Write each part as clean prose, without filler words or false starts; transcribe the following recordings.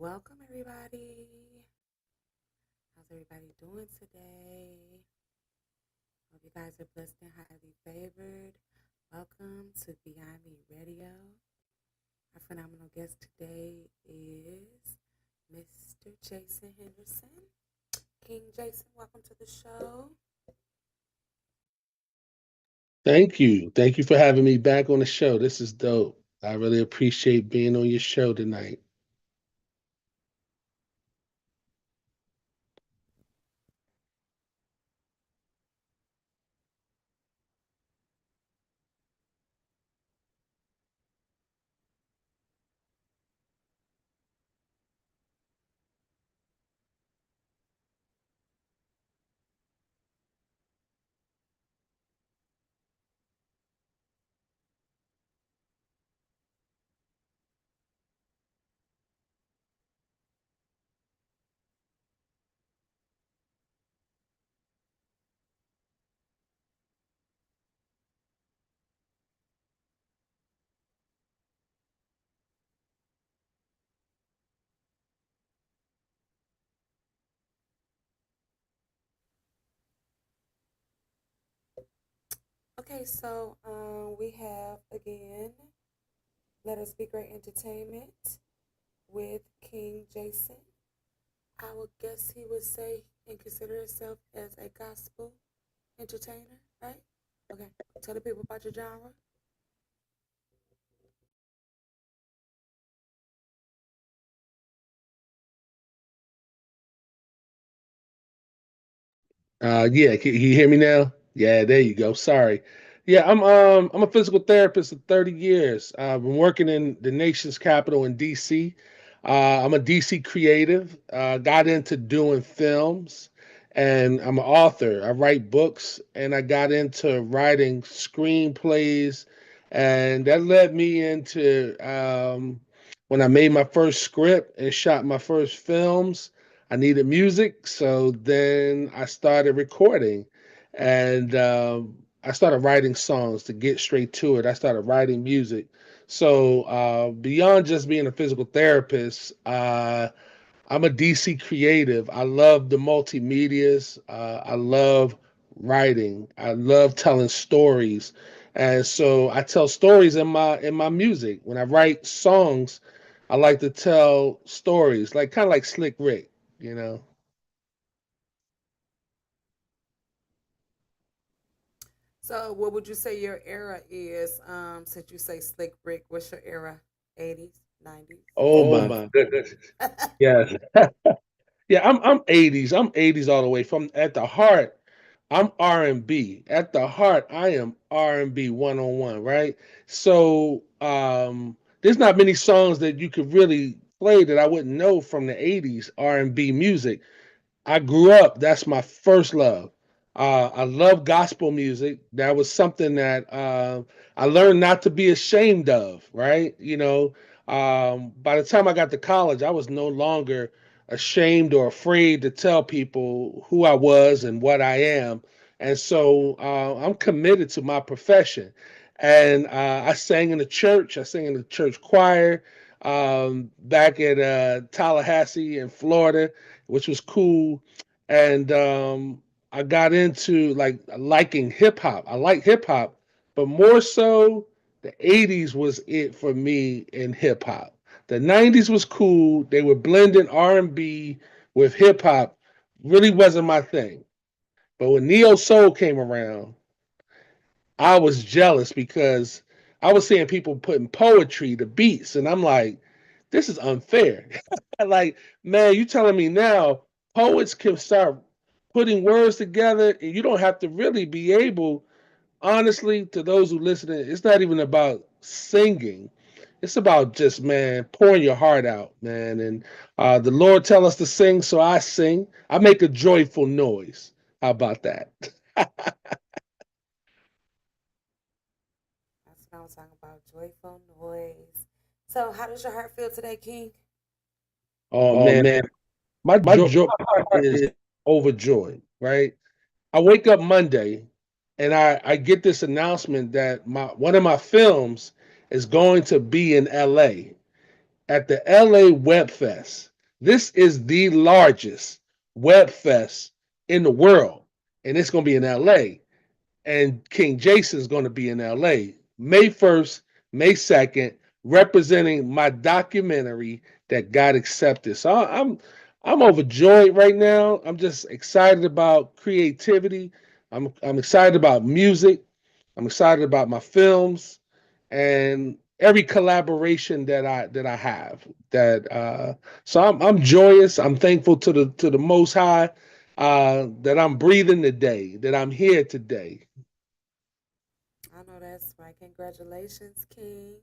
Welcome, everybody. How's everybody doing today? Hope you guys are blessed and highly favored. Welcome to Beyond Me Radio. Our phenomenal guest today is Mr. Jason Henderson. King Jason, welcome to the show. Thank you. Thank you for having me back on the show. This is dope. I really appreciate being on your show tonight. Okay, so we have again Let Us Be Great Entertainment with King Jason. I would guess he would say and consider himself as a gospel entertainer, right? Okay. Tell the people about your genre. Yeah, can you hear me now? Yeah, there you go. Sorry. Yeah, I'm a physical therapist of 30 years. I've been working in the nation's capital in DC. I'm a DC creative. Got into doing films, and I'm an author. I write books, and I got into writing screenplays, and that led me into when I made my first script and shot my first films. I needed music, so then I started recording, and I started writing songs to get straight to it. I started writing music. So beyond just being a physical therapist, I'm a DC creative. I love the multimedias. I love writing. I love telling stories, and so I tell stories in my music. When I write songs, I like to tell stories, like kind of like Slick Rick, you know. So, what would you say your era is? Since you say Slick Rick, what's your era? 80s, 90s? Oh my goodness. Yes. Yeah, I'm 80s. I'm 80s all the way. From at the heart, I'm R&B. At the heart, I am R&B one on one, right? So there's not many songs that you could really play that I wouldn't know from the 80s R&B music. I grew up, that's my first love. I love gospel music. That was something that I learned not to be ashamed of, right? By the time I got to college, I was no longer ashamed or afraid to tell people who I was and what I am. And so I'm committed to my profession. And I sang in the church, I sang in the church choir back at Tallahassee in Florida, which was cool. And I got into like liking hip hop. I like hip hop, but more so the 80s was it for me in hip hop. The 90s was cool. They were blending R&B with hip hop. Really wasn't my thing. But when Neo Soul came around, I was jealous because I was seeing people putting poetry to beats, and I'm like, this is unfair. Like, man, you telling me now poets can start putting words together, and you don't have to really be able, honestly, to those who listen, it's not even about singing. It's about just, man, pouring your heart out, man. And the Lord tell us to sing, so I sing. I make a joyful noise. How about that? That's what I was talking about. Joyful noise. So, how does your heart feel today, King? Oh man, my heart is overjoyed, right? I wake up Monday and I get this announcement that my one of my films is going to be in LA at the LA Web Fest. This is the largest web fest in the world, and it's going to be in LA. And King Jason's going to be in LA May 1st, May 2nd, representing my documentary that got accepted. So I'm overjoyed right now. I'm just excited about creativity. I'm excited about music. I'm excited about my films and every collaboration that I have. So I'm joyous. I'm thankful to the Most High that I'm breathing today, that I'm here today. I know that's right. Congratulations, King.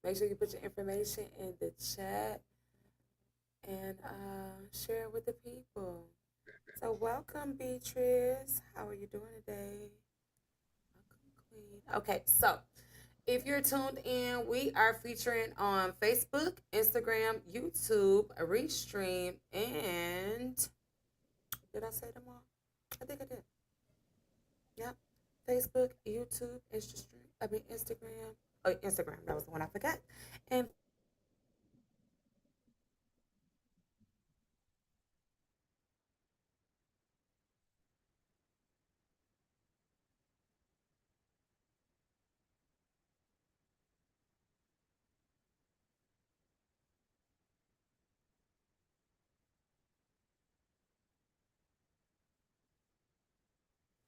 Make sure you put your information in the chat and share it with the people. So, welcome, Beatrice. How are you doing today? Welcome, Queen. Okay, so if you're tuned in, we are featuring on Facebook, Instagram, YouTube, Restream, and did I say them all? I think I did. Yep. Facebook, YouTube, Instagram. Oh, Instagram. That was the one I forgot. And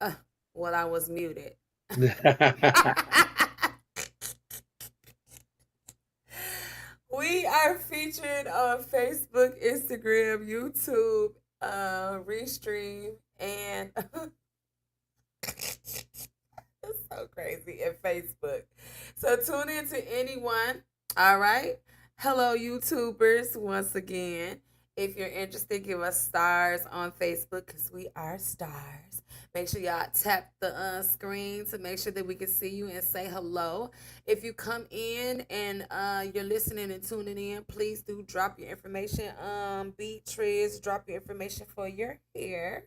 uh, well, I was muted. We are featured on Facebook, Instagram, YouTube, Restream, and it's so crazy, and Facebook. So tune in to anyone. All right. Hello, YouTubers, once again. If you're interested, give us stars on Facebook because we are stars. Make sure y'all tap the screen to make sure that we can see you and say hello. If you come in and you're listening and tuning in, please do drop your information. Beatrice, drop your information for your hair.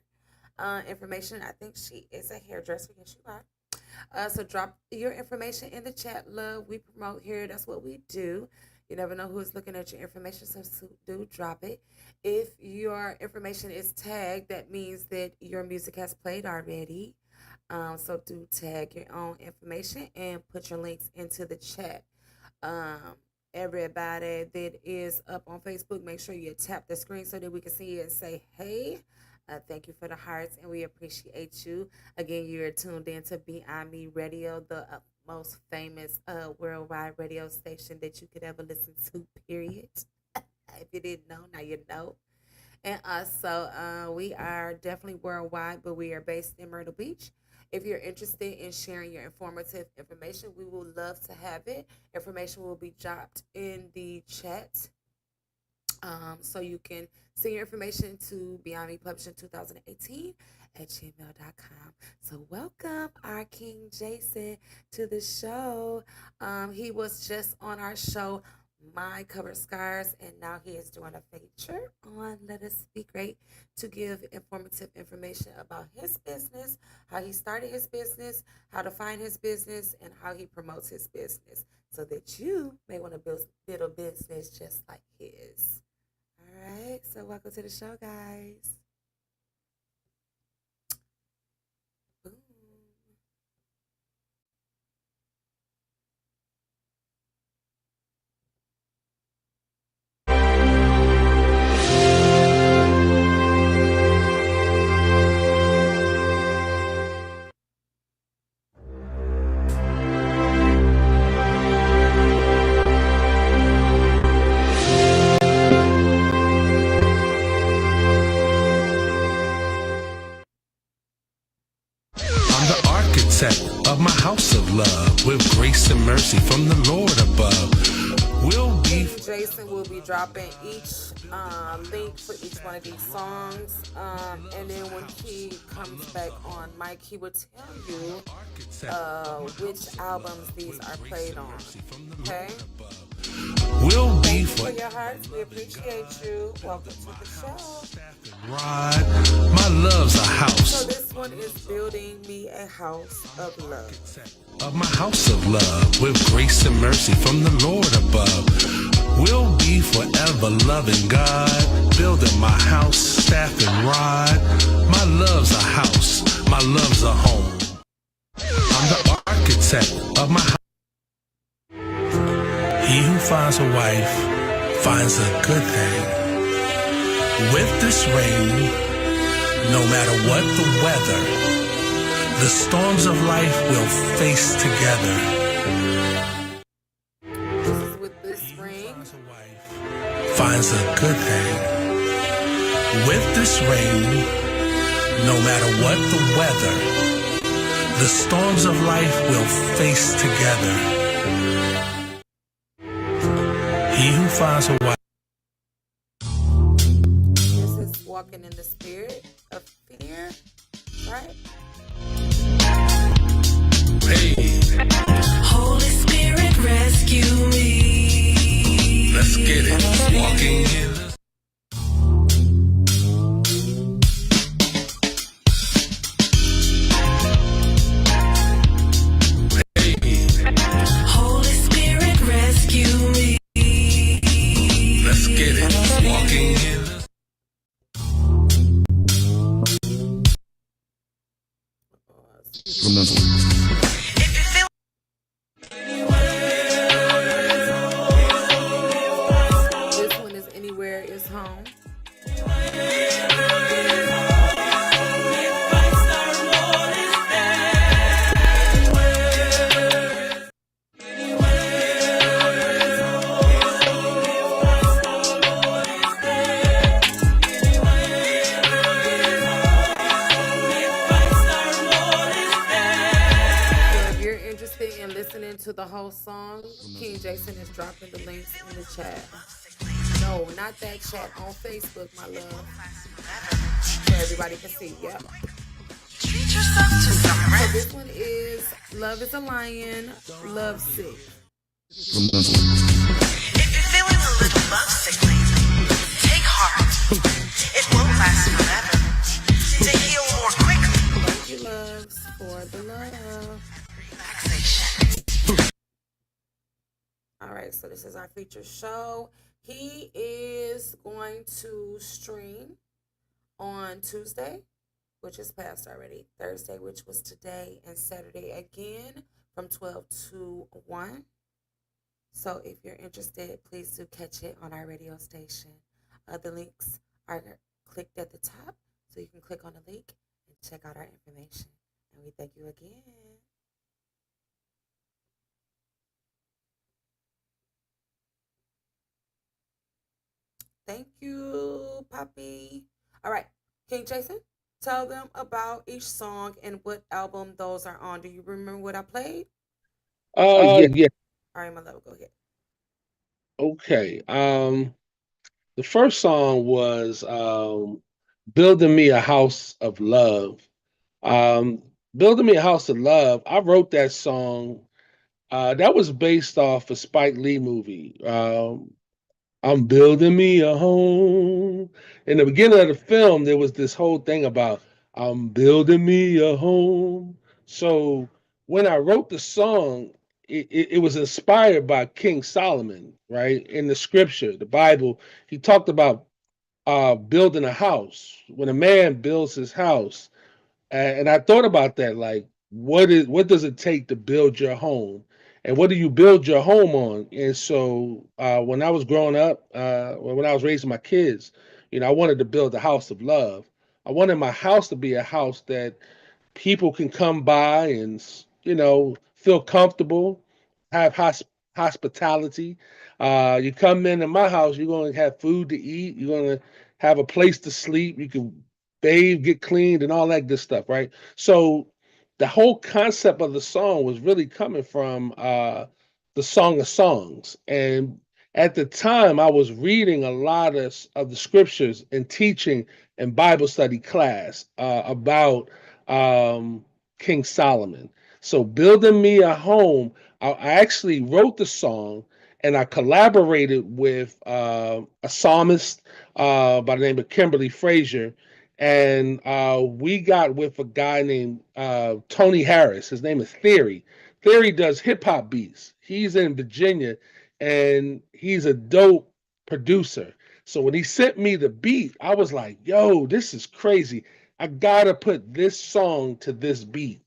Information. I think she is a hairdresser. Yes, you are. So drop your information in the chat, love. We promote here. That's what we do. You never know who's looking at your information, so do drop it. If your information is tagged, that means that your music has played already. So do tag your own information and put your links into the chat. Everybody that is up on Facebook, make sure you tap the screen so that we can see it and say, hey. Thank you for the hearts, and we appreciate you. Again, you're tuned in to Beyond Me Radio, the most famous worldwide radio station that you could ever listen to, period. If you didn't know, now you know. And also, we are definitely worldwide, but we are based in Myrtle Beach. If you're interested in sharing your informative information, we would love to have it. Information will be dropped in the chat. So you can send your information to Beyond Me Publishing 2018 at gmail.com. So welcome our King Jason to the show. He was just on our show, My Covered Scars, and now he is doing a feature on Let Us Be Great to give informative information about his business, how he started his business, how to find his business, and how he promotes his business so that you may want to build a business just like his. All right, so welcome to the show, guys. Boom. Of my house of love, with grace and mercy from the Lord above. Will be Jason will be dropping each link for each one of these songs, and then when he comes back on mic, he will tell you which albums these are played on. Okay. Will be for your hearts. We appreciate you. Welcome to the show. Rod, my love's a house. So this one is Building Me a House of Love. Of my house of love, with grace and mercy from the Lord above. We'll be forever loving God, building building my house, staff and rod. My love's a house, my love's a home. I'm the architect of my house. He who finds a wife finds a good thing. With this ring, no matter what the weather, the storms of life will face together. This is with this ring. Finds a good thing. With this ring, no matter what the weather, the storms of life will face together. He who finds a wife. This is walking in the spirit of fear, right? Hey, Holy Spirit, rescue me. let's get it. Walking in the Holy Spirit, rescue me. let's get it. Walking in the If you feel This one is Anywhere Is Home. So if you're interested in listening to the whole song, King Jason is dropping the links in the chat. No, not that chat, on Facebook, my love. So everybody can see. Yep. treat yourself to some So rest. this one is Love is a Lion, Love Sick. If you're feeling a little lovesick lately, take heart. It won't last forever. To heal more quickly, Thank you, loves, for the love. relaxation. All right, so this is our feature show. He is going to stream on Tuesday, which is past already, Thursday, which was today, and Saturday again from 12 to 1. So if you're interested, please do catch it on our radio station. The links are clicked at the top, so you can click on the link and check out our information. And we thank you again. Thank you, Poppy. All right, King Jason, tell them about each song and what album those are on. Do you remember what I played? Yeah. All right, my love, go ahead. Okay. The first song was Building Me a House of Love. Building Me a House of Love. I wrote that song. That was based off a Spike Lee movie. I'm building me a home. In the beginning of the film, there was this whole thing about I'm building me a home. So when I wrote the song, it was inspired by King Solomon, right? In the scripture, the Bible, he talked about building a house. When a man builds his house, and I thought about that, like, what does it take to build your home? And what do you build your home on? And so when I was growing up, when I was raising my kids, I wanted to build a house of love. I wanted my house to be a house that people can come by and feel comfortable, have hospitality. You come into my house, you're going to have food to eat, you're going to have a place to sleep, you can bathe, get cleaned, and all that good stuff, right? So the whole concept of the song was really coming from the Song of Songs. And at the time, I was reading a lot of the scriptures and teaching in Bible study class about King Solomon. So building me a home, I actually wrote the song and I collaborated with a psalmist by the name of Kimberly Frazier. And we got with a guy named Tony Harris. His name is Theory. Theory does hip hop beats. He's in Virginia and he's a dope producer. So when he sent me the beat, I was like, yo, this is crazy. I gotta put this song to this beat.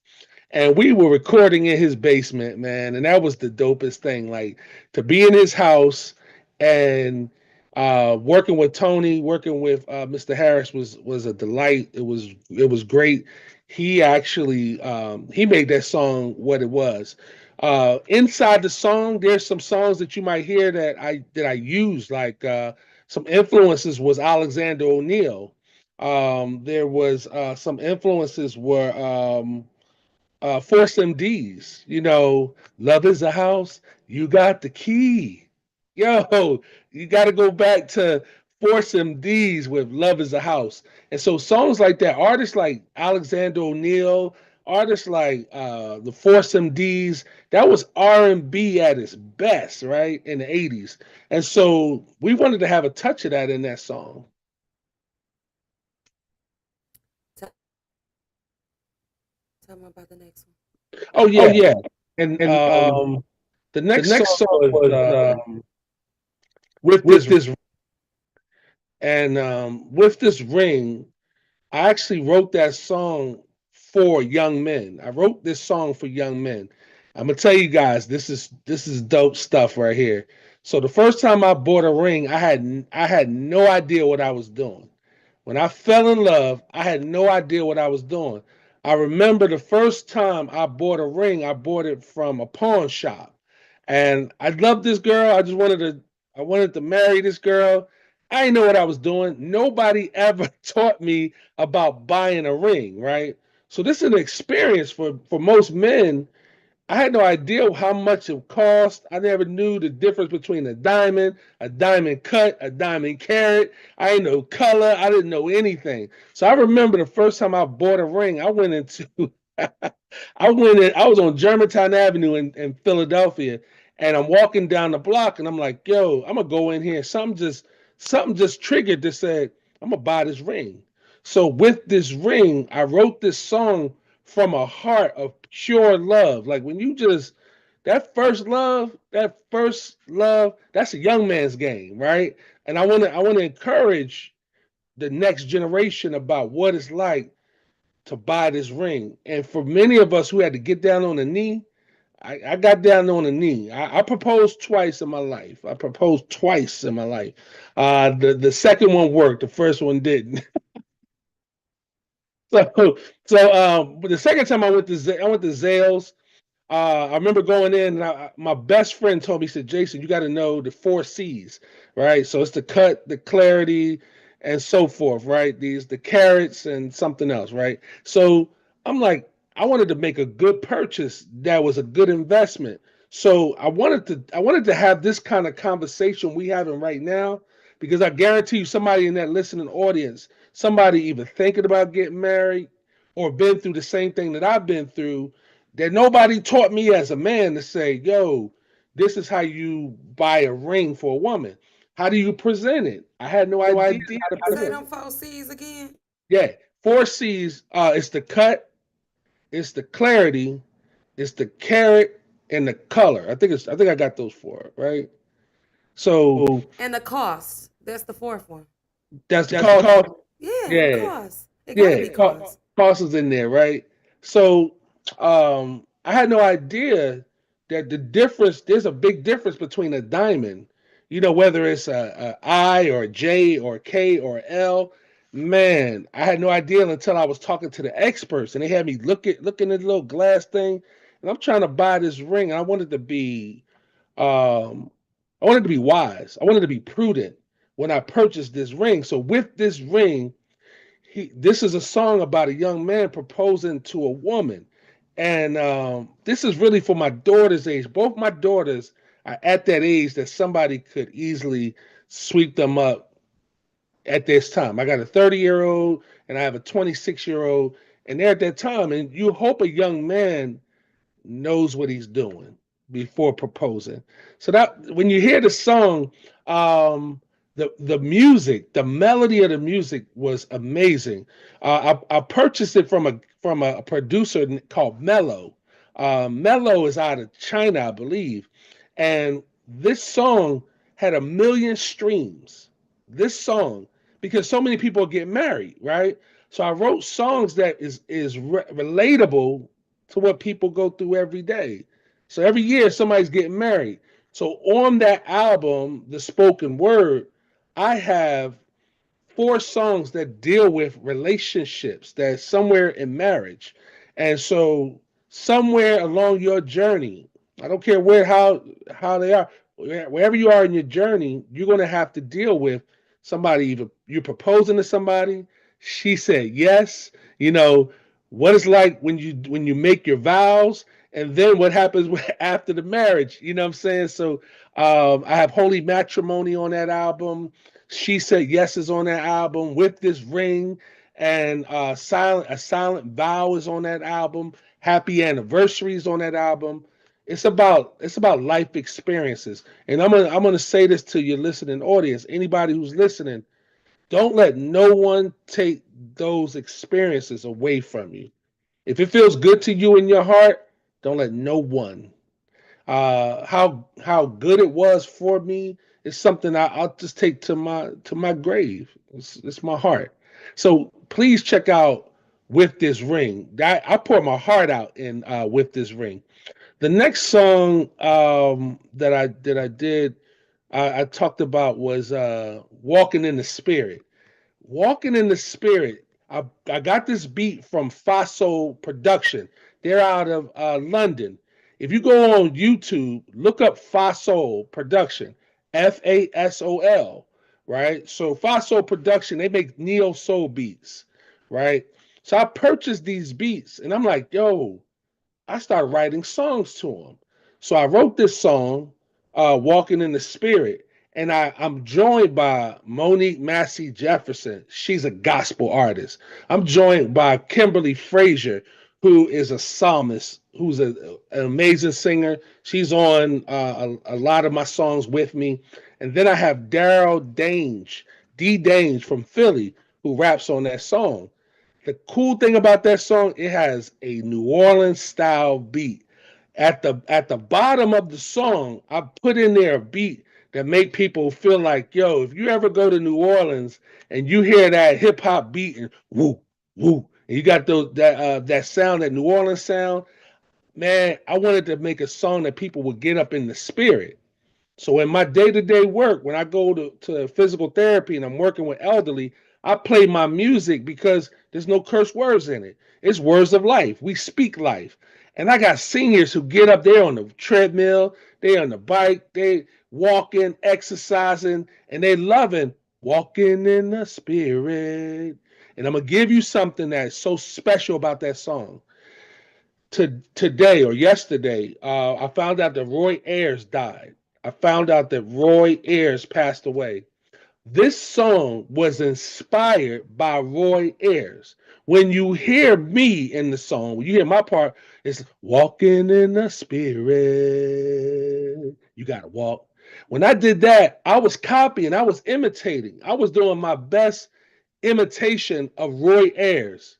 And we were recording in his basement, man, and that was the dopest thing. Like to be in his house and working with Tony, working with Mr. Harris was a delight. It was great. He actually he made that song what it was. Inside the song, there's some songs that you might hear that I used, like some influences was Alexander O'Neal. There was some influences were Force MDs, love is a house, you got the key. Yo, you got to go back to Force MDs with Love is a House. And so songs like that, artists like Alexander O'Neal, artists like the Force MDs, that was R&B at its best, right, in the 80s. And so we wanted to have a touch of that in that song. Tell me about the next one. Oh, yeah. And the The next next song song was was with this and with this ring. I actually wrote that song for young men. I wrote this song for young men. I'm gonna tell you guys, this is dope stuff right here. So the first time I bought a ring, I had no idea what I was doing. When I fell in love, I had no idea what I was doing. I remember the first time I bought a ring, I bought it from a pawn shop. And I loved this girl. I wanted to marry this girl. I didn't know what I was doing. Nobody ever taught me about buying a ring, right? So this is an experience for most men. I had no idea how much it cost. I never knew the difference between a diamond cut, a diamond carat. I didn't know color. I didn't know anything. So I remember the first time I bought a ring, I went into I was on Germantown Avenue in Philadelphia, and I'm walking down the block and I'm like, yo, I'm gonna go in here. Something just triggered that said, I'm gonna buy this ring. So with this ring, I wrote this song from a heart of pure love. Like when you just that first love, that's a young man's game, right? And I want to encourage the next generation about what it's like to buy this ring. And for many of us who had to get down on the knee, I got down on the knee. I proposed twice in my life. I proposed twice in my life. The second one worked. The first one didn't. But the second time I went to Zales. I remember going in, and my best friend told me, he said, Jason, you got to know the 4 C's, right? So it's the cut, the clarity, and so forth, right? The carats and something else, right? So I'm like, I wanted to make a good purchase that was a good investment. So I wanted to have this kind of conversation we having right now, because I guarantee you somebody in that listening audience, somebody either thinking about getting married or been through the same thing that I've been through, that nobody taught me as a man to say, yo, this is how you buy a ring for a woman. How do you present it? I had no idea how to Say present them it. 4 C's again. Yeah, 4 C's. It's the cut, it's the clarity, it's the carat, and the color. I think I got those 4, right? So And the cost. That's the fourth one. that's the cost. Yeah, Yeah, the cost. It gotta be cost. cost is in there, right? So I had no idea that there's a big difference between a diamond, whether it's a I or a J or a K or a L. Man, I had no idea until I was talking to the experts, and they had me looking at the little glass thing, and I'm trying to buy this ring, and um, I wanted to be wise. I wanted to be prudent when I purchased this ring. So with this ring, this is a song about a young man proposing to a woman. And this is really for my daughter's age. Both my daughters are at that age that somebody could easily sweep them up at this time. I got a 30-year-old and I have a 26-year-old, and they're at that time. And you hope a young man knows what he's doing before proposing. So that when you hear the song, the music, the melody of the music was amazing. I purchased it from a producer called Mello. Mello is out of China, I believe, and this song had 1 million streams. this song because so many people get married, right? So I wrote songs that is relatable to what people go through every day. So every year somebody's getting married. So on that album, The Spoken Word, I have 4 songs that deal with relationships that's somewhere in marriage. And so somewhere along your journey, I don't care how they are, wherever you are in your journey, you're going to have to deal with somebody. Either you're proposing to somebody, she said yes, you know what it's like when you make your vows, and then what happens after the marriage, you know what I'm saying? So I have Holy Matrimony on that album. She Said Yes is on that album. With This Ring, and Silent Vow is on that album. Happy Anniversary is on that album. It's about life experiences. And I'm gonna say this to your listening audience. Anybody who's listening, don't let no one take those experiences away from you. If it feels good to you in your heart, don't let no one. How good it was for me is something I'll just take to my grave. It's my heart. So please check out With This Ring. I pour my heart out in With This Ring. The next song that I did I talked about was Walking in the Spirit. Walking in the Spirit. I got this beat from Faso Production. They're out of London. If you go on YouTube, look up Fasol Production, Fasol, right? So Fasol Production, they make neo soul beats, right? So I purchased these beats, and I'm like, yo, I started writing songs to him. So I wrote this song, Walking in the Spirit, and I'm joined by Monique Massey Jefferson. She's a gospel artist. I'm joined by Kimberly Frazier, who is a psalmist, who's an amazing singer. She's on a lot of my songs with me. And then I have Daryl Dange, D. Dange from Philly, who raps on that song. The cool thing about that song, it has a New Orleans style beat. At the bottom of the song, I put in there a beat that make people feel like, yo, if you ever go to New Orleans and you hear that hip hop beat and woo, woo, and you got that sound, that New Orleans sound, man, I wanted to make a song that people would get up in the spirit. So in my day-to-day work, when I go to physical therapy and I'm working with elderly, I play my music because there's no curse words in it. It's words of life. We speak life. And I got seniors who get up there on the treadmill, they on the bike, they walking, exercising, and they loving walking in the spirit. And I'm going to give you something that's so special about that song. Today or yesterday, I found out that Roy Ayers died. I found out that Roy Ayers passed away. This song was inspired by Roy Ayers. When you hear me in the song, when you hear my part, it's walking in the spirit. You got to walk. When I did that, I was copying, I was imitating. I was doing my best imitation of Roy Ayers.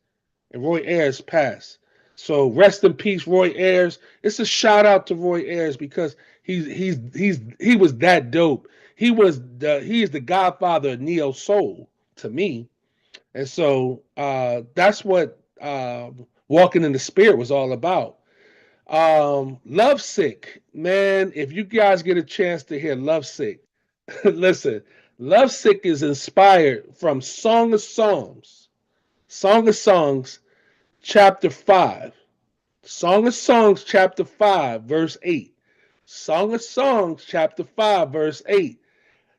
And Roy Ayers passed. So rest in peace, Roy Ayers. It's a shout out to Roy Ayers because he was that dope. He's the godfather of neo soul to me, and so that's what Walking in the Spirit was all about. Lovesick, man. If you guys get a chance to hear Lovesick, listen. Lovesick is inspired from Song of Songs, chapter 5. Song of Songs, chapter 5, verse 8. Song of Songs, chapter 5, verse 8.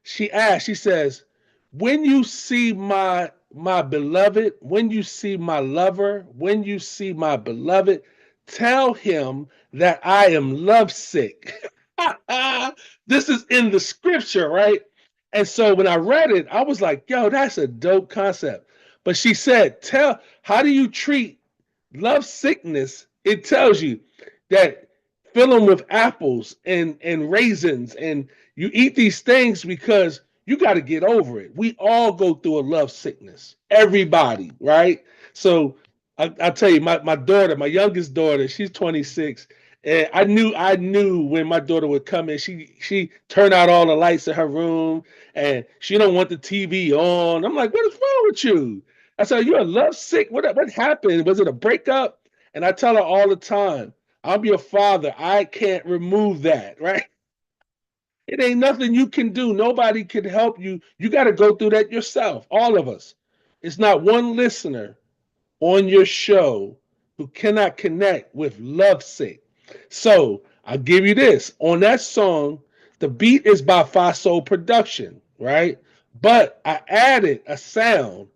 She says, when you see my beloved, when you see my lover, when you see my beloved, tell him that I am lovesick. This is in the scripture, right? And so when I read it, I was like, yo, that's a dope concept. But she said, how do you treat love sickness? It tells you that fill them with apples and raisins, and you eat these things because you got to get over it. We all go through a love sickness, everybody, right? So I'll tell you, my daughter, my youngest daughter, she's 26, And I knew when my daughter would come in, she turned out all the lights in her room and she don't want the TV on. I'm like, what is wrong with you? I said, you're love sick. What happened? Was it a breakup? And I tell her all the time, I'm your father. I can't remove that, right? It ain't nothing you can do. Nobody can help you. You got to go through that yourself. All of us. It's not one listener on your show who cannot connect with Lovesick. So I'll give you this. On that song, the beat is by Faso Production, right? But I added a sound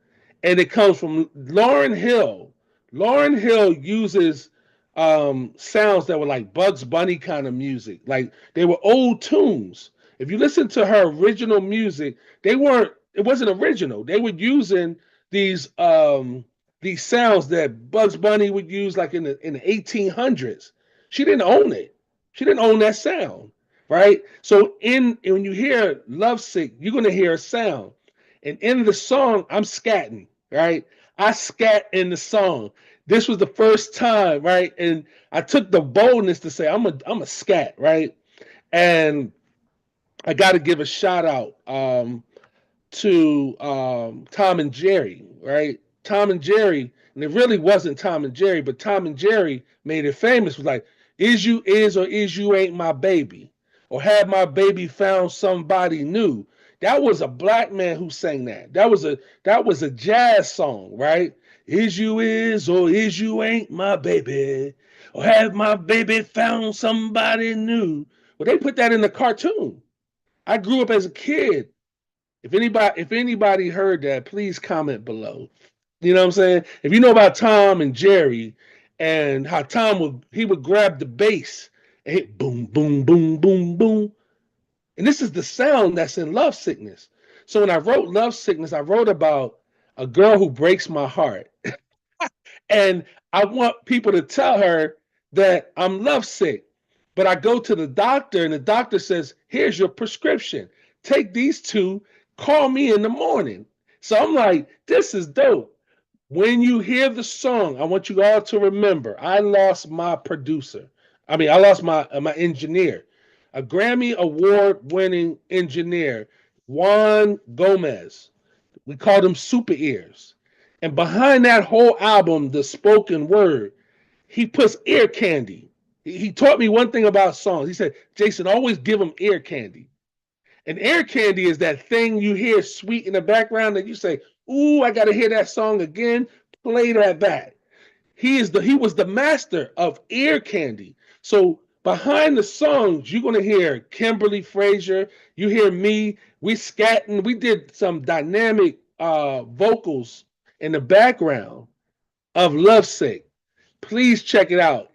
and it comes from Lauren Hill. Lauren Hill uses sounds that were like Bugs Bunny kind of music. Like they were old tunes. If you listen to her original music, it wasn't original. They were using these sounds that Bugs Bunny would use like in the 1800s. She didn't own it. She didn't own that sound, right? So when you hear Lovesick, you're gonna hear a sound. And in the song, I'm scatting, right? I scat in the song. This was the first time, right? And I took the boldness to say I'm a scat, right? And I got to give a shout out to Tom and Jerry, right? Tom and Jerry, and it really wasn't Tom and Jerry, but Tom and Jerry made it famous. Was like, is you is or is you ain't my baby, or have my baby found somebody new? That was a black man who sang that. That was a jazz song, right? Is you is or is you ain't my baby, or have my baby found somebody new? Well, they put that in the cartoon. I grew up as a kid. If anybody heard that, please comment below. You know what I'm saying? If you know about Tom and Jerry and how Tom would grab the bass and hit boom, boom, boom, boom, boom. And this is the sound that's in Love Sickness. So when I wrote Love Sickness, I wrote about a girl who breaks my heart. And I want people to tell her that I'm lovesick. But I go to the doctor and the doctor says, here's your prescription. Take these two, call me in the morning. So I'm like, this is dope. When you hear the song, I want you all to remember, I lost my producer. I lost my engineer, a Grammy award-winning engineer, Juan Gomez. We called him Super Ears. And behind that whole album, the spoken word, he puts ear candy. He taught me one thing about songs. He said, Jason, always give them ear candy. And ear candy is that thing you hear sweet in the background that you say, ooh, I got to hear that song again. Play that back. He was the master of ear candy. So behind the songs, you're going to hear Kimberly Frazier. You hear me. We scatting. We did some dynamic vocals in the background of Lovesick. Please check it out.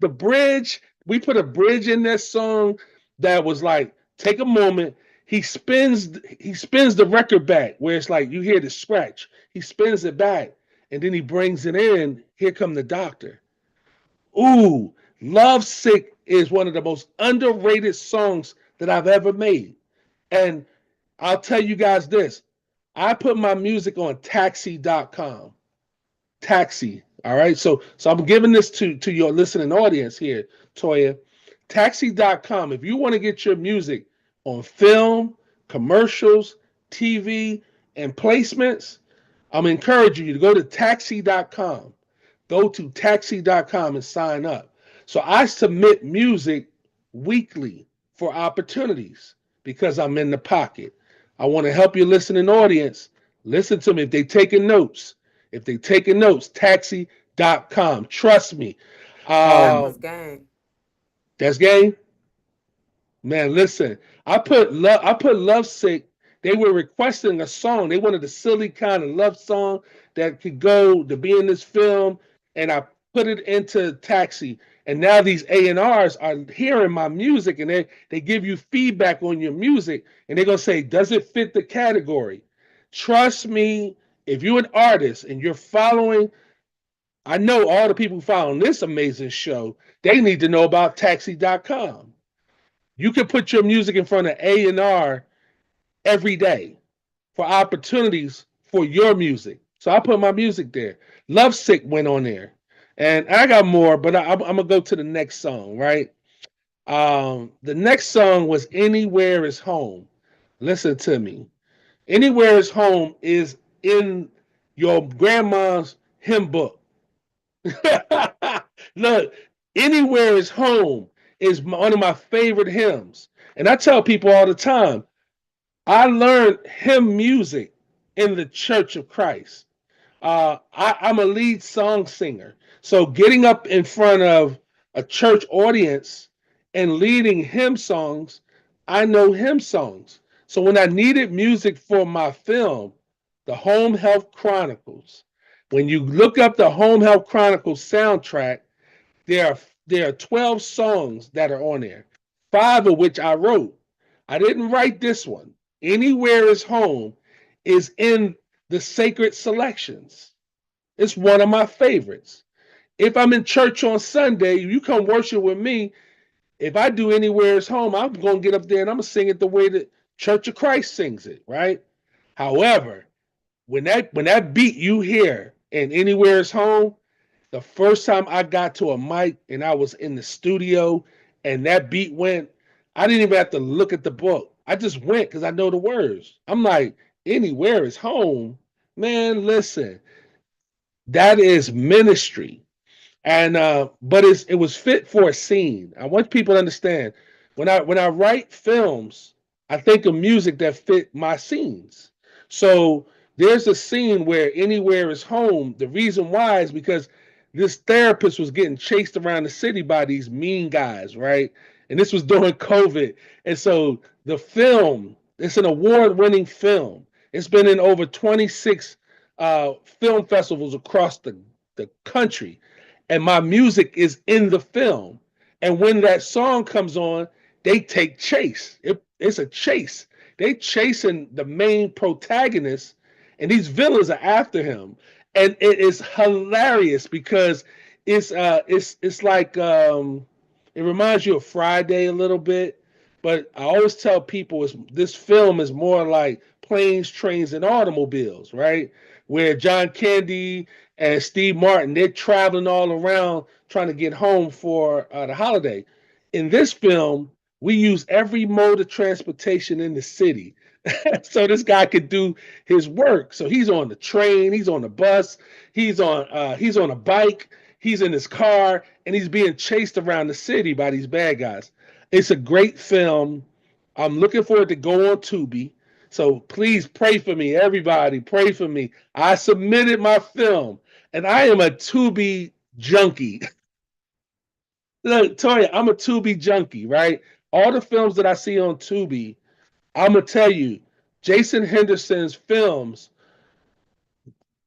The bridge, we put a bridge in that song that was like, take a moment. He spins the record back where it's like you hear the scratch. He spins it back and then he brings it in. Here come the doctor. Ooh, Lovesick is one of the most underrated songs that I've ever made. And I'll tell you guys this. I put my music on taxi.com. Taxi. All right. So I'm giving this to your listening audience here, Toya. Taxi.com. If you want to get your music on film, commercials, TV, and placements, I'm encouraging you to go to taxi.com. Go to taxi.com and sign up. So I submit music weekly for opportunities because I'm in the pocket. I want to help your listening audience. Listen to me. If they're taking notes, taxi.com. Trust me. That was gang. That's game. Man, listen. I put Lovesick. They were requesting a song. They wanted a silly kind of love song that could go to be in this film, and I put it into Taxi. And now these A&Rs are hearing my music, and they give you feedback on your music, and they're gonna say, does it fit the category? Trust me, if you're an artist and you're following, I know all the people following this amazing show, they need to know about taxi.com. You can put your music in front of A&R every day for opportunities for your music. So I put my music there. Lovesick went on there. And I got more, but I'm gonna go to the next song, right? The next song was "Anywhere Is Home." Listen to me. "Anywhere Is Home" is in your grandma's hymn book. Look, "Anywhere Is Home" is one of my favorite hymns, and I tell people all the time, I learned hymn music in the Church of Christ. I'm a lead song singer. So getting up in front of a church audience and leading hymn songs, I know hymn songs. So when I needed music for my film, The Home Health Chronicles, when you look up the Home Health Chronicles soundtrack, there are there are 12 songs that are on there, 5 of which I wrote. I didn't write this one. "Anywhere Is Home" is in the sacred selections. It's one of my favorites. If I'm in church on Sunday, you come worship with me. If I do "Anywhere Is Home," I'm going to get up there and I'm going to sing it the way that Church of Christ sings it, right? However, when that beat you hear and "Anywhere Is Home," the first time I got to a mic and I was in the studio and that beat went, I didn't even have to look at the book. I just went because I know the words. I'm like, "Anywhere Is Home." Man, listen, that is ministry. And but it was fit for a scene. I want people to understand, when I write films, I think of music that fit my scenes. So there's a scene where "Anywhere Is Home." The reason why is because this therapist was getting chased around the city by these mean guys, right? And this was during COVID. And so the film, it's an award-winning film. It's been in over 26 film festivals across the country, and my music is in the film. And when that song comes on, they take chase. It's a chase. They chasing the main protagonist, and these villains are after him. And it is hilarious because it's like it reminds you of Friday a little bit. But I always tell people this film is more like Planes, Trains, and Automobiles, right? Where John Candy and Steve Martin, they're traveling all around trying to get home for the holiday. In this film, we use every mode of transportation in the city. So this guy could do his work. So he's on the train, he's on the bus, he's on a bike, he's in his car, and he's being chased around the city by these bad guys. It's a great film. I'm looking forward to go on Tubi. So please pray for me, everybody. Pray for me. I submitted my film, and I am a Tubi junkie. Look, Toya, I'm a Tubi junkie, right? All the films that I see on Tubi, I'm gonna tell you, Jason Henderson's films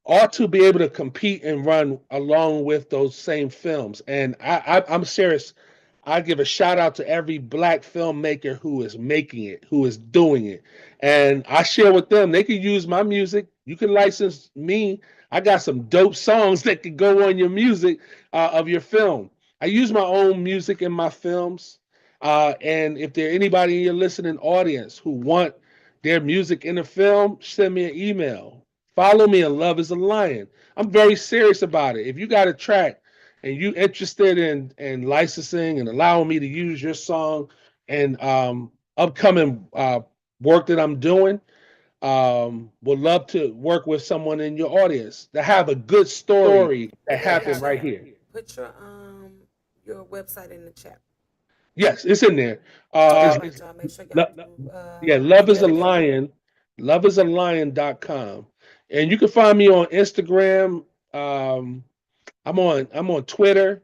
ought to be able to compete and run along with those same films. And I'm serious. I give a shout out to every black filmmaker who is making it, who is doing it. And I share with them, they can use my music. You can license me. I got some dope songs that could go on your music of your film. I use my own music in my films. And if there anybody in your listening audience who want their music in a film, send me an email. Follow me on Love Is a Lion. I'm very serious about it. If you got a track and you interested in licensing and allowing me to use your song and upcoming work that I'm doing, would love to work with someone in your audience that have a good story that happened right here. Put your website in the chat. Yes, it's in there. Make sure yeah, Love Is a Lion, loveisalion.com. And you can find me on Instagram. I'm on Twitter.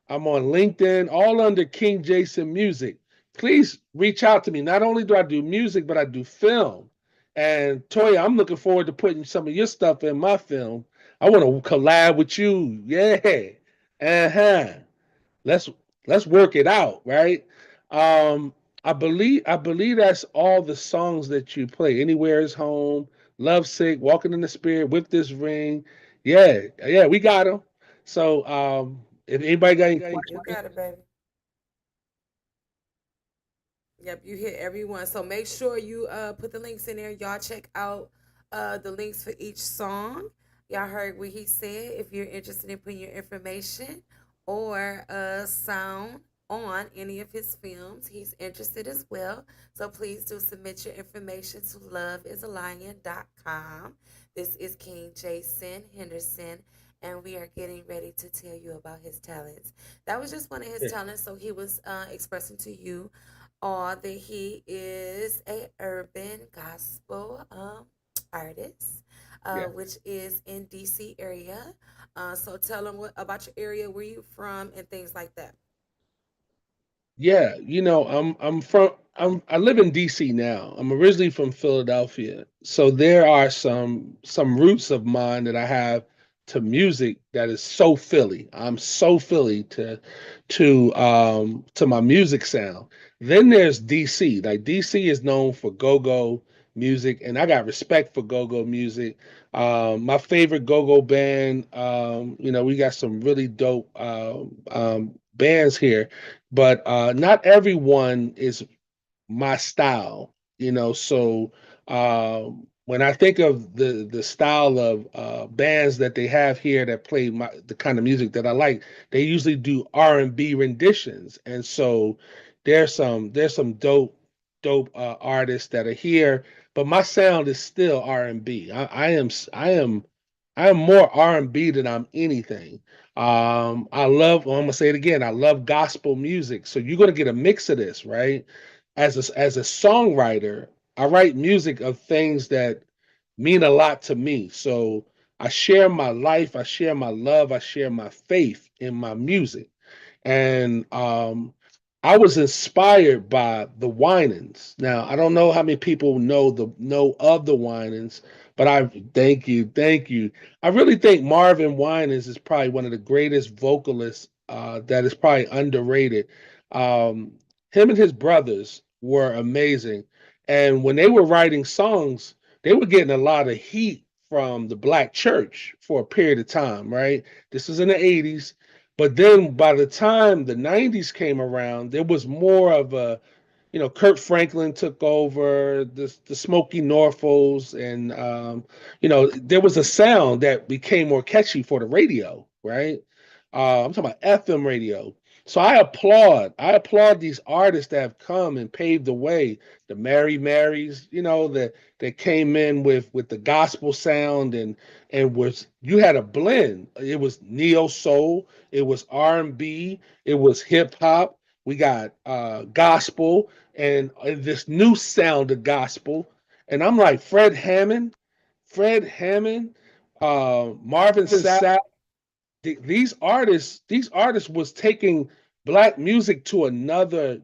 I'm on LinkedIn, all under King Jason Music. Please reach out to me. Not only do I do music, but I do film. And Toya, I'm looking forward to putting some of your stuff in my film. I want to collab with you. Yeah. Uh-huh. Let's work it out, right? I believe that's all the songs that you play. "Anywhere Is Home," "Lovesick," "Walking in the Spirit," "With This Ring." Yeah, we got them. So if anybody got any questions, you got it, baby. Yep, you hit everyone. So make sure you put the links in there. Y'all check out the links for each song. Y'all heard what he said. If you're interested in putting your information or a sound on any of his films, he's interested as well. So please do submit your information to loveisalion.com. This is King Jason Henderson, and we are getting ready to tell you about his talents. That was just one of his Yeah. talents. So he was expressing to you all that he is a urban gospel artist, Yeah. which is in DC area. So tell them what about your area, where you from, and things like that. Yeah, I live in DC now. I'm originally from Philadelphia. So there are some roots of mine that I have to music that is so Philly. I'm so Philly to my music sound. Then there's DC. Like DC is known for go-go music, and I got respect for go-go music. My favorite go-go band, we got some really dope bands here, but not everyone is my style, So when I think of the style of bands that they have here that play the kind of music that I like, they usually do R&B renditions, and so there's some dope artists that are here, but my sound is still R&B. I am more R&B than I'm anything. I'm gonna say it again. I love gospel music. So you're gonna get a mix of this, right? As a songwriter, I write music of things that mean a lot to me. So I share my life, I share my love, I share my faith in my music. And I was inspired by the Winans. Now, I don't know how many people know of the Winans, but I thank you. I really think Marvin Winans is probably one of the greatest vocalists that is probably underrated. Um, Him and his brothers were amazing, and when they were writing songs, they were getting a lot of heat from the black church for a period of time. Right, this was in the '80s, but then by the time the '90s came around, there was more of a, Kurt Franklin took over the Smoky Norfolks, and there was a sound that became more catchy for the radio, right? I'm talking about FM radio. So I applaud these artists that have come and paved the way. The Mary Marys, that came in with the gospel sound, and was you had a blend. It was neo soul, it was R&B, it was hip hop. We got gospel and this new sound of gospel. And I'm like Fred Hammond, Marvin Sapp. These artists was taking black music to another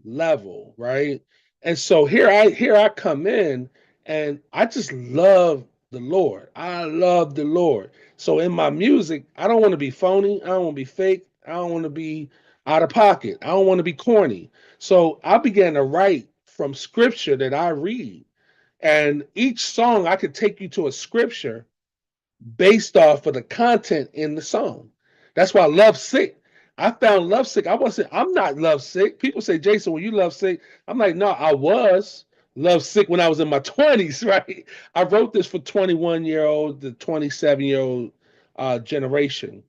level, right? And so here I come in, and I just love the Lord. I love the Lord. So in my music, I don't want to be phony. I don't want to be fake. I don't want to be out of pocket. I don't want to be corny. So I began to write from scripture that I read. And each song I could take you to a scripture based off of the content in the song. That's why Love Sick. I found Love Sick. I'm not love sick. People say, Jason, when you love sick, I'm like, no, I was love sick when I was in my 20s, right? I wrote this for 21-year-old, the 27-year-old generation.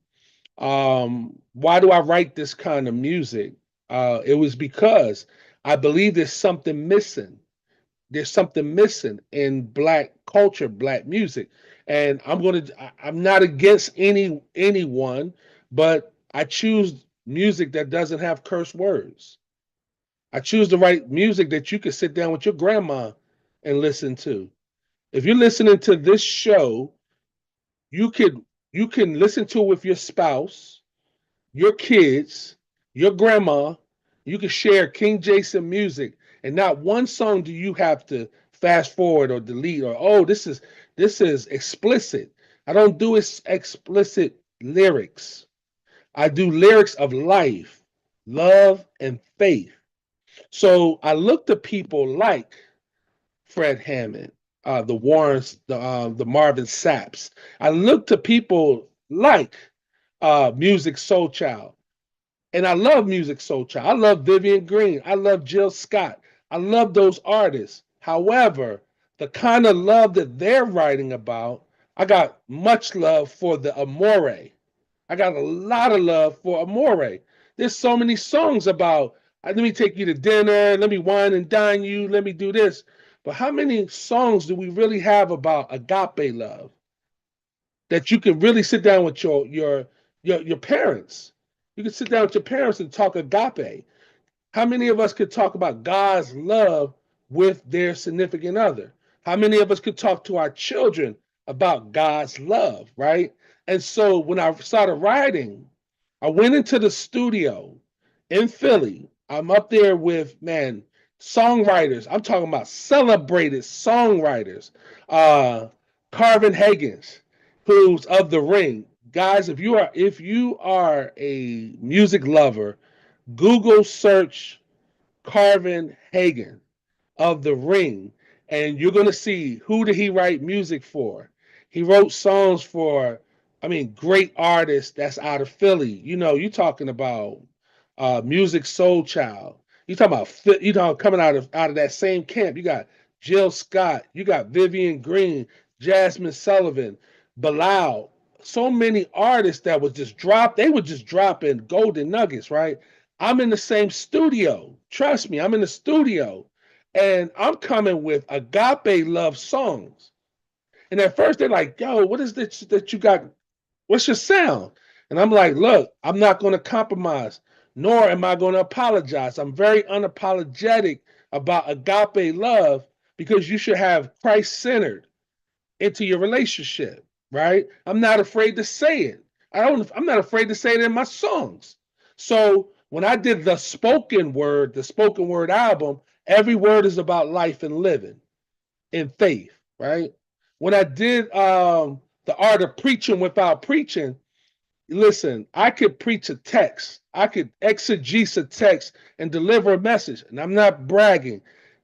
Why do I write this kind of music? It was because I believe there's something missing in black culture, black music. And I'm not against anyone, but I choose music that doesn't have curse words. I choose to write music that you can sit down with your grandma and listen to. If you're listening to this show, you could you can listen to it with your spouse, your kids, your grandma. You can share King Jason music, and not one song do you have to fast forward or delete, or oh, this is explicit. I don't do explicit lyrics. I do lyrics of life, love, and faith. So I look to people like Fred Hammond, the Warrens, the Marvin Sapps. I look to people like Music Soul Child. And I love Music Soul Child. I love Vivian Green. I love Jill Scott. I love those artists. However, the kind of love that they're writing about, I got much love for the Amore. I got a lot of love for Amore. There's so many songs about, let me take you to dinner, let me wine and dine you, let me do this. But how many songs do we really have about agape love? That you can really sit down with your parents. You can sit down with your parents and talk agape. How many of us could talk about God's love with their significant other? How many of us could talk to our children about God's love, right? And so when I started writing, I went into the studio in Philly. I'm up there with, man, songwriters. I'm talking about celebrated songwriters. Carvin Higgins, who's of the Ring. Guys, if you are a music lover, Google search Carvin Hagen of the Ring, and you're gonna see who did he write music for. He wrote songs for, I mean, great artists that's out of Philly. You talking about Music Soul Child. You talking about coming out of that same camp. You got Jill Scott. You got Vivian Green, Jasmine Sullivan, Bilal. So many artists that was just dropped. They were just dropping golden nuggets, right? I'm in the same studio. Trust me, I'm in the studio and I'm coming with agape love songs. And at first they're like, yo, what is this that you got? What's your sound? And I'm like, look, I'm not going to compromise, nor am I going to apologize. I'm very unapologetic about agape love because you should have Christ centered into your relationship, right? I'm not afraid to say it. I'm not afraid to say it in my songs. So when I did the spoken word album, every word is about life and living in faith, right? When I did the art of preaching without preaching, listen, I could preach a text. I could exegese a text and deliver a message. And I'm not bragging.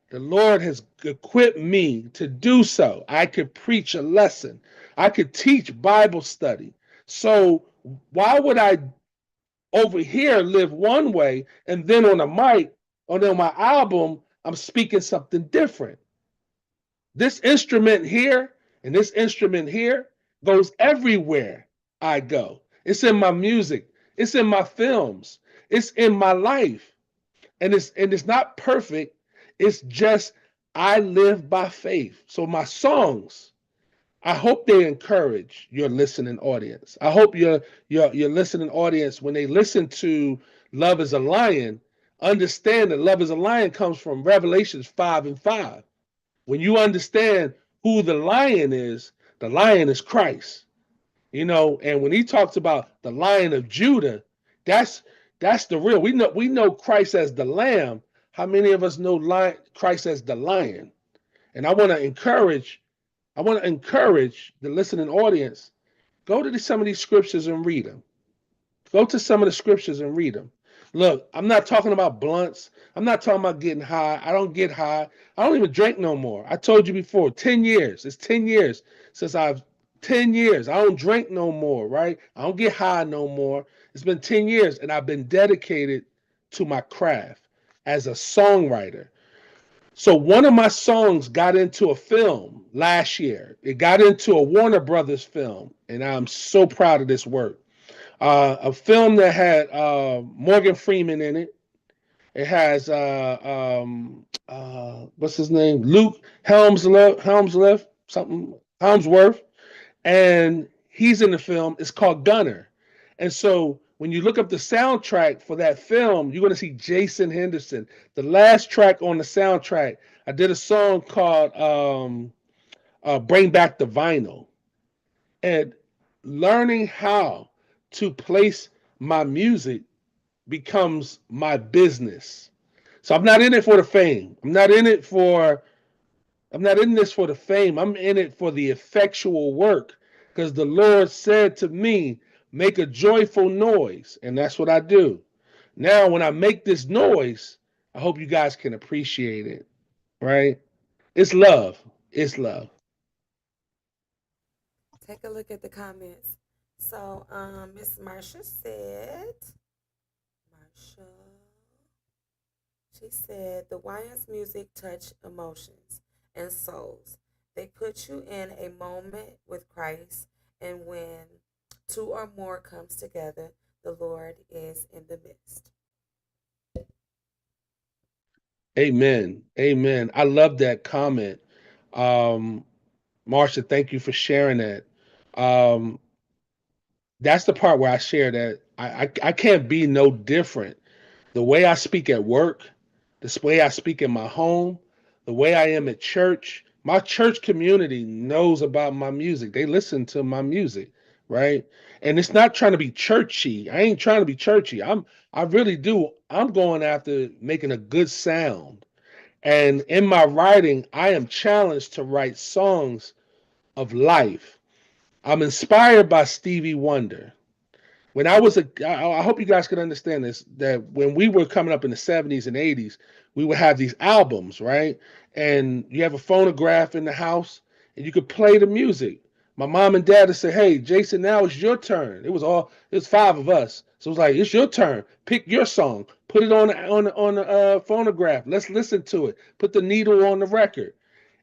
The Lord has equipped me to do so. I could preach a lesson. I could teach Bible study. So why would I over here live one way and then on a mic or on my album, I'm speaking something different? This instrument here and this instrument here goes everywhere I go. It's in my music. It's in my films. It's in my life. And it's not perfect. It's just I live by faith. So my songs, I hope they encourage your listening audience. I hope your listening audience, when they listen to Love is a Lion, understand that Love is a Lion comes from Revelations 5:5. When you understand who the lion is Christ. And when he talks about the Lion of Judah, that's the real. We know Christ as the Lamb. How many of us know Christ as the Lion? And I want to encourage the listening audience, go to some of these scriptures and read them. Go to some of the scriptures and read them. Look, I'm not talking about blunts. I'm not talking about getting high. I don't get high. I don't even drink no more. I told you before, 10 years. It's 10 years since 10 years. I don't drink no more, right? I don't get high no more. It's been 10 years and I've been dedicated to my craft as a songwriter. So one of my songs got into a film last year. It got into a Warner Brothers film, and I'm so proud of this work. A film that had Morgan Freeman in it. It has what's his name? Luke Helmsworth, and he's in the film. It's called Gunner. And so when you look up the soundtrack for that film, you're going to see Jason Henderson. The last track on the soundtrack, I did a song called Bring Back the Vinyl. And learning how to place my music becomes my business. So I'm not in it for the fame. I'm not in this for the fame. I'm in it for the effectual work, because the Lord said to me, make a joyful noise. And that's what I do. Now, when I make this noise, I hope you guys can appreciate it, right? It's love. It's love. Take a look at the comments. So, Miss Marsha said, she said, the YN's music touch emotions and souls. They put you in a moment with Christ, and when two or more comes together, the Lord is in the midst. Amen. Amen. I love that comment. Um, Marsha, thank you for sharing that. Um, that's the part where I share that I can't be no different. The way I speak at work, the way I speak in my home, the way I am at church, my church community knows about my music. They listen to my music, right? And it's not trying to be churchy. I ain't trying to be churchy. I really do. I'm going after making a good sound. And in my writing, I am challenged to write songs of life. I'm inspired by Stevie Wonder. When I hope you guys can understand this, that when we were coming up in the 70s and 80s, we would have these albums, right? And you have a phonograph in the house and you could play the music. My mom and dad would say, "Hey, Jason, now it's your turn." It was five of us. So it was like, "It's your turn. Pick your song. Put it on the phonograph. Let's listen to it. Put the needle on the record."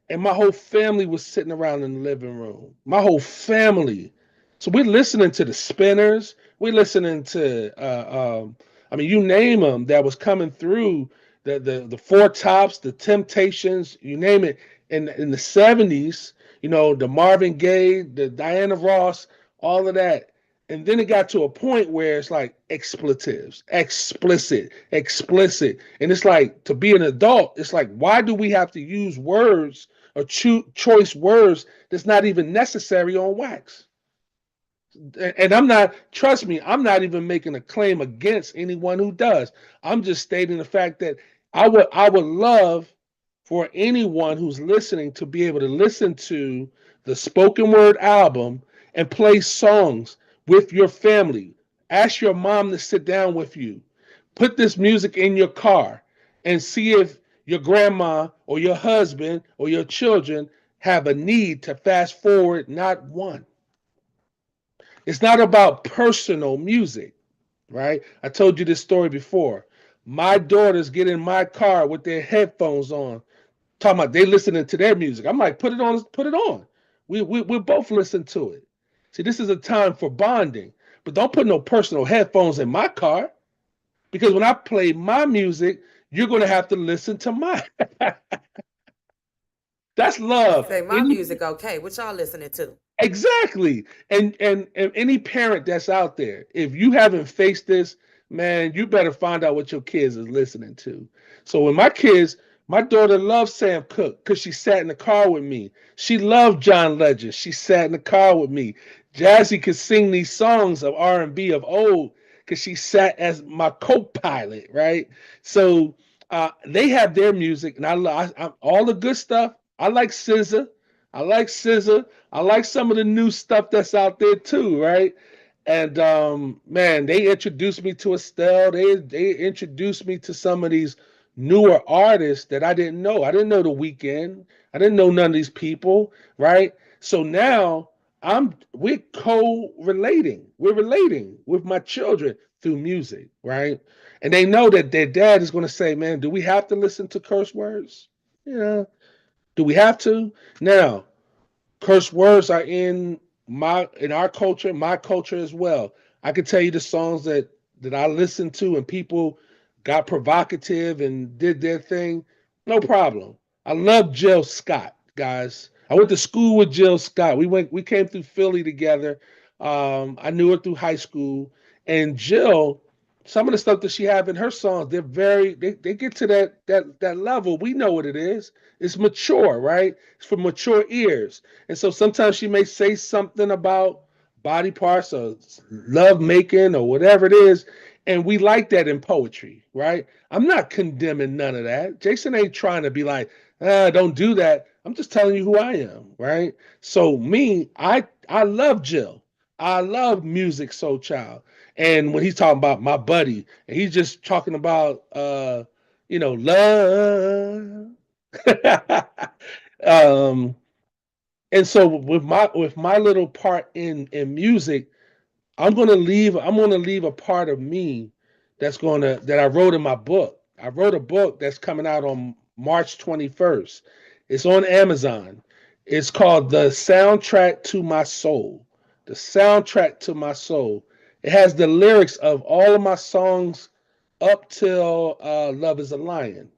And my whole family was sitting around in the living room. My whole family. So we're listening to the Spinners. We're listening to, I mean, you name them that was coming through the Four Tops, the Temptations, you name it. In the 70s, you know, the Marvin Gaye, the Diana Ross, all of that. And then it got to a point where it's like expletives, explicit. And it's like to be an adult, it's like, why do we have to use words or choice words that's not even necessary on wax? And I'm not, trust me, I'm not even making a claim against anyone who does. I'm just stating the fact that I would love for anyone who's listening to be able to listen to the spoken word album and play songs with your family. Ask your mom to sit down with you. Put this music in your car and see if your grandma or your husband or your children have a need to fast forward not one. It's not about personal music, right? I told you this story before. My daughters get in my car with their headphones on, talking about they listening to their music. I'm like, put it on, put it on. We both listen to it. See, this is a time for bonding, but don't put no personal headphones in my car because when I play my music, you're going to have to listen to mine. That's love. Say my music okay. What y'all listening to? Exactly. And any parent that's out there, if you haven't faced this, man, you better find out what your kids is listening to. So when my daughter loves Sam Cooke because she sat in the car with me. She loved John Legend. She sat in the car with me. Jazzy could sing these songs of R&B of old because she sat as my co-pilot, right? So they have their music, and I all the good stuff. I like SZA. I like SZA. I like some of the new stuff that's out there too, right? And man, they introduced me to Estelle. They introduced me to some of these newer artists that I didn't know. I didn't know The Weeknd. I didn't know none of these people, right? So now we're co-relating. We're relating with my children through music, right? And they know that their dad is going to say, "Man, do we have to listen to curse words? Yeah. Do we have to?" Now, curse words are in our culture, my culture as well. I can tell you the songs that I listened to and people got provocative and did their thing. No problem. I love Jill Scott, guys. I went to school with Jill Scott. We came through Philly together. I knew her through high school. And Jill, some of the stuff that she have in her songs, they get to that level. We know what it is. It's mature, right? It's for mature ears. And so sometimes she may say something about body parts or love making or whatever it is. And we like that in poetry, right? I'm not condemning none of that. Jason ain't trying to be like, don't do that. I'm just telling you who I am, right? So I love Jill. I love Music Soul Child. And when he's talking about my buddy, and he's just talking about love. um, and so with my little part in music, I'm gonna leave a part of me that I wrote in my book. I wrote a book that's coming out on March 21st. It's on Amazon. It's called The Soundtrack to My Soul. The Soundtrack to My Soul. It has the lyrics of all of my songs up till Love is a Lion,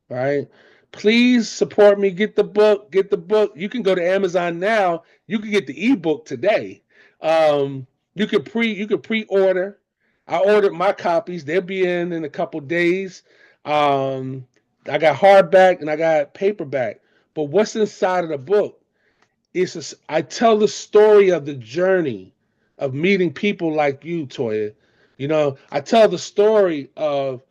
right? Please support me. Get the book. Get the book. You can go to Amazon now. You can get the ebook today. You could pre-order. I ordered my copies. They'll be in a couple days. Um, I got hardback and I got paperback. But what's inside of the book? I tell the story of the journey of meeting people like you, Toya. You know, I tell the story of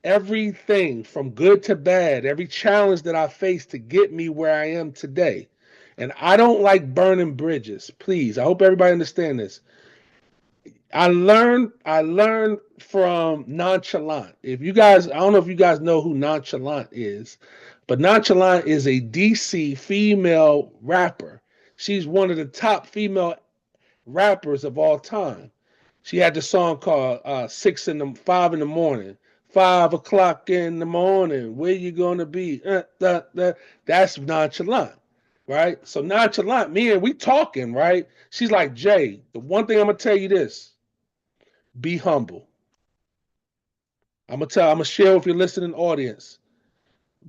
everything from good to bad, every challenge that I faced to get me where I am today. And I don't like burning bridges. Please, I hope everybody understand this. I learned from Nonchalant. If you guys, I don't know if you guys know who Nonchalant is, but Nonchalant is a DC female rapper. She's one of the top female rappers of all time. She had the song called 5 in the morning. 5 o'clock in the morning, where you gonna be? That's Nonchalant, right? So Nonchalant, me and we talking, right? She's like, Jay, the one thing I'm gonna tell you this: be humble. I'm gonna share with your listening audience.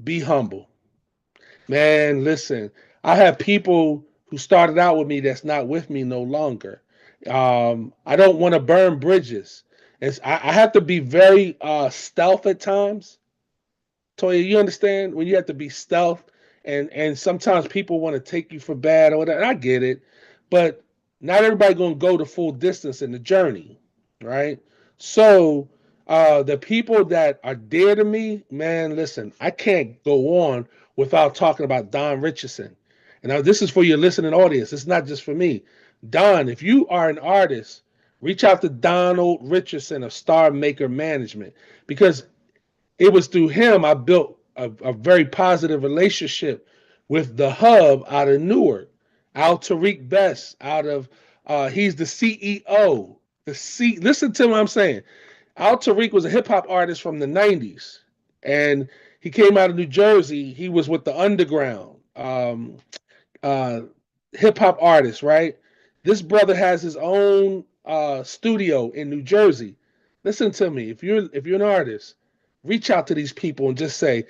Be humble. Man, listen, I have people who started out with me that's not with me no longer. I don't want to burn bridges. I have to be very stealth at times. Toya, you understand when you have to be stealth, and sometimes people want to take you for bad or whatever. And I get it, but not everybody gonna go the full distance in the journey, right? So the people that are dear to me, man, listen, I can't go on without talking about Don Richardson. And now this is for your listening audience. It's not just for me. Don, if you are an artist, reach out to Donald Richardson of Star Maker Management, because it was through him I built a very positive relationship with the hub out of Newark. Al Tariq Best out of he's the CEO. Listen to what I'm saying. Al Tariq was a hip hop artist from the 90s, and he came out of New Jersey. He was with the underground hip hop artist, right? This brother has his own studio in New Jersey. Listen to me. If you're an artist, reach out to these people and just say,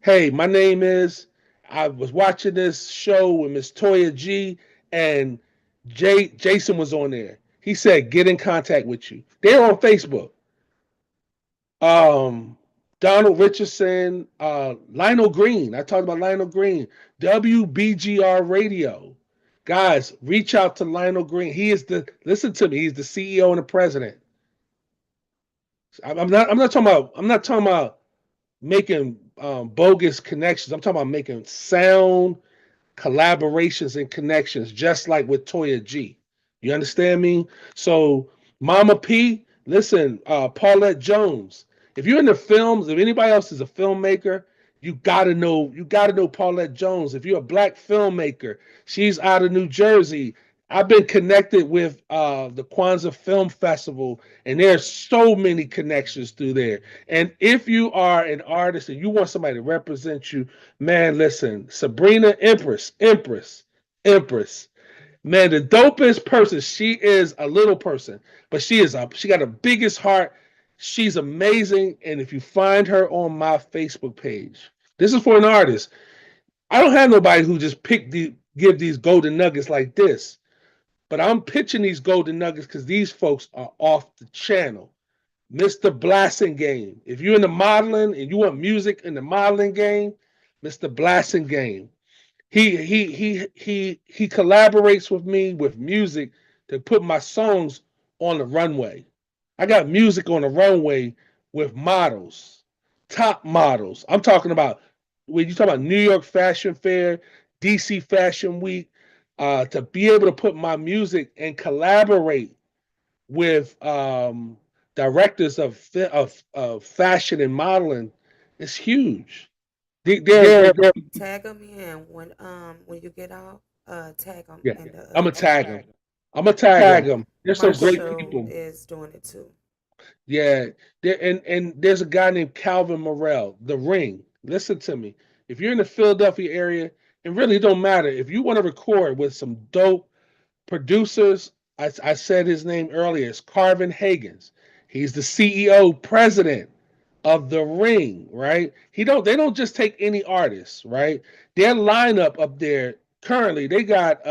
"Hey, my name is. I was watching this show with Miss Toya G, and Jason was on there. He said get in contact with you. They're on Facebook. Donald Richardson, Lionel Green. I talked about Lionel Green. WBGR Radio. Guys, reach out to Lionel Green. Listen to me. He's the CEO and the president. I'm not talking about making bogus connections. I'm talking about making sound collaborations and connections, just like with Toya G. You understand me? So Mama P, listen, Paulette Jones. If you're in the films, if anybody else is a filmmaker, you gotta know Paulette Jones. If you're a black filmmaker, she's out of New Jersey. I've been connected with the Kwanzaa Film Festival, and there's so many connections through there. And if you are an artist and you want somebody to represent you, man, listen, Sabrina Empress. Man, the dopest person. She is a little person, but she got the biggest heart. She's amazing. And if you find her on my Facebook page, this is for an artist. I don't have nobody who just give these golden nuggets like this, but I'm pitching these golden nuggets because these folks are off the channel. Mr. Blasingame. If you're in the modeling and you want music in the modeling game, Mr. Blasingame. He collaborates with me with music to put my songs on the runway. I got music on the runway with models, top models. I'm talking about when you talk about New York Fashion Fair, DC Fashion Week, to be able to put my music and collaborate with directors of fashion and modeling is huge. Tag them in when you get off. Tag them. Yeah, I'm gonna tag them. They're some great people. Is doing it too. Yeah, and there's a guy named Calvin Morrell, The Ring. Listen to me. If you're in the Philadelphia area, it really don't matter. If you want to record with some dope producers, I said his name earlier, it's Carvin Hagens. He's the CEO, president of The Ring, right? They don't just take any artists, right? Their lineup up there currently, they got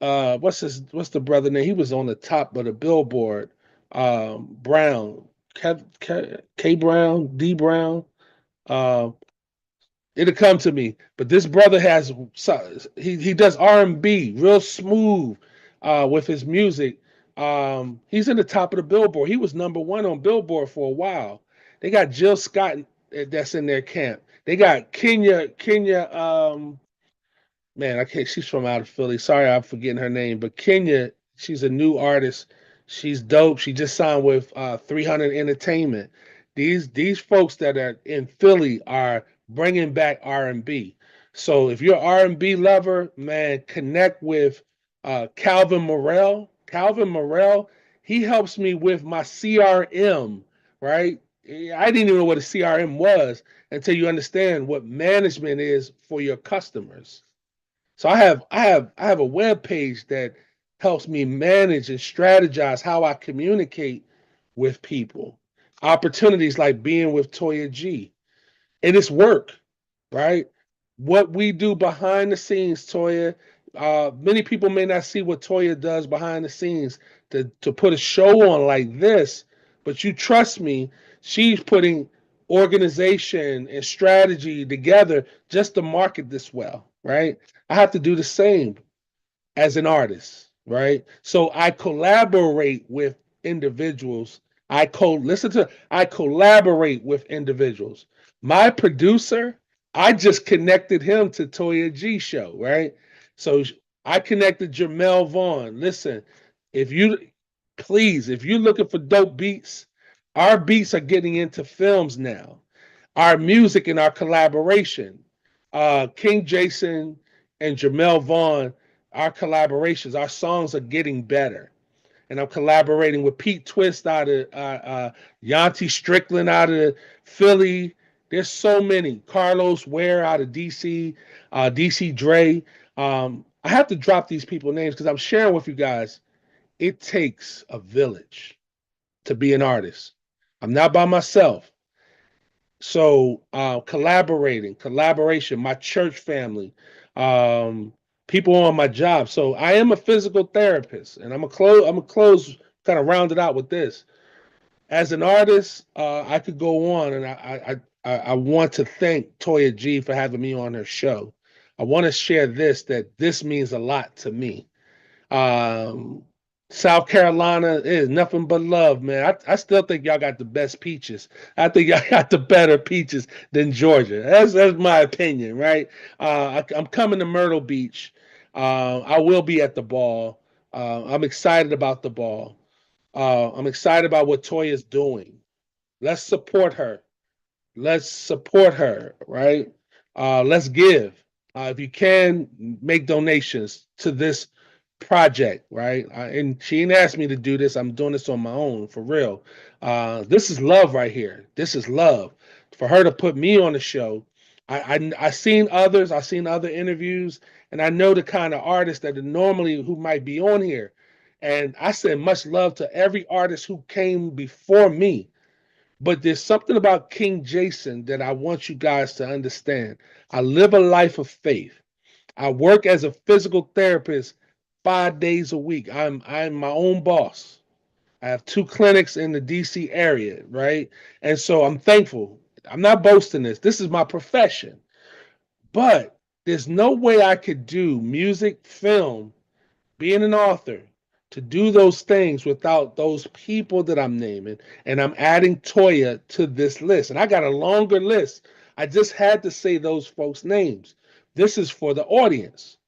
what's the brother name? He was on the top of the Billboard. Brown, K Brown, D Brown. Um, It'll come to me. But this brother has he does R&B real smooth with his music. He's in the top of the Billboard. He was #1 on Billboard for a while. They got Jill Scott that's in their camp. They got Kenya. Man, I can't. She's from out of Philly. Sorry, I'm forgetting her name. But Kenya, she's a new artist. She's dope. She just signed with 300 Entertainment. These folks that are in Philly are bringing back R&B. So if you're an R&B lover, man, connect with Calvin Morrell. Calvin Morrell, he helps me with my CRM, right? I didn't even know what a CRM was until you understand what management is for your customers. So I have a web page that helps me manage and strategize how I communicate with people. Opportunities like being with Toya G. And it's work, right? What we do behind the scenes, Toya. Many people may not see what Toya does behind the scenes to put a show on like this, but you trust me, she's putting organization and strategy together just to market this well, right? I have to do the same as an artist, right? So I collaborate with individuals. I collaborate with individuals. My producer, I just connected him to Toya G show, right? So I connected Jamel Vaughn. Listen, if you if you're looking for dope beats, our beats are getting into films now. Our music and our collaboration. King Jason and Jamel Vaughn, our collaborations, our songs are getting better. And I'm collaborating with Pete Twist out of Yanti Strickland out of Philly. There's so many. Carlos Ware out of DC, DC Dre. I have to drop these people names because I'm sharing with you guys. It takes a village to be an artist. I'm not by myself. So collaboration, my church family, people on my job. So I am a physical therapist, and I'm a close, kind of round it out with this. As an artist, I could go on, and I want to thank Toya G for having me on her show. I want to share that this means a lot to me. Um, South Carolina is nothing but love, man. I still think y'all got the best peaches. I think y'all got the better peaches than Georgia. That's my opinion, right? I'm coming to Myrtle Beach. I will be at the ball. I'm excited about the ball. I'm excited about what Toya's doing. Let's support her. Let's support her, right? Let's give. If you can, make donations to this project, right? And she ain't asked me to do this. I'm doing this on my own, for real. This is love right here. This is love. For her to put me on the show, I seen others. I seen other interviews, and I know the kind of artists that are normally who might be on here. And I said much love to every artist who came before me. But there's something about King Jason that I want you guys to understand. I live a life of faith. I work as a physical therapist 5 days a week. I'm my own boss. I have 2 clinics in the DC area, right? And so I'm thankful. I'm not boasting this. This is my profession. But there's no way I could do music, film, being an author, to do those things without those people that I'm naming. And I'm adding Toya to this list. And I got a longer list. I just had to say those folks' names. This is for the audience.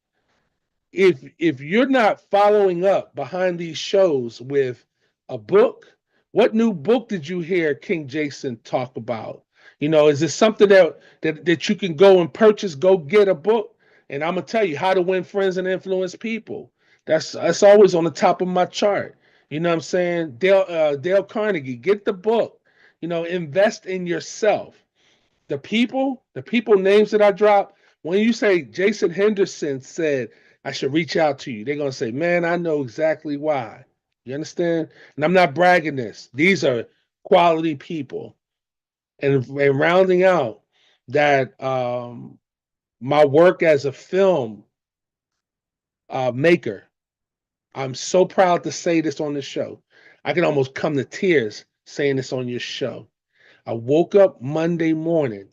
If you're not following up behind these shows with a book, what new book did you hear King Jason talk about? Is this something that you can go and purchase, go get a book? And I'm gonna tell you how to win friends and influence people. That's always on the top of my chart. You know what I'm saying? Dale Carnegie, get the book. Invest in yourself. The people names that I drop, when you say Jason Henderson said I should reach out to you, they're gonna say, man, I know exactly why. You understand? And I'm not bragging this. These are quality people. And rounding out that my work as a film maker, I'm so proud to say this on the show. I can almost come to tears saying this on your show. I woke up Monday morning,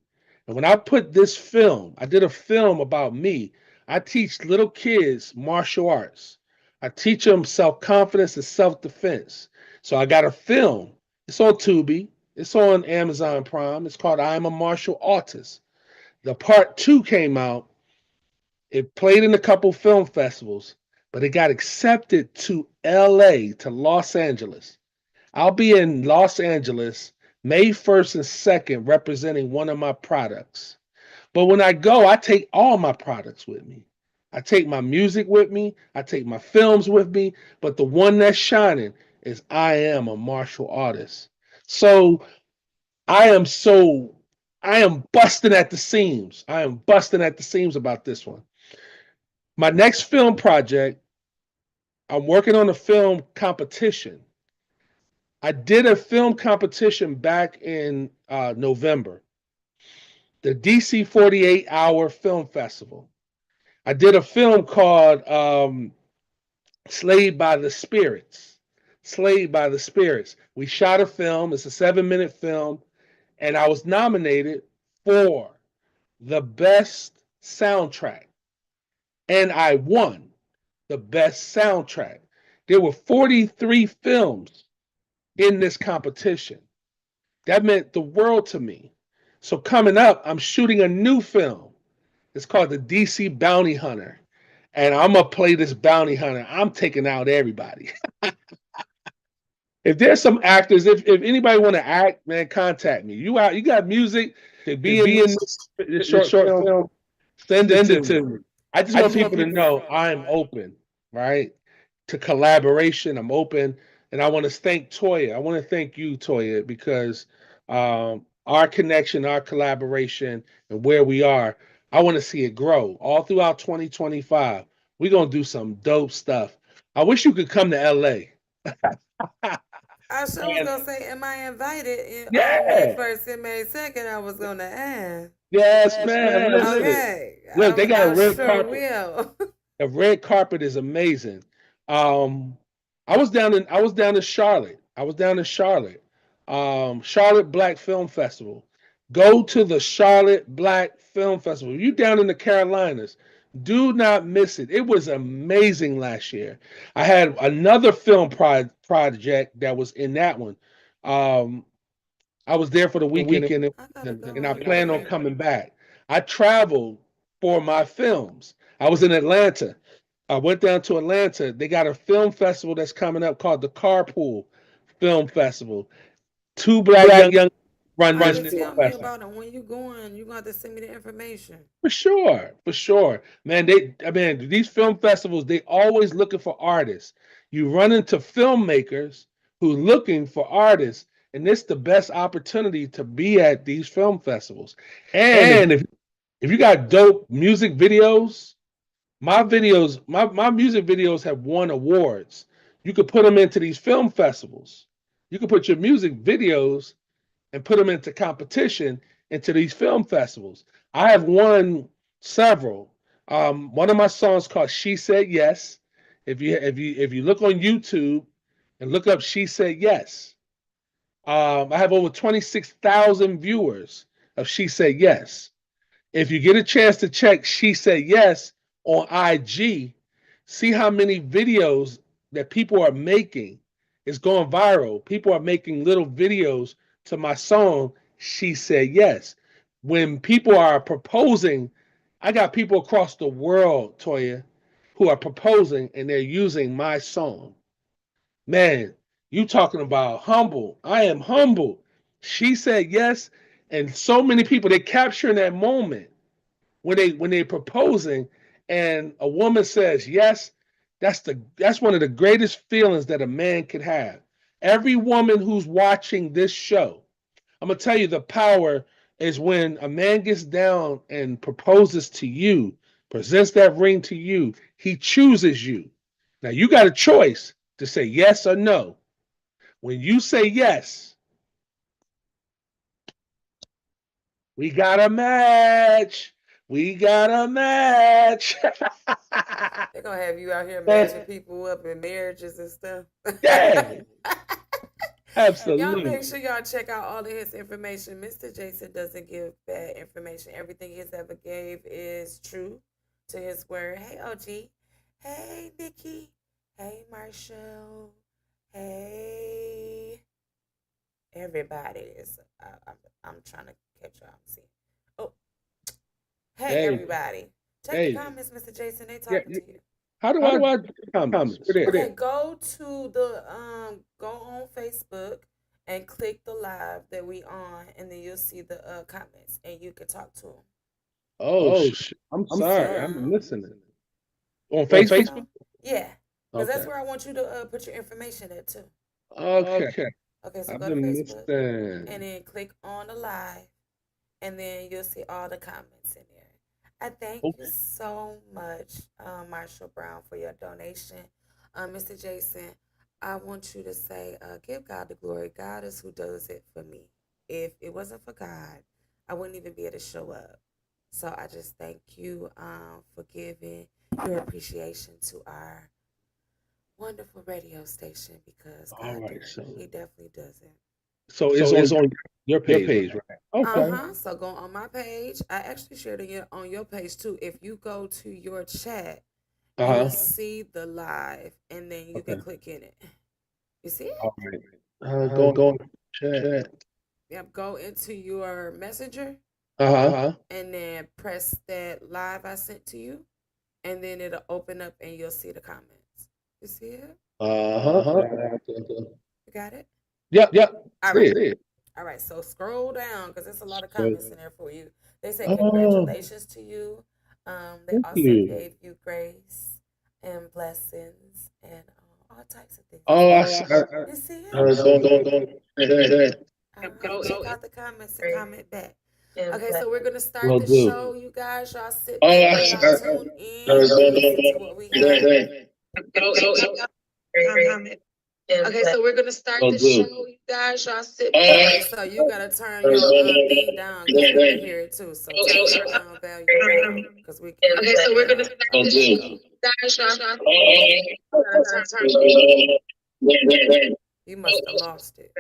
and when I put this film, I did a film about me. I teach little kids martial arts. I teach them self-confidence and self-defense. So I got a film. It's on Tubi. It's on Amazon Prime. It's called I Am a Martial Artist. The part 2 came out. It played in a couple film festivals, but it got accepted to LA, to Los Angeles. I'll be in Los Angeles May 1st and 2nd representing one of my products. But when I go, I take all my products with me. I take my music with me. I take my films with me. But the one that's shining is I Am a Martial Artist. So I am busting at the seams. I am busting at the seams about this one. My next film project, I'm working on a film competition. I did a film competition back in November, the DC 48-hour film festival. I did a film called Slayed by the Spirits. Slayed by the Spirits. We shot a film. It's a 7-minute film, and I was nominated for the best soundtrack, and I won the best soundtrack. There were 43 films in this competition. That meant the world to me. So coming up, I'm shooting a new film. It's called The DC Bounty Hunter. And I'm going to play this bounty hunter. I'm taking out everybody. If there's some actors, if anybody want to act, man, contact me. You got music to be in this short film, send it to me. I just want people to know I'm open, right? To collaboration, I'm open. And I want to thank Toya. I want to thank you, Toya, because our connection, our collaboration, and where we are, I want to see it grow all throughout 2025. We're going to do some dope stuff. I wish you could come to LA. I sure was gonna say, am I invited? In, Yeah. May 1st and May 2nd, I was gonna ask. Yes, man. Listen. Okay. Look, they got a red sure carpet. Will. The red carpet is amazing. I was down in Charlotte. Charlotte Black Film Festival. Go to the Charlotte Black Film Festival. You down in the Carolinas, do not miss it. It was amazing last year. I had another film project that was in that one. I was there for the weekend, and I plan on coming back. I traveled for my films. I was in Atlanta. I went down to Atlanta. They got a film festival that's coming up called the Carpool Film Festival. 2 black young run tell this me festival. about it. When you going, you're gonna have to send me the information. For sure. Man, these film festivals, they always looking for artists. You run into filmmakers who looking for artists, and it's the best opportunity to be at these film festivals. And if you got dope music videos, my music videos have won awards. You could put them into these film festivals. You could put your music videos and put them into competition into these film festivals. I have won several. One of my songs called "She Said Yes." If you look on YouTube and look up "She Said Yes," I have over 26,000 viewers of "She Said Yes." If you get a chance to check "She Said Yes" on IG, see how many videos that people are making. It's going viral. People are making little videos to my song, "She Said Yes." When people are proposing, I got people across the world, Toya, who are proposing and they're using my song. Man, you talking about humble. I am humble. She said yes. And so many people, they capturing that moment when they're proposing and a woman says yes. That's one of the greatest feelings that a man could have. Every woman who's watching this show, I'm gonna tell you the power is when a man gets down and proposes to you, presents that ring to you, he chooses you. Now you got a choice to say yes or no. When you say yes, we got a match. We got a match. They're gonna have you out here matching people up in marriages and stuff. Yeah, Y'all absolutely. make sure y'all check out all of his information. Mr. Jason doesn't give bad information. Everything he's ever gave is true to his word. Hey, OG. Hey, Nikki. Hey, Marshall. Hey, everybody. I'm trying to catch y'all. I'm seeing. Oh, hey, Hey. everybody. Check Hey. the comments, Mr. Jason. They Yeah, talking to you. How do I comments? Okay, go to the go on Facebook and click the live that we on, and then you'll see the comments, and you can talk to them. Oh, I'm sorry. I'm listening. On Facebook? Yeah, because that's Okay. where I want you to put your information at too. Okay. Okay, so I've go to been Facebook listening. and then click on the live, and then you'll see all the comments in there. I thank you so much, Marshall Brown, for your donation. Mr. Jason, I want you to say, give God the glory. God is who does it for me. If it wasn't for God, I wouldn't even be able to show up. So I just thank you for giving your appreciation to our wonderful radio station, because God he definitely does it. So it's on your page, right? Okay. So go on my page. I actually shared it on your page too. If you go to your chat, you'll see the live, and then you can click in it. You see it? All right. Go on chat. Yep. Go into your messenger, Uh-huh. and then press that live I sent to you, and then it'll open up, and you'll see the comments. You see it? Uh-huh. You got it? Yep. All right. All right, so scroll down, because there's a lot of comments in there for you. They say congratulations to you. They also gave you grace and blessings and all types of things. You see it? Go check out the comments and comment back. Okay, so we're gonna start the show, you guys. Y'all sit back, y'all tune in, and listen to what we have. Okay, so we're gonna start the show, you guys. Y'all sit back. Okay, so you gotta turn your thing down, because we can hear it too. So turn your value down, because we can. Okay, so we're gonna start the show. Guys, y'all. You must have lost it.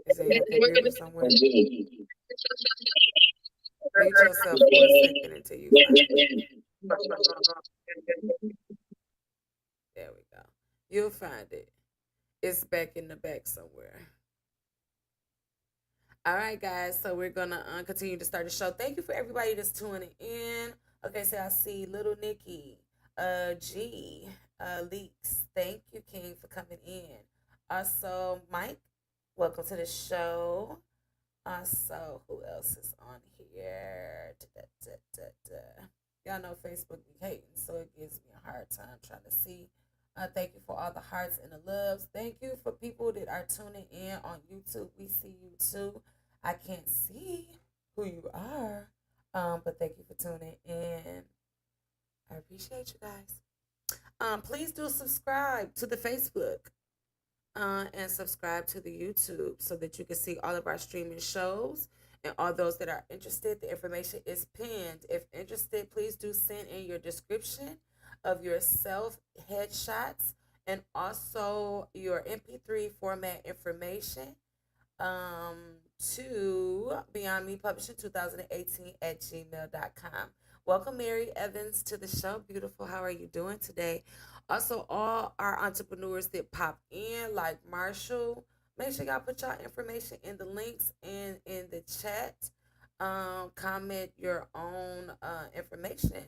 Is it in your computer somewhere? Mute yourself for a second until you find it. There we go. You'll find it. It's back in the back somewhere. All right, guys. So we're gonna continue to start the show. Thank you for everybody that's tuning in. Okay, so I see Little Nikki, G, Leaks. Thank you, King, for coming in. Also, Mike, welcome to the show. Also, who else is on here? Y'all know Facebook be hating, so it gives me a hard time trying to see. Thank you for all the hearts and the loves. Thank you for people that are tuning in on YouTube. We see you too. I can't see who you are, but thank you for tuning in. I appreciate you guys. Please do subscribe to the Facebook and subscribe to the YouTube, so that you can see all of our streaming shows. And all those that are interested, the information is pinned. If interested, please do send in your description of yourself, headshots, and also your MP3 format information to Beyond Me Publishing 2018 at gmail.com. Welcome, Mary Evans, to the show. Beautiful. How are you doing today? Also, all our entrepreneurs that pop in, like Marshall, make sure y'all put y'all information in the links and in the chat. Comment your own information.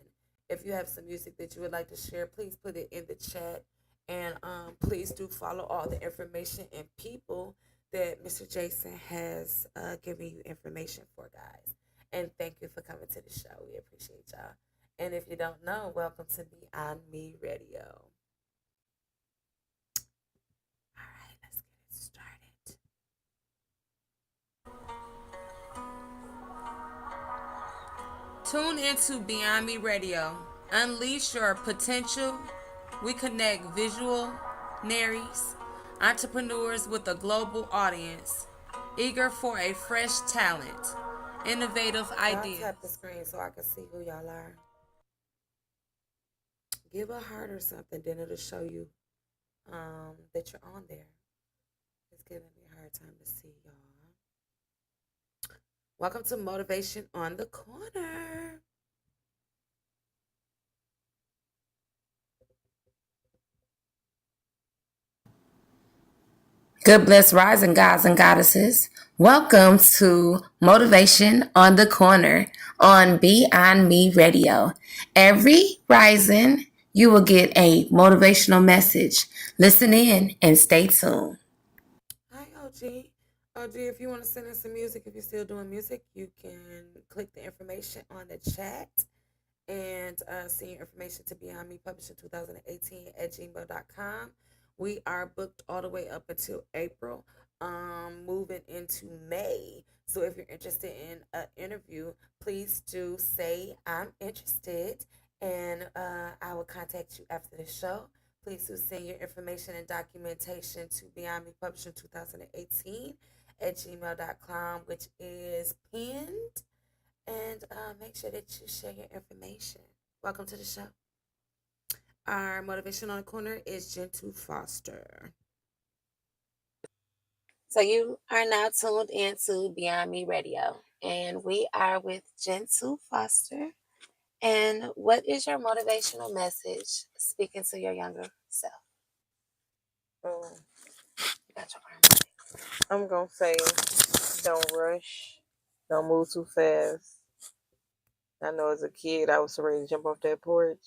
If you have some music that you would like to share, please put it in the chat. And please do follow all the information and people that Mr. Jason has given you information for, guys. And thank you for coming to the show. We appreciate y'all. And if you don't know, welcome to Beyond Me Radio. All right, let's get it started. Tune into Beyond Me Radio. Unleash your potential. We connect visionaries, entrepreneurs with a global audience, eager for a fresh talent, innovative ideas. I'll tap the screen so I can see who y'all are. Give a heart or something, then it'll show you that you're on there. It's giving me a hard time to see y'all. Welcome to Motivation on the Corner. Good bless rising gods and goddesses. Welcome to Motivation on the Corner on Beyond Me Radio. Every rising, you will get a motivational message. Listen in and stay tuned. Hi, OG. OG, if you want to send us some music, if you're still doing music, you can click the information on the chat and send your information to Beyond Me Publishing 2018 at gmail.com. We are booked all the way up until April, moving into May. So if you're interested in an interview, please do say I'm interested, and I will contact you after the show. Please do send your information and documentation to Beyond Me Publishing 2018 at gmail.com, which is pinned. And make sure that you share your information. Welcome to the show. Our motivation on the corner is Gentoo Foster. So you are now tuned into Beyond Me Radio, and we are with Gentoo Foster. And what is your motivational message speaking to your younger self? Oh, You got your arm. I'm gonna say, don't rush, don't move too fast. I know as a kid I was ready to jump off that porch,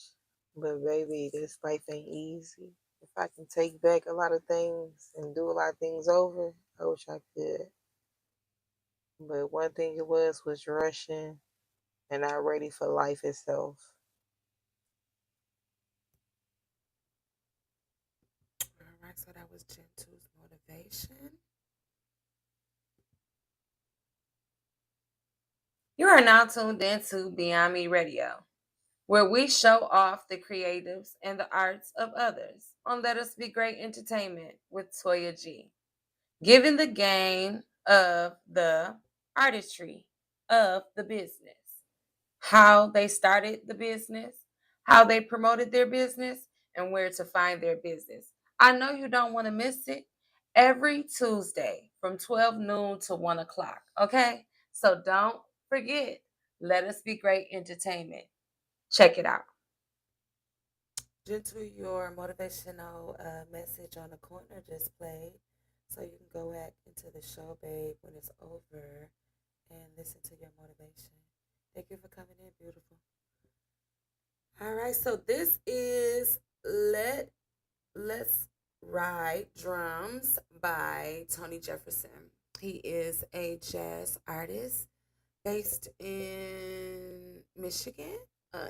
but baby, this life ain't easy. If I can take back a lot of things and do a lot of things over, I wish I could. But one thing it was rushing and not ready for life itself. All right, so that was Gentoo's motivation. You are now tuned into Beyond Me Radio, where we show off the creatives and the arts of others on Let Us Be Great Entertainment with Toya G. Giving the game of the artistry of the business, how they started the business, how they promoted their business, and where to find their business. I know you don't want to miss it. Every Tuesday from 12 noon to 1 o'clock, okay? So don't forget, Let Us Be Great Entertainment. Check it out. Gentoo, your motivational message on the corner just played. So you can go back into the show, babe, when it's over and listen to your motivation. Thank you for coming in, beautiful. All right, so this is Let's Ride Drums by Tony Jefferson. He is a jazz artist based in Michigan,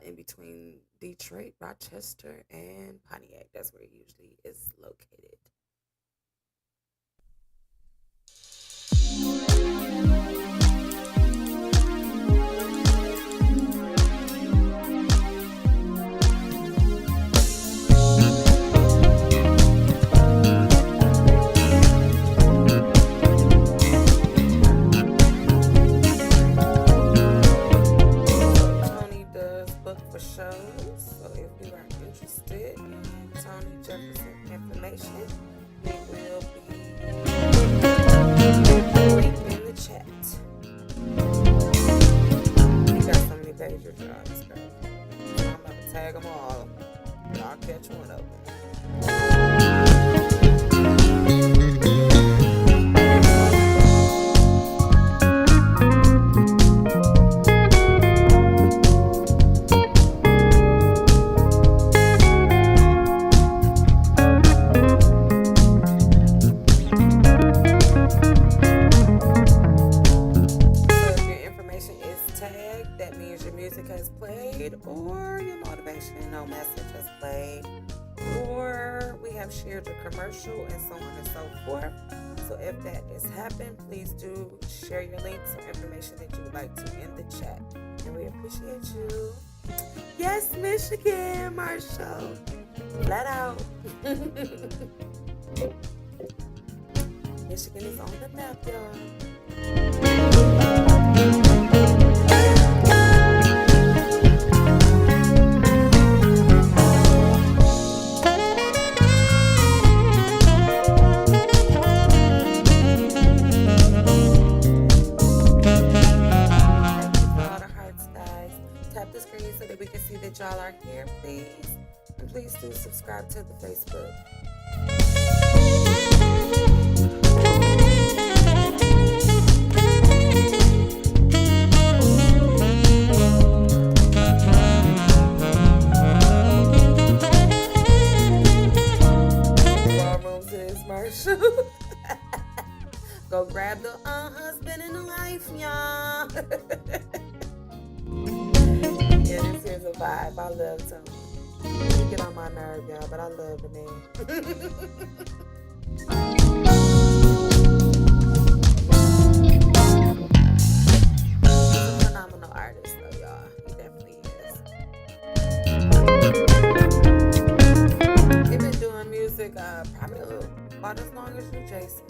in between Detroit, Rochester, and Pontiac. That's where he usually is located. Tony does book for shows, so if you are interested in Tony Jefferson information, it will be linked in the chat. He got so many major jobs, bro. I'm about to tag them all. I'll catch one of them. Or your motivational message has played, or we have shared a commercial, and so on and so forth. So if that has happened, please do share your links or information that you would like to in the chat. And we appreciate you. Yes, Michigan, Marshall. Flat out. Michigan is on the map, y'all. Y'all are here, please. And please do subscribe to the Facebook. Ballrooms is Marshall. Go grab the husband and the wife, y'all. Yeah, this is a vibe. I love Tony. He get on my nerve, y'all, but I love the man. He's a phenomenal artist, though, y'all. He definitely is. He's been doing music probably about as long as you, Jason.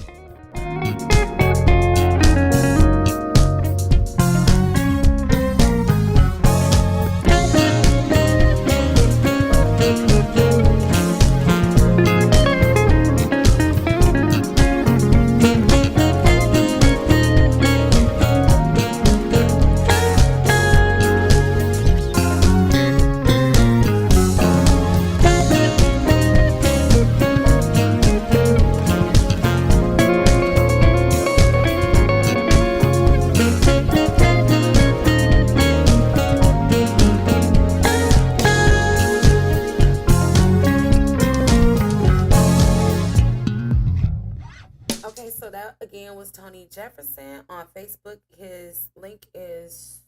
Tony Jefferson on Facebook. His link is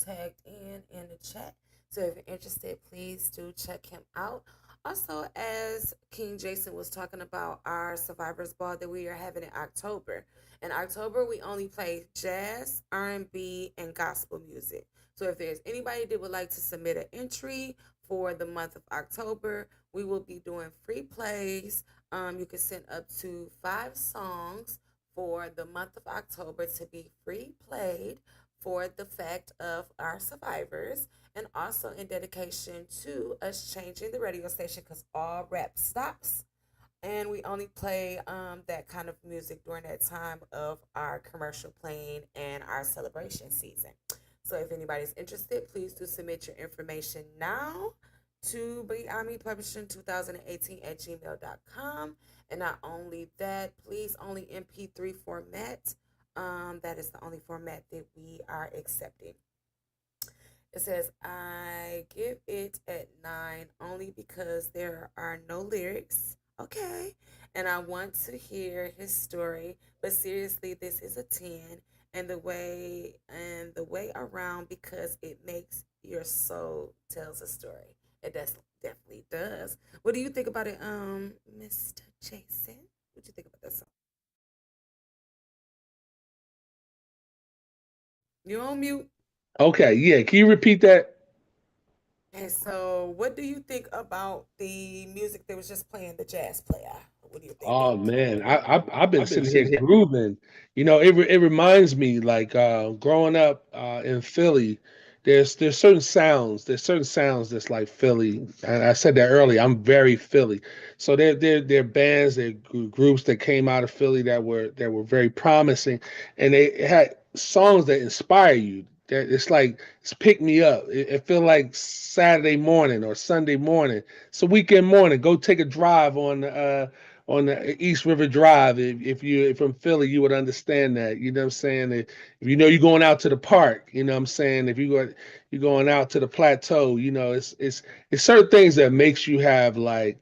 tagged in the chat. So if you're interested, please do check him out. Also, as King Jason was talking about our Survivors Ball that we are having in October. In October, we only play jazz, R&B, and gospel music. So if there's anybody that would like to submit an entry for the month of October, we will be doing free plays. You can send up to 5 songs for the month of October to be free played for the fact of our survivors, and also in dedication to us changing the radio station because all rap stops and we only play that kind of music during that time of our commercial playing and our celebration season. So if anybody's interested, please do submit your information now to Beyond Publishing 2018 at gmail.com. And not only that, please only MP3 format. That is the only format that we are accepting. It says, I give it at 9 only because there are no lyrics. Okay. And I want to hear his story. But seriously, this is a 10. And the way around, because it makes your soul tells a story. It definitely does. What do you think about it, Mr. Jason? What do you think about that song? You're on mute. Okay, yeah. Can you repeat that? And so, what do you think about the music that was just playing, the jazz player? What do you think? Oh man, I've been sitting here grooving. You know, it reminds me like growing up in Philly. There's certain sounds. There's certain sounds that's like Philly, and I said that earlier. I'm very Philly, so there bands, there groups that came out of Philly that were very promising, and they had songs that inspire you. It's like it's pick me up. It feel like Saturday morning or Sunday morning. It's a weekend morning. Go take a drive on the East River Drive. If you're from Philly, you would understand that. You know what I'm saying? If you know you're going out to the park, you know what I'm saying? If you're going out to the plateau, you know, it's certain things that makes you have like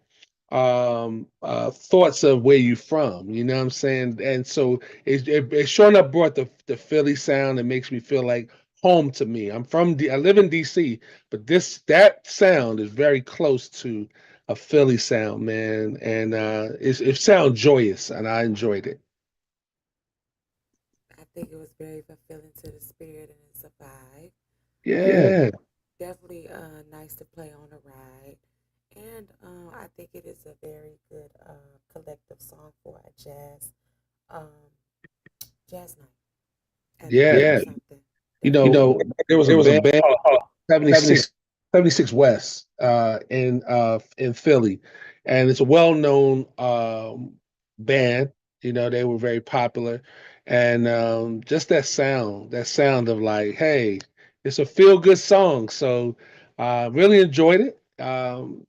thoughts of where you're from, you know what I'm saying? And so it sure enough brought the Philly sound. It makes me feel like home to me. I live in DC, but that sound is very close to a Philly sound, man, and it sounds joyous, and I enjoyed it. think it was very fulfilling to the spirit and it's a vibe. Yeah. Definitely nice to play on a ride. And I think it is a very good collective song for a jazz night at a Yeah. club or something. You Definitely. know, there was a band called 76 West in Philly, and it's a well-known band. You know, they were very popular, and just that sound of like, hey, it's a feel-good song. So, really enjoyed it.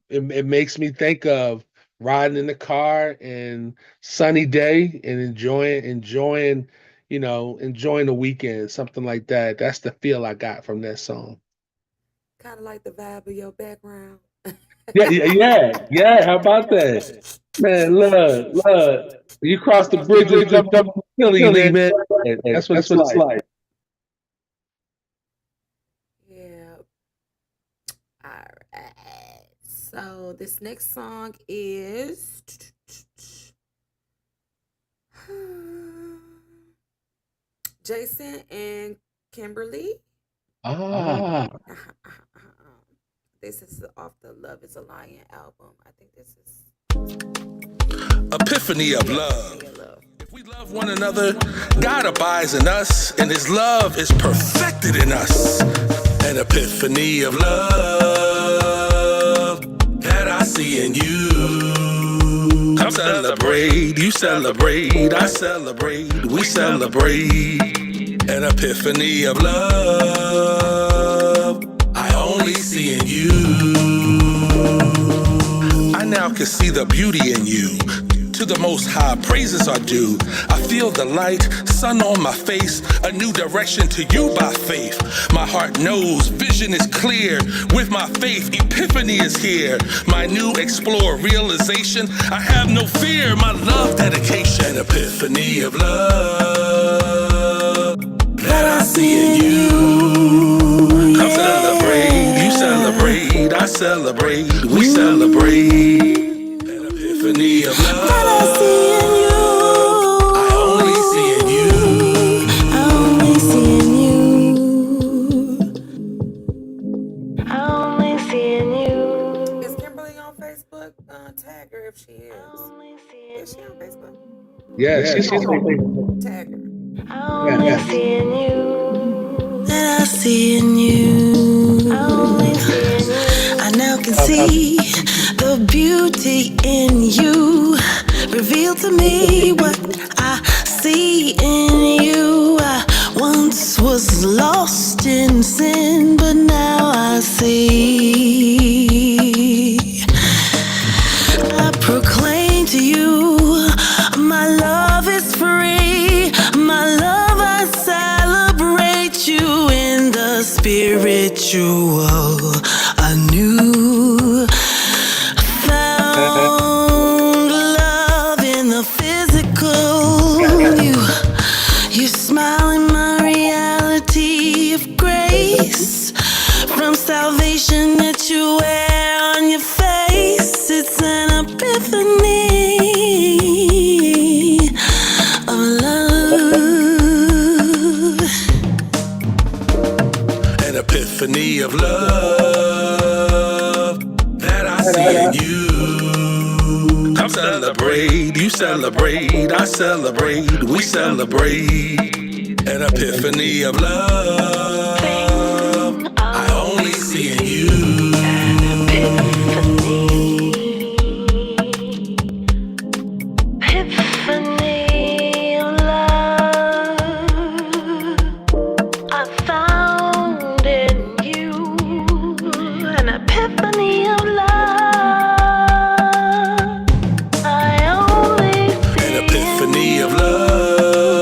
It makes me think of riding in the car and sunny day and enjoying the weekend, something like that. That's the feel I got from that song. Kind of like the vibe of your background. Yeah. How about that? Man, look. You cross the bridge and jump up to Philly, man. That's what it's like. Yeah. All right. So this next song is Jason and Kimberly. This is off the Love is a Lion album. I think this is Epiphany of love. If we love one another, God abides in us, and his love is perfected in us. An epiphany of love that I see in you. I celebrate, you celebrate, I celebrate, we celebrate. An epiphany of love I only see in you. I now can see the beauty in you. To the Most High, praises are due. I feel the light, sun on my face, a new direction to you by faith. My heart knows, vision is clear. With my faith, epiphany is here. My new explore realization, I have no fear, my love dedication. An epiphany of love that I see in you. Come celebrate, you celebrate, I celebrate, we celebrate. An epiphany of love that I see in you. I only see in you. I only see in you. I only see in you. Is Kimberly on Facebook? Tag her if she is. Is she on Facebook? Yeah, she's on Facebook. Tag her. I only see in you. That I see in you. I only see in you. I now can see the beauty in you. Reveal to me what I see in you. I once was lost in sin, but now I see. I proclaim to you, my love is free. My love, I celebrate you in the spiritual. A new found love in the physical. You smile in my reality of grace. From salvation that you wear on your face, it's an epiphany of love. An epiphany of love that I see in you. Come celebrate, you celebrate, I celebrate, we celebrate. An epiphany of love I only see in you. Epiphany of love I found in you. An epiphany of love I only see. An epiphany of love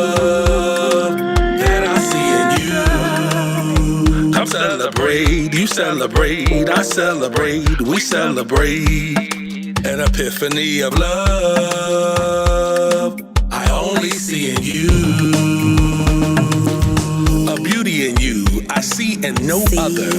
that I see in you. Come celebrate, you celebrate, I celebrate, we celebrate. An epiphany of love I only see in you. A beauty in you, I I see in no other.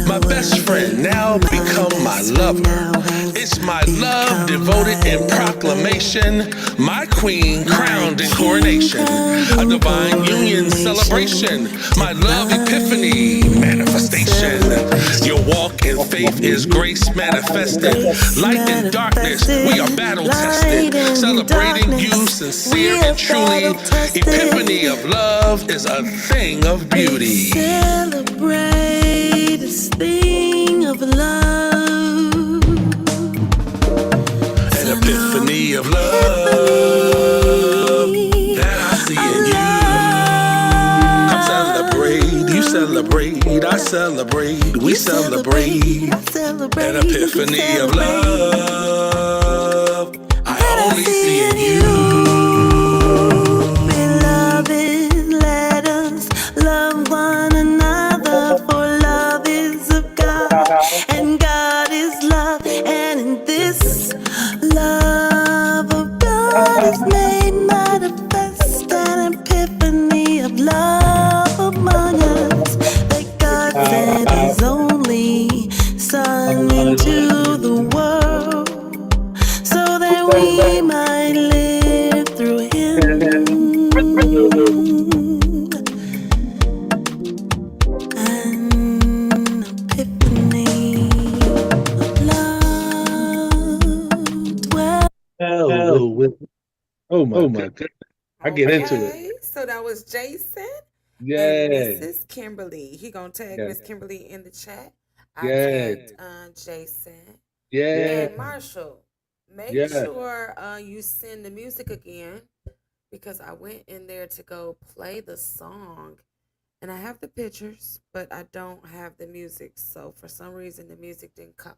My best friend now become my lover. It's my love devoted in proclamation, my queen crowned in coronation, a divine union celebration, my love epiphany manifestation. Your walk in faith is grace manifested, light and darkness, we are battle tested, celebrating you sincere and truly. Epiphany of love is a thing of beauty. Celebrate this thing of love. An epiphany of love that I see in you. Come celebrate, you celebrate, I celebrate, we celebrate. An epiphany of love I only see in you. Beloved, let us love one another, for love is of God, and God is love, and in this love of God is made manifest an epiphany of love among us, that God sent His only Son into the world, so that we might live through Him. An epiphany of love. Oh my goodness. I get into it. Okay, so that was Jason Yeah. and Mrs. Kimberly. He gonna tag Yeah. Miss Kimberly in the chat. I Yeah. tagged Jason. Yeah. And Marshall, make Yeah. sure you send the music again, because I went in there to go play the song and I have the pictures, but I don't have the music. So for some reason the music didn't come.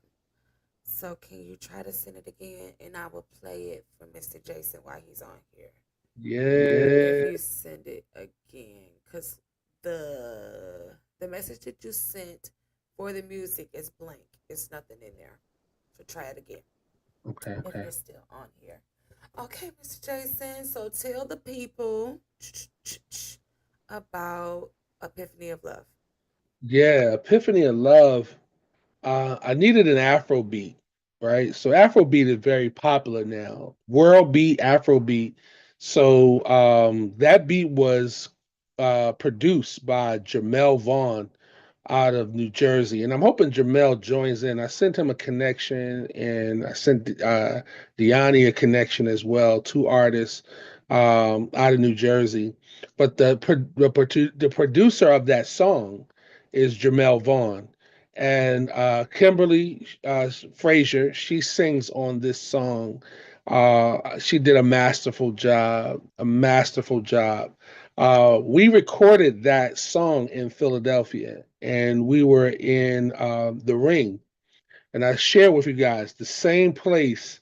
So can you try to send it again, and I will play it for Mr. Jason while he's on here. If you send it again, because the message that you sent for the music is blank. It's nothing in there. So try it again. Okay. If you're still on here. Okay, Mr. Jason. So tell the people about Epiphany of Love. Yeah, Epiphany of Love. I needed an Afro beat, right? So Afro beat is very popular now. World beat, Afro beat. So that beat was produced by Jamel Vaughn out of New Jersey. And I'm hoping Jamel joins in. I sent him a connection, and I sent Diani a connection as well, two artists out of New Jersey. But the producer of that song is Jamel Vaughn. And Kimberly Frazier, she sings on this song. She did a masterful job, we recorded that song in Philadelphia, and we were in the Ring. And I share with you guys the same place,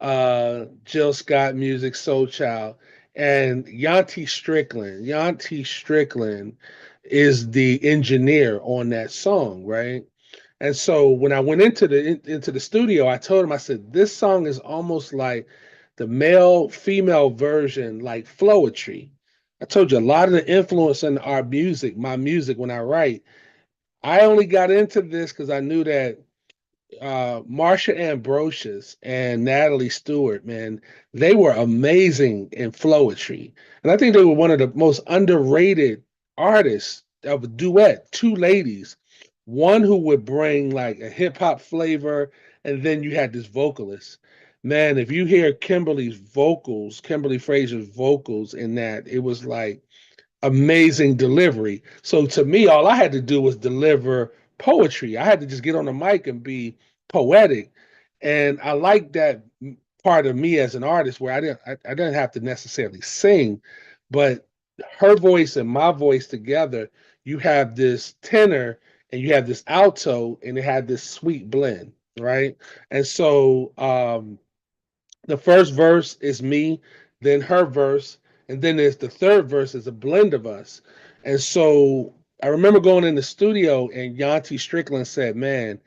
Jill Scott Music, Soul Child, and Yanti Strickland. Yanti Strickland is the engineer on that song, right? And so when I went into the studio, I told him, I said, this song is almost like the male female version, like Floetry. I told you a lot of the influence in our music, my music when I write. I only got into this because I knew that Marsha Ambrosius and Natalie Stewart, man, they were amazing in Floetry. And I think they were one of the most underrated artists of a duet, two ladies. One who would bring like a hip hop flavor, and then you had this vocalist. Man, if you hear Kimberly Frazier's vocals in that, it was like amazing delivery. So to me, all I had to do was deliver poetry. I had to just get on the mic and be poetic. And I like that part of me as an artist where I didn't have to necessarily sing, but her voice and my voice together, you have this tenor and you have this alto, and it had this sweet blend, right? And so the first verse is me, then her verse, and then there's the third verse is a blend of us. And so I remember going in the studio, and Yanti Strickland said, man,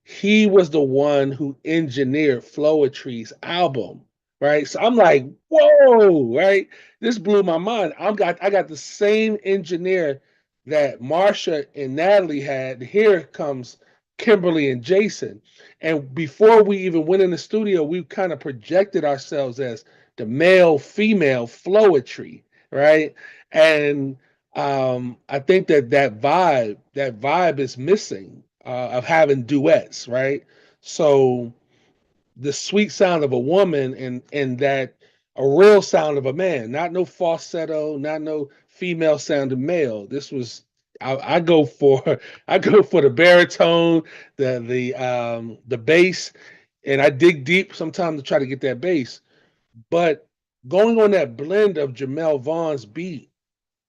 he was the one who engineered Floetry's album, right? So I'm like, whoa, right? This blew my mind. I got the same engineer that Marsha and Natalie had. Here comes Kimberly and Jason. And before we even went in the studio, we kind of projected ourselves as the male-female flowetry, right? And I think that vibe is missing of having duets, right? So the sweet sound of a woman and that a real sound of a man, not no falsetto, not no female sounding male. This was I go for I go for the baritone, the bass, and I dig deep sometimes to try to get that bass. But going on that blend of Jamel Vaughn's beat,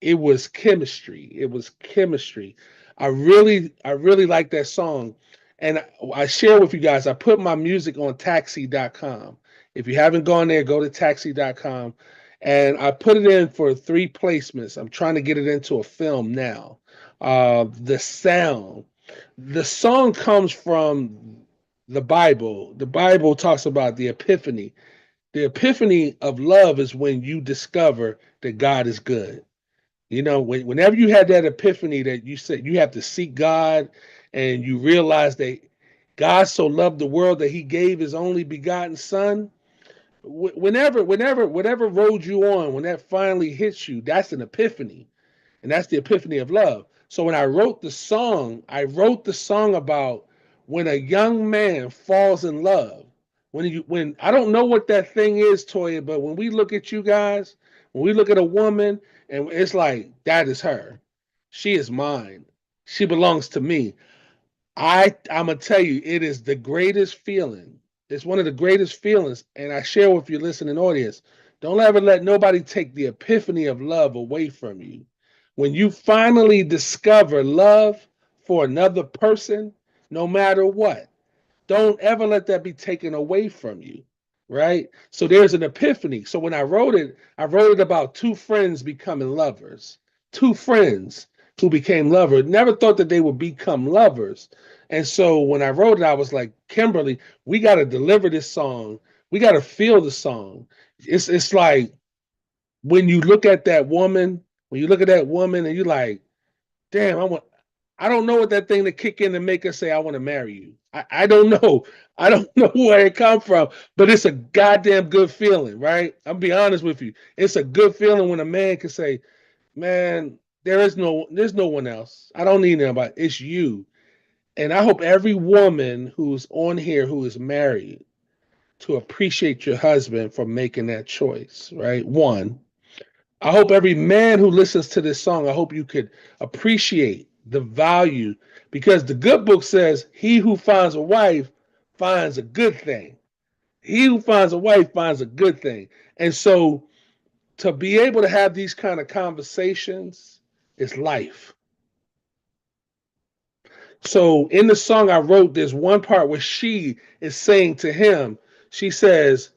it was chemistry. It was chemistry. I really like that song. And I share with you guys, I put my music on taxi.com. If you haven't gone there, go to taxi.com. And I put it in for 3 placements. I'm trying to get it into a film now. The sound. The song comes from the Bible. The Bible talks about the epiphany. The epiphany of love is when you discover that God is good. You know, whenever you had that epiphany that you said you have to seek God and you realize that God so loved the world that he gave his only begotten son, whatever road you on, when that finally hits you, that's an epiphany. And that's the epiphany of love. So when I wrote the song about when a young man falls in love. When I don't know what that thing is, Toya, but when we look at you guys, when we look at a woman and it's like, that is her. She is mine. She belongs to me. I'm gonna tell you, it is the greatest feeling. It's one of the greatest feelings, and I share with your listening audience. Don't ever let nobody take the epiphany of love away from you. When you finally discover love for another person, no matter what, don't ever let that be taken away from you, right? So there's an epiphany. So when I wrote it about 2 friends becoming lovers, 2 friends who became lovers. Never thought that they would become lovers. And so when I wrote it, I was like, Kimberly, we got to deliver this song. We got to feel the song. It's like when you look at that woman, and you're like, damn, I don't know what that thing to kick in and make her say, I want to marry you. I don't know. I don't know where it come from, but it's a goddamn good feeling, right? I'll be honest with you. It's a good feeling when a man can say, man, there's no one else. I don't need nobody. It's you. And I hope every woman who's on here who is married to appreciate your husband for making that choice, right? 1. I hope every man who listens to this song, I hope you could appreciate the value, because the good book says he who finds a wife finds a good thing. He who finds a wife finds a good thing. And so to be able to have these kind of conversations is life. So in the song I wrote, there's one part where she is saying to him, she says,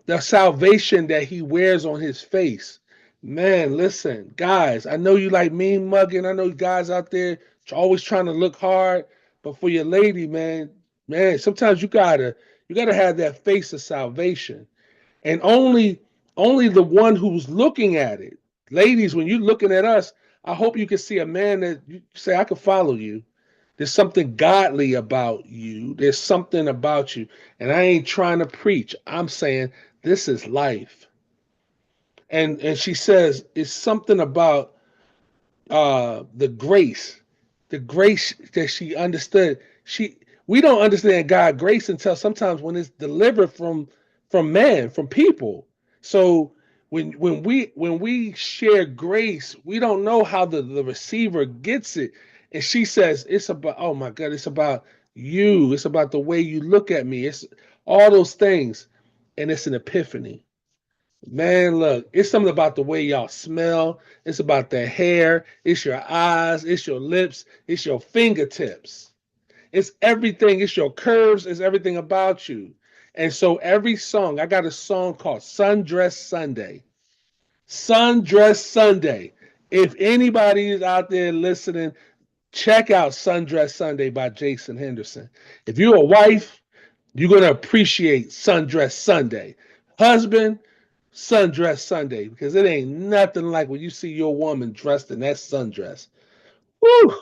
the salvation that he wears on his face. Man, listen, guys, I know you like mean mugging. I know guys out there always trying to look hard, but for your lady, man, sometimes you gotta have that face of salvation. And only the one who's looking at it. Ladies, when you're looking at us, I hope you can see a man that you say, I can follow you. There's something godly about you. There's something about you. And I ain't trying to preach. I'm saying this is life. And she says it's something about the grace that she understood. We don't understand God's grace until sometimes when it's delivered from man, from people. So when we share grace, we don't know how the receiver gets it. And she says, it's about, oh my God, it's about you. It's about the way you look at me. It's all those things. And it's an epiphany. Man, look, it's something about the way y'all smell. It's about the hair. It's your eyes. It's your lips. It's your fingertips. It's everything. It's your curves. It's everything about you. And so every song, I got a song called Sundress Sunday. Sundress Sunday. If anybody is out there listening, check out Sundress Sunday by Jason Henderson. If you're a wife, you're going to appreciate Sundress Sunday. Husband, Sundress Sunday, because it ain't nothing like when you see your woman dressed in that sundress. Woo!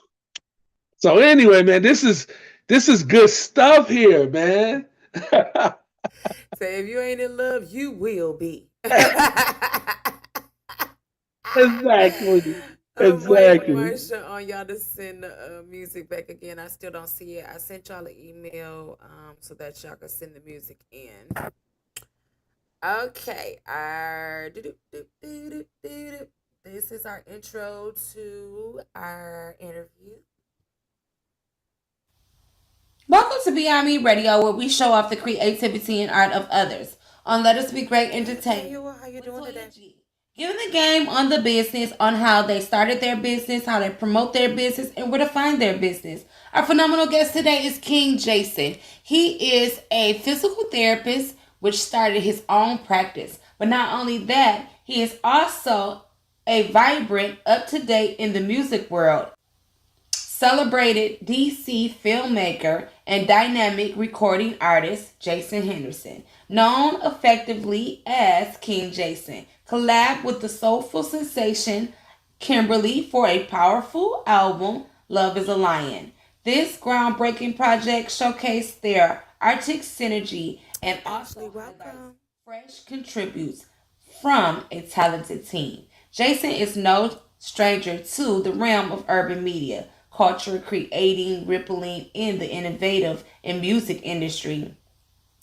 So anyway, man, this is good stuff here, man. Say if you ain't in love, you will be. Exactly. I'm Exactly. waiting, Marsha, on y'all to send the music back again. I still don't see it. I sent y'all an email so that y'all can send the music in. Okay. This is our intro to our interview. Welcome to Beyond Me Radio, where we show off the creativity and art of others on Let Us Be Great Entertainment. How you doing today? Giving the game on the business, on how they started their business, how they promote their business, and where to find their business. Our phenomenal guest today is King Jason. He is a physical therapist, which started his own practice. But not only that, he is also a vibrant, up-to-date in the music world, celebrated DC filmmaker and dynamic recording artist Jason Henderson, known effectively as King Jason, collabed with the soulful sensation Kimberly for a powerful album, Love is a Lion. This groundbreaking project showcased their artistic synergy and also highlights fresh contributes from a talented team. Jason is no stranger to the realm of urban media, culture, creating, rippling in the innovative and music industry.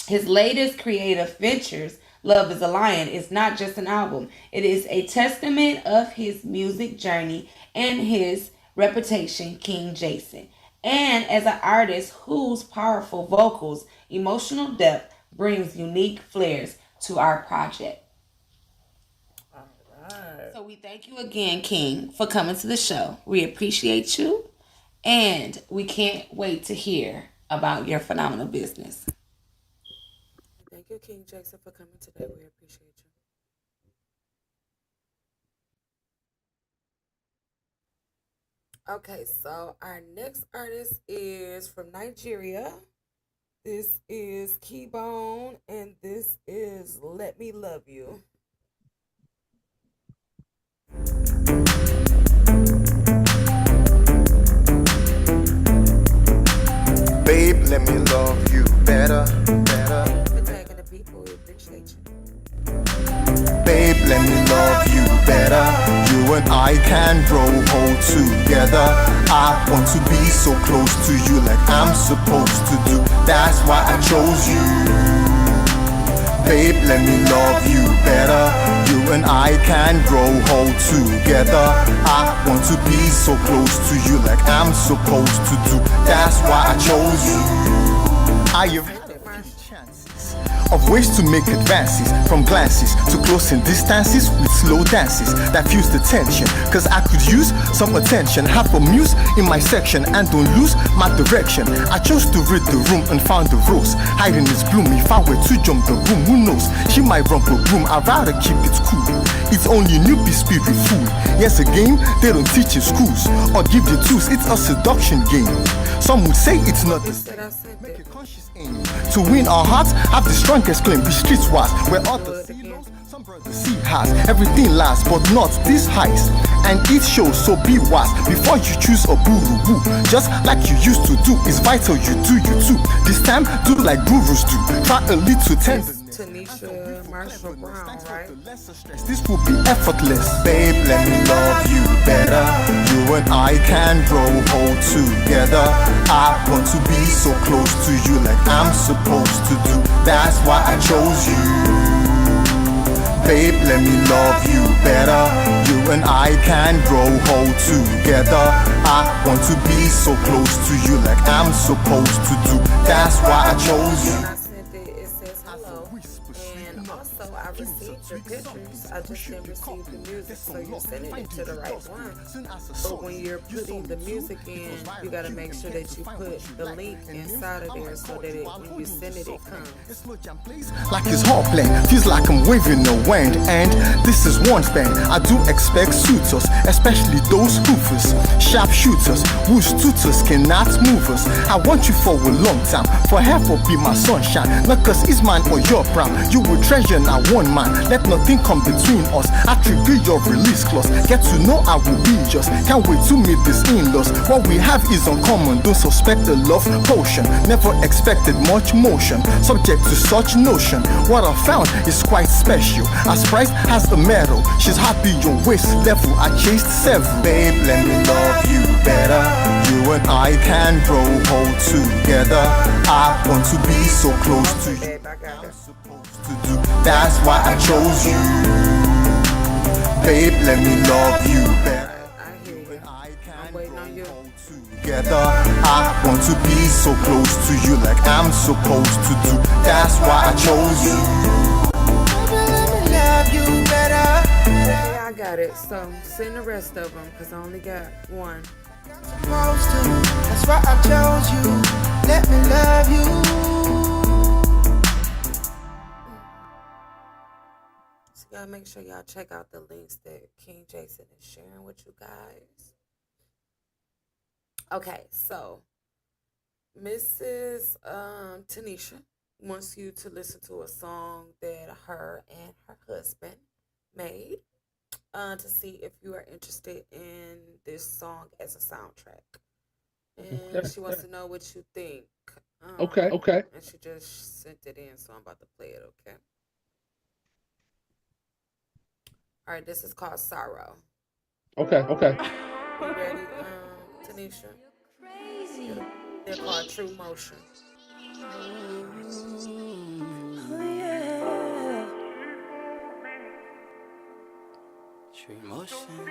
His latest creative ventures, Love is a Lion, is not just an album. It is a testament of his music journey and his reputation, King Jason. And as an artist whose powerful vocals, emotional depth brings unique flares to our project. All right. So we thank you again, King, for coming to the show. We appreciate you, and we can't wait to hear about your phenomenal business. Thank you, King Jason, for coming today. We appreciate you. Okay, so our next artist is from Nigeria. This is Keybone, and this is Let Me Love You. Babe, let me love you better. Thank you for tagging the people. We appreciate you. Babe, let me love you better. You and I can grow old together. I want to be so close to you like I'm supposed to do. That's why I chose you. Babe, let me love you better. You and I can grow old together. I want to be so close to you like I'm supposed to do. That's why I chose you. I have had a few chances of ways to make advances, from glances to closing distances with slow dances that fuse the tension. Cause I could use some attention, have a muse in my section and don't lose my direction. I chose to read the room and found the rose hiding its bloom. If I were to jump the room, who knows? She might rump a broom. I'd rather keep it cool. It's only newbie spirit fool. Yes, a game they don't teach in schools or give you tools. It's a seduction game. Some would say it's not the same. Make a conscious aim to win our hearts. Have the strongest claim. The streets was where others see lows, some brothers see highs. Everything lasts, but not this highs. And it shows, so be wise before you choose a boo-roo-woo. Just like you used to do, it's vital you do you too. This time, do like gurus do. Try a little tenderness. Tanisha Marshall Brown, right? This will be effortless. Babe, let me love you better. You and I can grow old together. I want to be so close to you like I'm supposed to do. That's why I chose you. Babe, let me love you better. You and I can grow old together. I want to be so close to you like I'm supposed to do. That's why I chose you. When I sent it, it says hello. And also, I received your pictures. I just didn't receive the music, so you're sending it to the right one. But when you're putting the music in, you gotta make sure that you put the link inside of there so that when you send it, it comes. Like it's hot playing, feels like I'm waving a wand. And this is one thing I do expect suitors, especially those hoofers, sharp shooters, whose tutors cannot move us. I want you for a long time, forever be my sunshine. Not cause it's his man or your prime. You will treasure now one man. Let nothing come between us. Attribute your release clause. Get to know I will be just. Can't wait to meet these in-laws. What we have is uncommon. Don't suspect the love potion. Never expected much motion. Subject to such notion. What I found is quite special. As Price has a medal. She's happy your waist level. I chased several. Babe, let me love you better. You and I can grow whole together. I want to be so close to you. Babe, I got it. Supposed to do. That's why I chose you. Babe, let me love you better. I hear you. I can I'm waiting on you. grow together. I want to be so close to you like I'm supposed to do. That's why I chose you. Let me love you better. Yeah, I got it. So send the rest of them because I only got one. Supposed to. That's why I chose you. Let me love you. So y'all make sure y'all check out the links that King Jason is sharing with you guys. Okay, so Mrs. Tanisha wants you to listen to a song that her and her husband made to see if you are interested in this song as a soundtrack. And Okay. she wants to know what you think. Okay. And she just sent it in, so I'm about to play it, okay? All right, this is called Sorrow. Okay. You ready, Tanisha? They're called True Motion. True motion.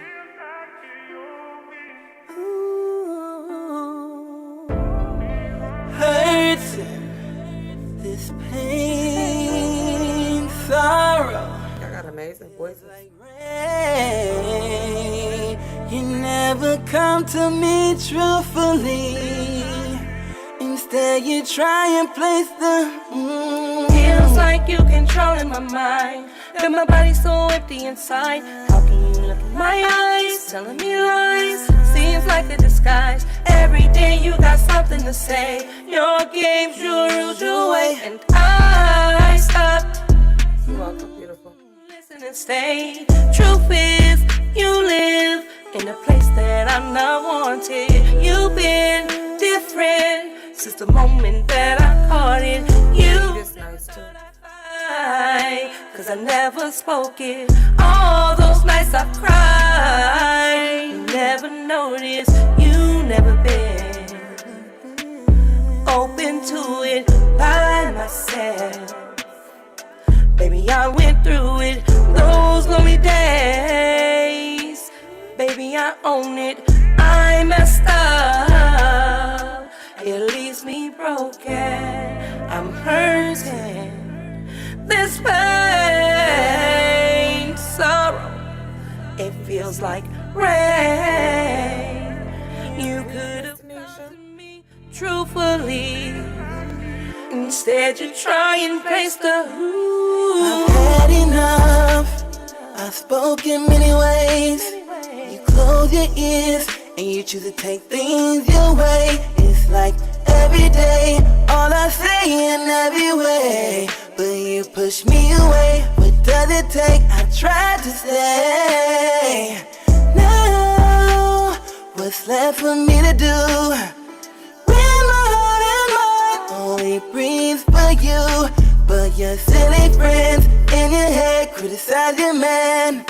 Hurting, this pain, sorrow. Y'all got amazing voices. Rain, you never come to me truthfully. Instead, you try and place the Feels like you controlling my mind. Got my body so empty inside. How can you look in my eyes, telling me lies? Seems like a disguise. Every day you got something to say. Your games, your rules, your way, and I stopped. You're welcome, beautiful. Listen and stay. Truth is, you live in a place that I'm not wanted. You've been different since the moment that I caught it. You This nice too. cause I never spoke it. All those nights I've cried. You never noticed, you never been open to it by myself. Baby, I went through it, those lonely days. Baby, I own it, I messed up. It leaves me broken, I'm hurting. This pain, sorrow, it feels like rain. You could have come to me truthfully. Instead, you try and paste the I've had enough. I've spoken many ways. You close your ears and you choose to take things your way. It's like every day, all I say in every way. But you push me away. What does it take? I tried to stay. Now, what's left for me to do? When my heart and mind only breathes for you. But your silly friends in your head criticize your man.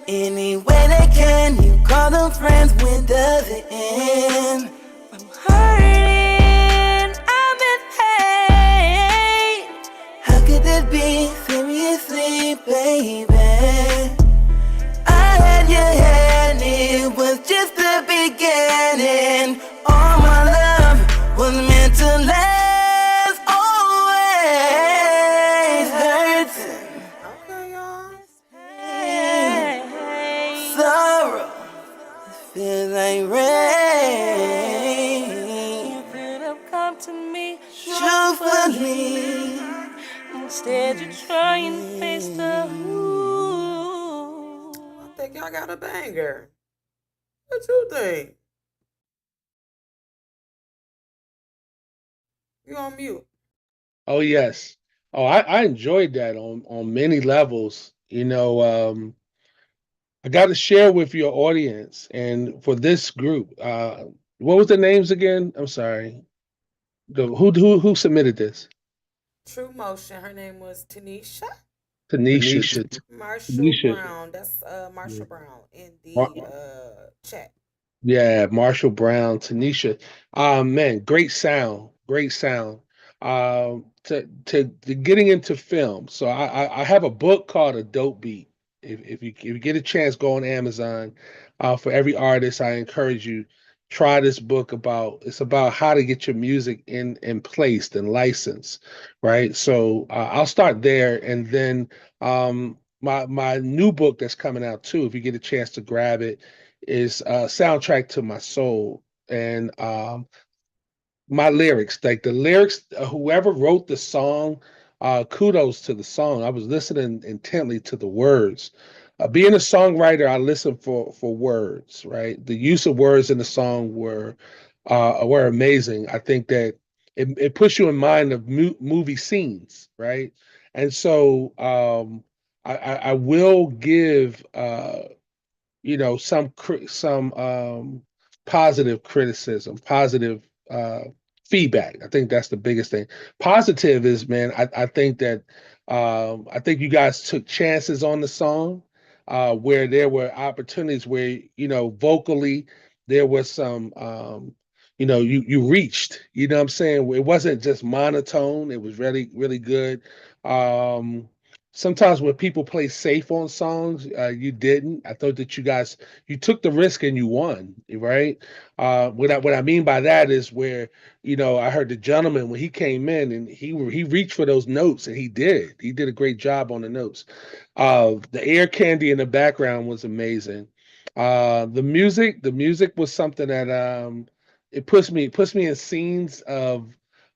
Any way they can, you call them friends. When does it end? I'm hurting, I'm in pain. How could this be? Seriously, baby, I had your hand, it was just the beginning. All my love was meant to last, always hurting. Okay, y'all. Sorrow, it feels like rain. You could have come to me Truthfully, instead, you try and face the I think y'all got a banger. What you think? You on mute. Oh yes. Oh, I enjoyed that on many levels. I got to share with your audience and for this group. What was the names again? I'm sorry. Who submitted this? True Motion. Her name was Tanisha. Tanisha. Marshall Tanisha. Brown. That's Marshall Brown in Mar- the chat. Yeah, Marshall Brown, Tanisha. Man, great sound, great sound. To getting into film. So I have a book called A Dope Beat. If you get a chance, go on Amazon. For every artist, I encourage you try this book it's about how to get your music in placed and licensed, right? So I'll start there, and then my new book that's coming out too. If you get a chance to grab it, is Soundtrack to My Soul. And my lyrics, like the lyrics, whoever wrote the song, kudos to the song. I was listening intently to the words. Being a songwriter, I listen for words, right? The use of words in the song were amazing. I think that it puts you in mind of movie scenes, right? And so I will give some positive criticism, positive feedback. I think that's the biggest thing. Positive is, man, I think that I think you guys took chances on the song, where there were opportunities where, vocally there was some you reached, you know what I'm saying? It wasn't just monotone, it was really, really good. Um Sometimes when people play safe on songs, you didn't. I thought that you took the risk and you won, right? What I mean by that is where, I heard the gentleman when he came in and he reached for those notes, and he did. He did a great job on the notes. The air candy in the background was amazing. The music was something that it puts me in scenes of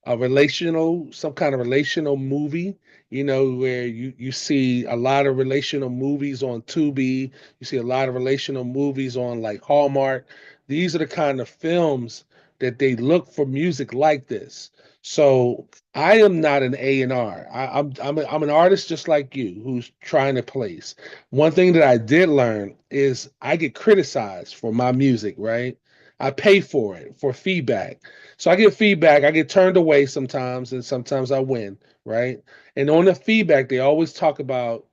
some kind of relational movie, where you see a lot of relational movies on Tubi, you see a lot of relational movies on like Hallmark. These are the kind of films that they look for music like this. So I am not an A&R. I'm an artist just like you who's trying to place. One thing that I did learn is I get criticized for my music, right? I pay for it, for feedback. So I get feedback, I get turned away sometimes, and sometimes I win, right? And on the feedback, they always talk about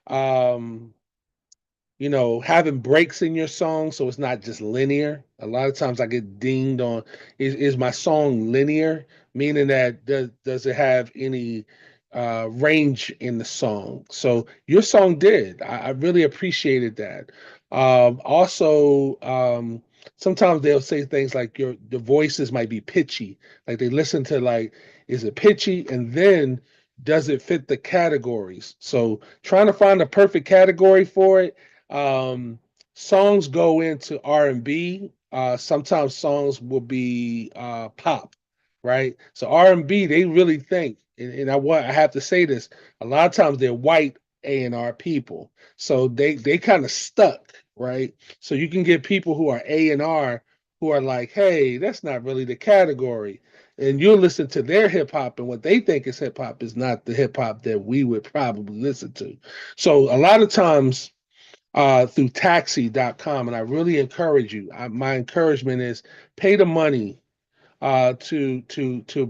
um, having breaks in your song so it's not just linear. A lot of times I get dinged on, is my song linear? Meaning that does it have any range in the song? So your song did. I really appreciated that. Also, sometimes they'll say things like the voices might be pitchy. Like they listen to like, is it pitchy? And then does it fit the categories? So trying to find the perfect category for it. um, Songs go into R&B. Sometimes songs will be pop, right? So R&B, they really think, and I have to say this, a lot of times they're white A&R people, so they kind of stuck, right? So you can get people who are A&R who are like, hey, that's not really the category. And you'll listen to their hip hop, and what they think is hip hop is not the hip hop that we would probably listen to. So a lot of times through taxi.com, and I really encourage you. My encouragement is pay the money to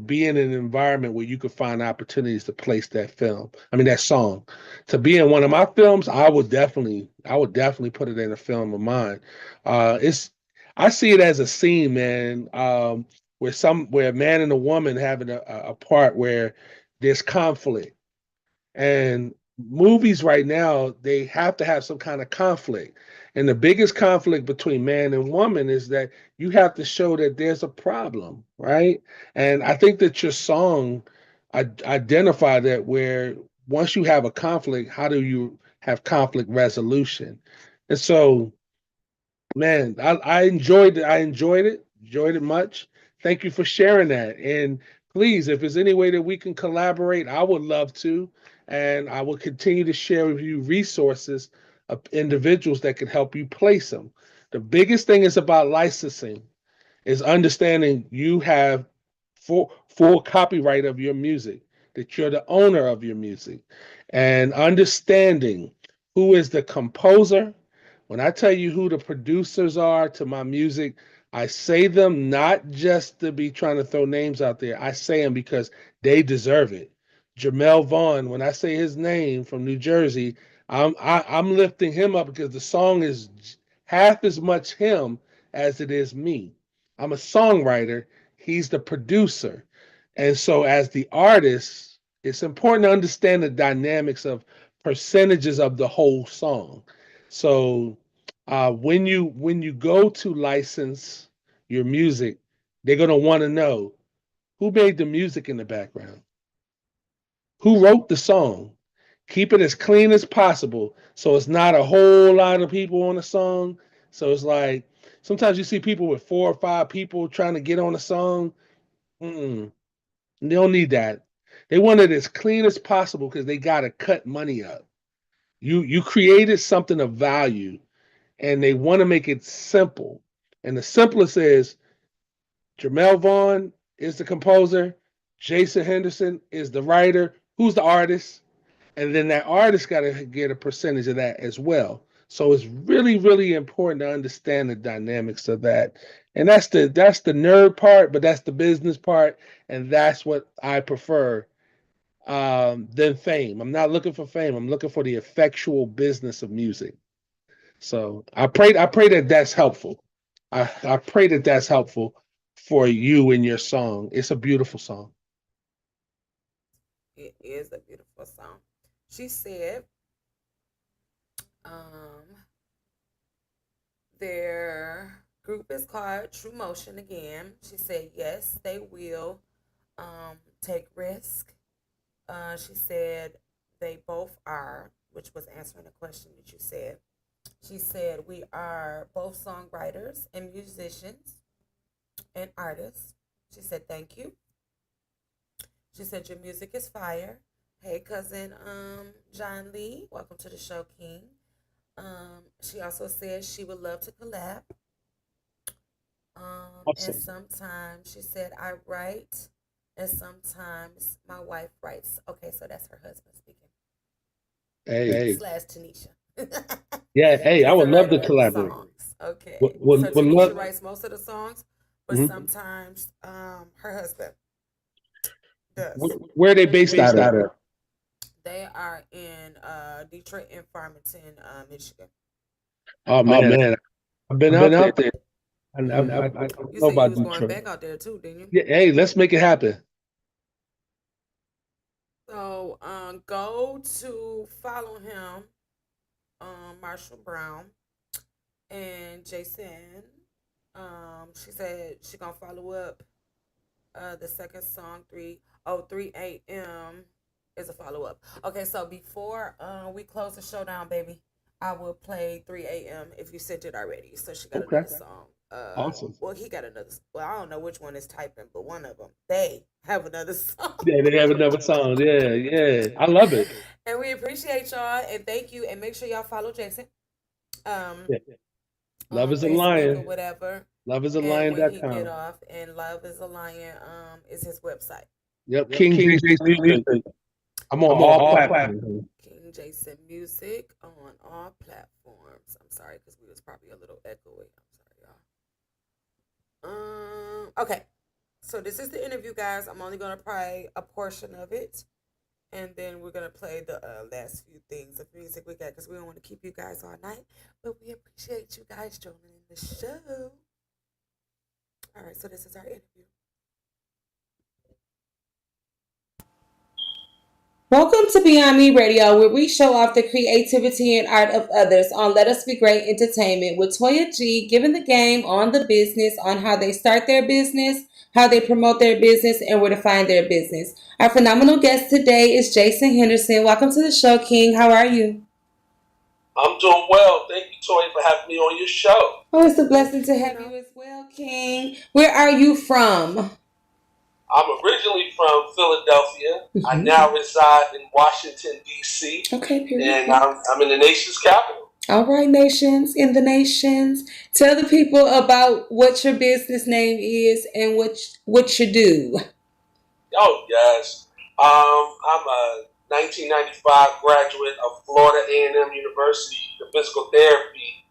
be in an environment where you could find opportunities to place that song. To be in one of my films, I would definitely put it in a film of mine. It's I see it as a scene, man, where a man and a woman having a part where there's conflict. And movies right now, they have to have some kind of conflict. And the biggest conflict between man and woman is that you have to show that there's a problem, right? And I think that your song identify that, where once you have a conflict, how do you have conflict resolution? And so, man, I enjoyed it. Enjoyed it much. Thank you for sharing that. And please, if there's any way that we can collaborate, I would love to. And I will continue to share with you resources of individuals that can help you place them. The biggest thing is about licensing is understanding you have full copyright of your music. that you're the owner of your music. And understanding who is the composer. When I tell you who the producers are to my music, I say them not just to be trying to throw names out there. I say them because they deserve it. Jamel Vaughn, when I say his name from New Jersey, I'm lifting him up because the song is half as much him as it is me. I'm a songwriter. He's the producer. And so as the artist, it's important to understand the dynamics of percentages of the whole song. So when you go to license your music, they're gonna want to know who made the music in the background, who wrote the song. Keep it as clean as possible, so it's not a whole lot of people on a song. So it's like sometimes you see people with 4 or 5 people trying to get on a song. Mm-mm. They don't need that. They want it as clean as possible because they got to cut money up. You created something of value, and they want to make it simple. And the simplest is Jamel Vaughn is the composer, Jason Henderson is the writer. Who's the artist? And then that artist got to get a percentage of that as well. So it's really, really important to understand the dynamics of that. And that's the nerd part, but that's the business part, and that's what I prefer than fame. I'm not looking for fame. I'm looking for the effectual business of music. So I pray that that's helpful. I pray that that's helpful for you in your song. It's a beautiful song. It is a beautiful song. She said, their group is called True Motion again. She said, yes, they will take risk. She said they both are, which was answering the question that you said. She said, we are both songwriters and musicians and artists. She said, thank you. She said, your music is fire. Hey, cousin John Lee, welcome to the show, King. She also said she would love to collab. Awesome. And sometimes she said, I write, and sometimes my wife writes. Okay, so that's her husband speaking. Hey. Slash Tanisha. Yeah, hey, I would love to collaborate. Songs. Okay. So Tanisha writes most of the songs, but sometimes her husband does. Where are they based out of? They are in Detroit and Farmington, Michigan. Oh man, I've been out there. I You know said about you was going Detroit. back out there too, didn't you? Yeah, hey, let's make it happen. So go to follow him, Marshall Brown and Jason. She said she gonna follow up the second song 3 a.m. is a follow up. Okay, so before we close the show down, baby, I will play 3 a.m. if you sent it already. So she got another song. Awesome. Well, he got another. Well, I don't know which one is typing, but one of them, they have another song. Yeah, they have another song. Yeah. I love it. And we appreciate y'all and thank you. And make sure y'all follow Jason. Love is a Facebook lion. or whatever. Loveisalion.com. Get off, and Love is a Lion is his website. Yep, King Jason Music. I'm on all platforms. King Jason Music on all platforms. I'm sorry because we was probably a little echoey. I'm sorry, y'all. Okay, so this is the interview, guys. I'm only gonna play a portion of it, and then we're gonna play the last few things of music we got because we don't want to keep you guys all night, but we appreciate you guys joining in the show. All right, so this is our interview. Welcome to Beyond Me Radio, where we show off the creativity and art of others on Let Us Be Great Entertainment with Toya G, giving the game on the business, on how they start their business, how they promote their business, and where to find their business. Our phenomenal guest today is Jason Henderson. Welcome to the show, King. How are you? I'm doing well. Thank you, Toya, for having me on your show. Oh, it's a blessing to have you as well, King. Where are you from? I'm originally from Philadelphia. I now reside in Washington, D.C. Okay, period. And I'm in the nation's capital. All right, nations, in the nations. Tell the people about what your business name is and what you do. Oh, yes. I'm a 1995 graduate of Florida A&M University, the physical therapy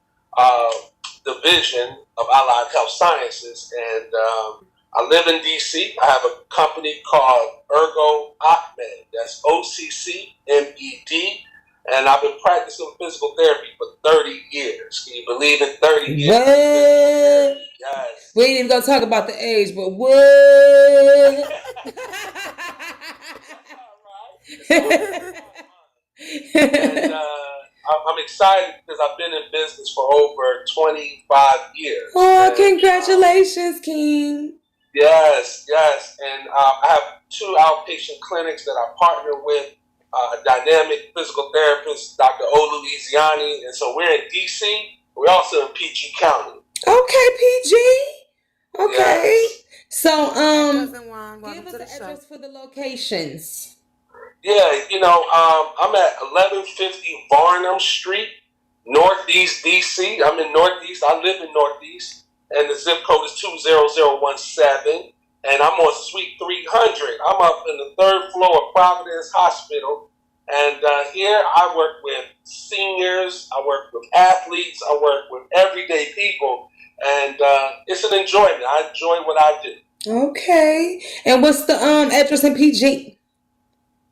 division of Allied Health Sciences, and I live in DC. I have a company called Ergo Ahmed. That's OCCMED, and I've been practicing physical therapy for 30 years. Can you believe it? 30 years. What? Yes. We ain't even gonna talk about the age, but what? And I'm excited because I've been in business for over 25 years. Oh, And, congratulations, King. Yes. And I have 2 outpatient clinics that I partner with, a dynamic physical therapist, Dr. Olu Eziani. And so we're in DC. We're also in PG County. Okay, PG. Okay. Yes. So, Cousin Juan, welcome give us to the the show. address for the locations. Yeah, I'm at 1150 Varnum Street, Northeast DC. I'm in Northeast. I live in Northeast, and the zip code is 20017. And I'm on Suite 300. I'm up in the 3rd floor of Providence Hospital, and here I work with seniors. I work with athletes. I work with everyday people, and it's an enjoyment. I enjoy what I do. Okay. And what's the address in PG?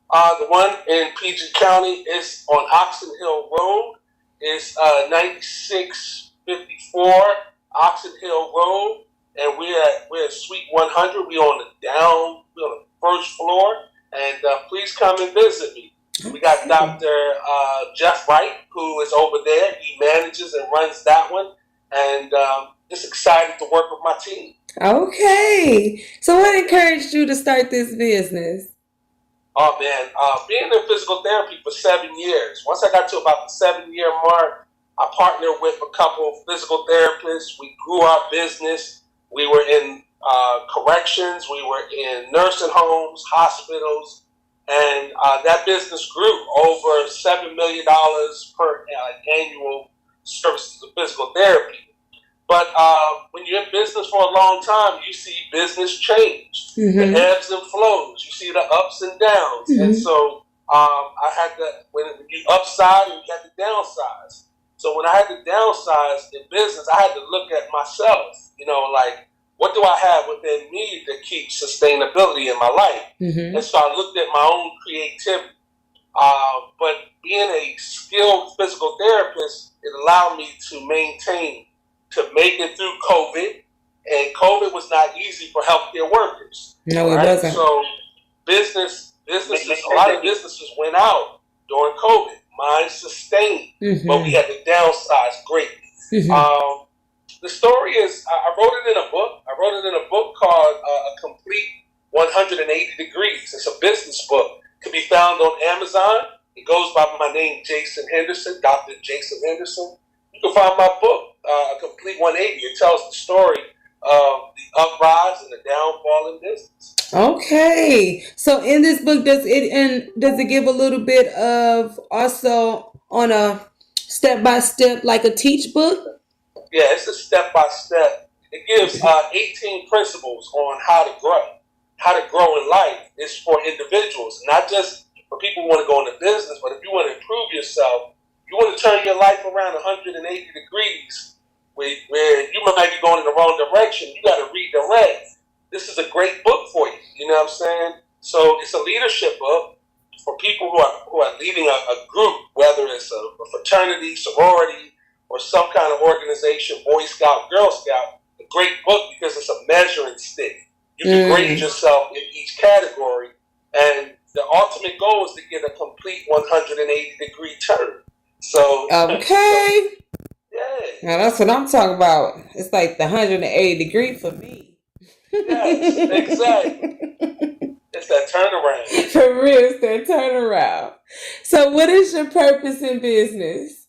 The one in PG County is on Oxon Hill Road. It's 9654 Oxon Hill Road, and we're at Suite 100. We're on the 1st floor, and please come and visit me. We got Dr. Jeff Wright, who is over there. He manages and runs that one, and just excited to work with my team. Okay. So what encouraged you to start this business? Oh man, being in physical therapy for 7 years. Once I got to about the 7-year mark, I partnered with a couple of physical therapists. We grew our business. We were in corrections. We were in nursing homes, hospitals, and that business grew over $7 million per annual services of physical therapy. But when you're in business for a long time, you see business change, the ebbs and flows. You see the ups and downs. And so I had to, when you upside and you had to downsize. So when I had to downsize in business, I had to look at myself, like, what do I have within me to keep sustainability in my life? And so I looked at my own creativity. But being a skilled physical therapist, it allowed me to make it through COVID, and COVID was not easy for healthcare workers. No, it right? wasn't. So businesses, a lot of businesses went out during COVID. Mine sustained, but we had to downsize greatly. The story is, I wrote it in a book. I wrote it in a book called A Complete 180 Degrees. It's a business book. It can be found on Amazon. It goes by my name, Jason Henderson, Dr. Jason Henderson. You can find my book, A Complete 180. It tells the story of the uprise and the downfall in business. Okay. So in this book, does it give a little bit of also on a step-by-step, like a teach book? Yeah, it's a step-by-step. It gives 18 principles on how to grow in life. It's for individuals, not just for people who want to go into business, but if you want to improve yourself, you want to turn your life around 180 degrees, where you might be going in the wrong direction, you got to redirect. This is a great book for you. You know what I'm saying? So it's a leadership book for people who are leading a group, whether it's a fraternity, sorority, or some kind of organization, Boy Scout, Girl Scout. A great book because it's a measuring stick. You can grade yourself in each category, and the ultimate goal is to get a complete 180-degree turn. So okay. Yeah. Now that's what I'm talking about. It's like the 180 degree for me. Yes, exactly. It's that turnaround. For real, it's that turnaround. So what is your purpose in business?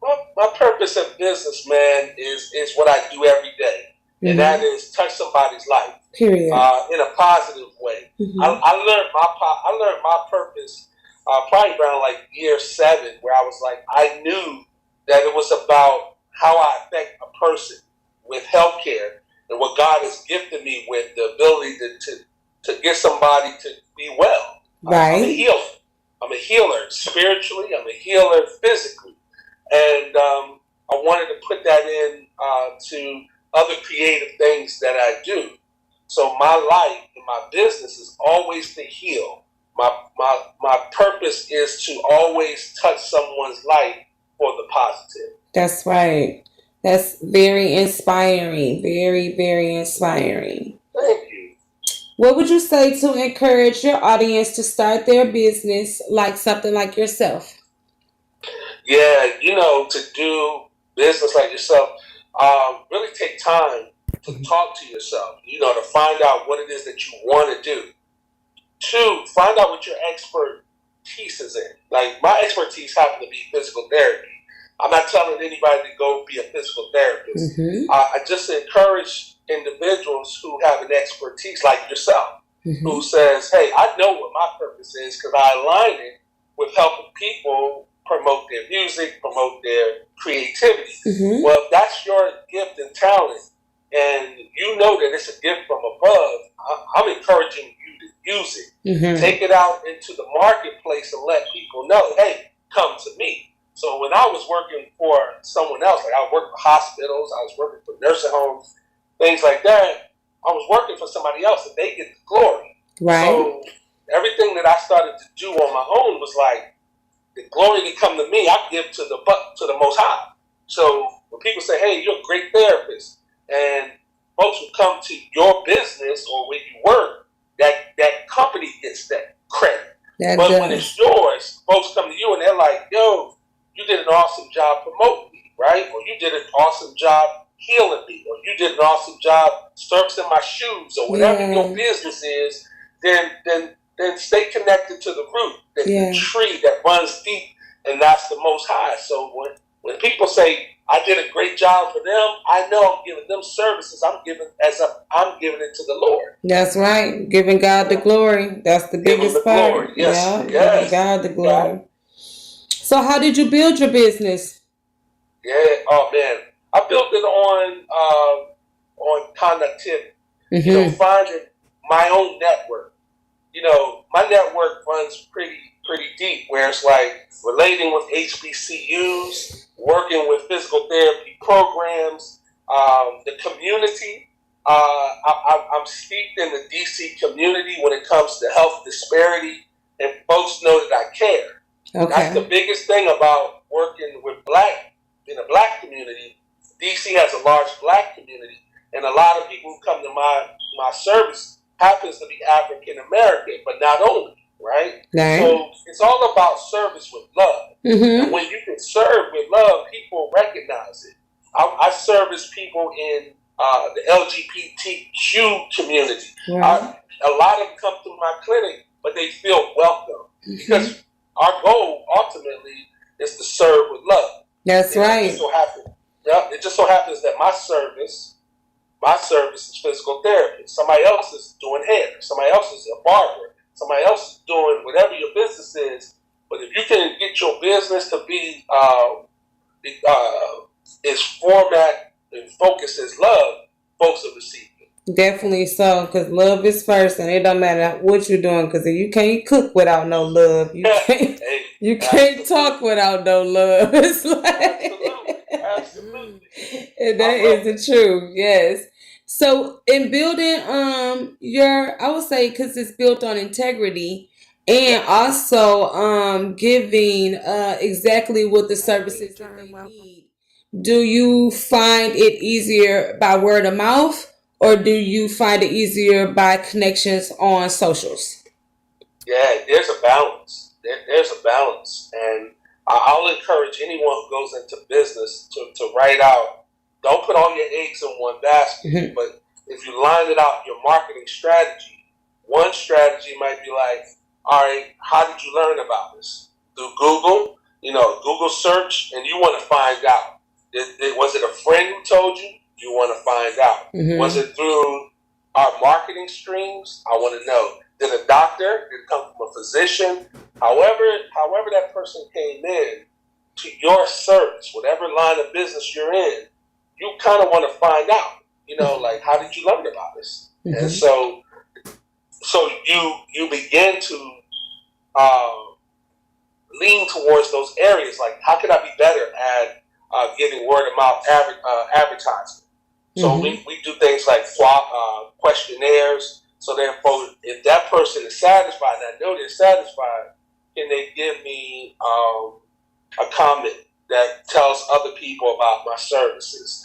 Well, my purpose in business, man, is what I do every day. And that is touch somebody's life. Period. In a positive way. I learned my purpose probably around like year 7, where I was like, I knew that it was about how I affect a person with healthcare and what God has gifted me with, the ability to get somebody to be well. I'm a Right. healer. I'm a healer spiritually. I'm a healer physically, and I wanted to put that in to other creative things that I do. So my life and my business is always to heal. My purpose is to always touch someone's life for the positive. That's right. That's very inspiring. Very, very inspiring. Thank you. What would you say to encourage your audience to start their business like something like yourself? Yeah, to do business like yourself, really take time to talk to yourself, to find out what it is that you want to do. 2, find out what your expertise is in. Like, my expertise happens to be physical therapy. I'm not telling anybody to go be a physical therapist. Mm-hmm. I just encourage individuals who have an expertise like yourself, Mm-hmm. who says, hey, I know what my purpose is because I align it with helping people promote their music, promote their creativity. Mm-hmm. Well, if that's your gift and talent, and you know that it's a gift from above, I'm encouraging you to use it. Mm-hmm. Take it out into the marketplace and let people know, hey, come to me. So when I was working for someone else, like I worked for hospitals, I was working for nursing homes, things like that, I was working for somebody else and they get the glory. Right. So everything that I started to do on my own was like, the glory that come to me, I give to the Most High. So when people say, hey, you're a great therapist, and folks will come to your business or where you work, that company gets that credit. That But does. when it's yours, folks come to you and they're like, yo, you did an awesome job promoting me, right? Or you did an awesome job healing me, or you did an awesome job servicing my shoes, or whatever Yeah. your business is, then stay connected to the root, Yeah. the tree that runs deep, and that's the Most High. So when people say, I did a great job for them, I know I'm giving them services. I'm giving it to the Lord. That's right. Giving God the glory. That's the Give him biggest the part. glory. Yes. Yeah. Yes. Giving God the glory. So how did you build your business? Yeah. Oh man, I built it on connectivity. Mm-hmm. Finding my own network. My network runs pretty deep, where it's like relating with HBCUs, working with physical therapy programs, the community. I'm steeped in the DC community when it comes to health disparity, and folks know that I care. That's the Okay. biggest thing about working with in a black community. DC has a large black community, and a lot of people who come to my service happens to be African American, but not only, right? Right. So it's all about service with love. Mm-hmm. And when you can serve with love, people recognize it. I service people in the LGBTQ community. Right. A lot of them come through my clinic, but they feel welcome because our goal ultimately is to serve with love. That's And right. it just so happens that my service is physical therapy. Somebody else is doing hair. Somebody else is a barber. Somebody else is doing whatever your business is. But if you can get your business to be its format and focus as love, folks will receive it. Definitely so, because love is first, and it don't matter what you're doing, because you can't cook without no love. You can't. Hey, You can't talk without no love. It's like, absolutely. and that is the truth. Yes. So in building I would say, because it's built on integrity and also giving exactly what the services that they need. Do you find it easier by word of mouth, or do you find it easier by connections on socials? Yeah, there's a balance. There's a balance, and I'll encourage anyone who goes into business to write out. Don't put all your eggs in one basket, Mhm. but if you line it out, your marketing strategy, one strategy might be like, all right, how did you learn about this? Through Google, Google search, and you want to find out. Was it a friend who told you? You want to find out. Mhm. Was it through our marketing streams? I want to know. Did a doctor? Did it come from a physician? However that person came in to your service, whatever line of business you're in, you kind of want to find out. Like, how did you learn about this? And Mhm. so so you begin to lean towards those areas. Like, how can I be better at getting word of mouth advertising? So we do things like questionnaires. So therefore, if that person is satisfied, and I know they're satisfied, can they give me a comment that tells other people about my services?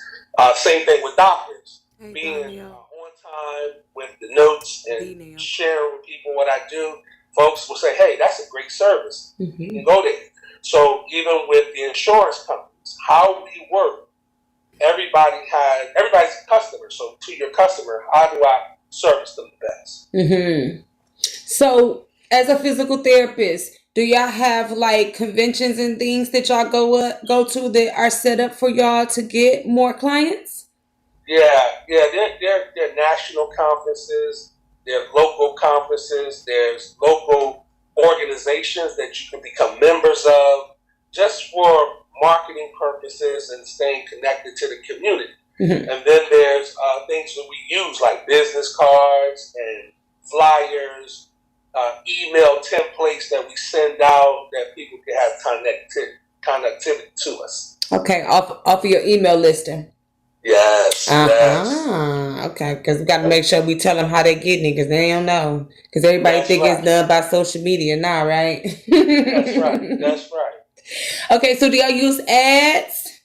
Same thing with doctors. Hey, Being Daniel. on time with the notes and sharing with people what I do. Folks will say, hey, that's a great service. You can go there. So even with the insurance companies, how we work, everybody's a customer. So to your customer, how do I service them the best? So as a physical therapist, do y'all have like conventions and things that y'all go to that are set up for y'all to get more clients? Yeah. There are national conferences, there are local conferences, there's local organizations that you can become members of just for marketing purposes and staying connected to the community. And then there's things that we use like business cards and flyers, email templates that we send out that people can have connectivity to us. Okay, off of your email listing. Yes. Okay, because we got to make sure we tell them how they're getting it, because they don't know. Because everybody think it's done by social media now, right? That's right. Okay, so do y'all use ads?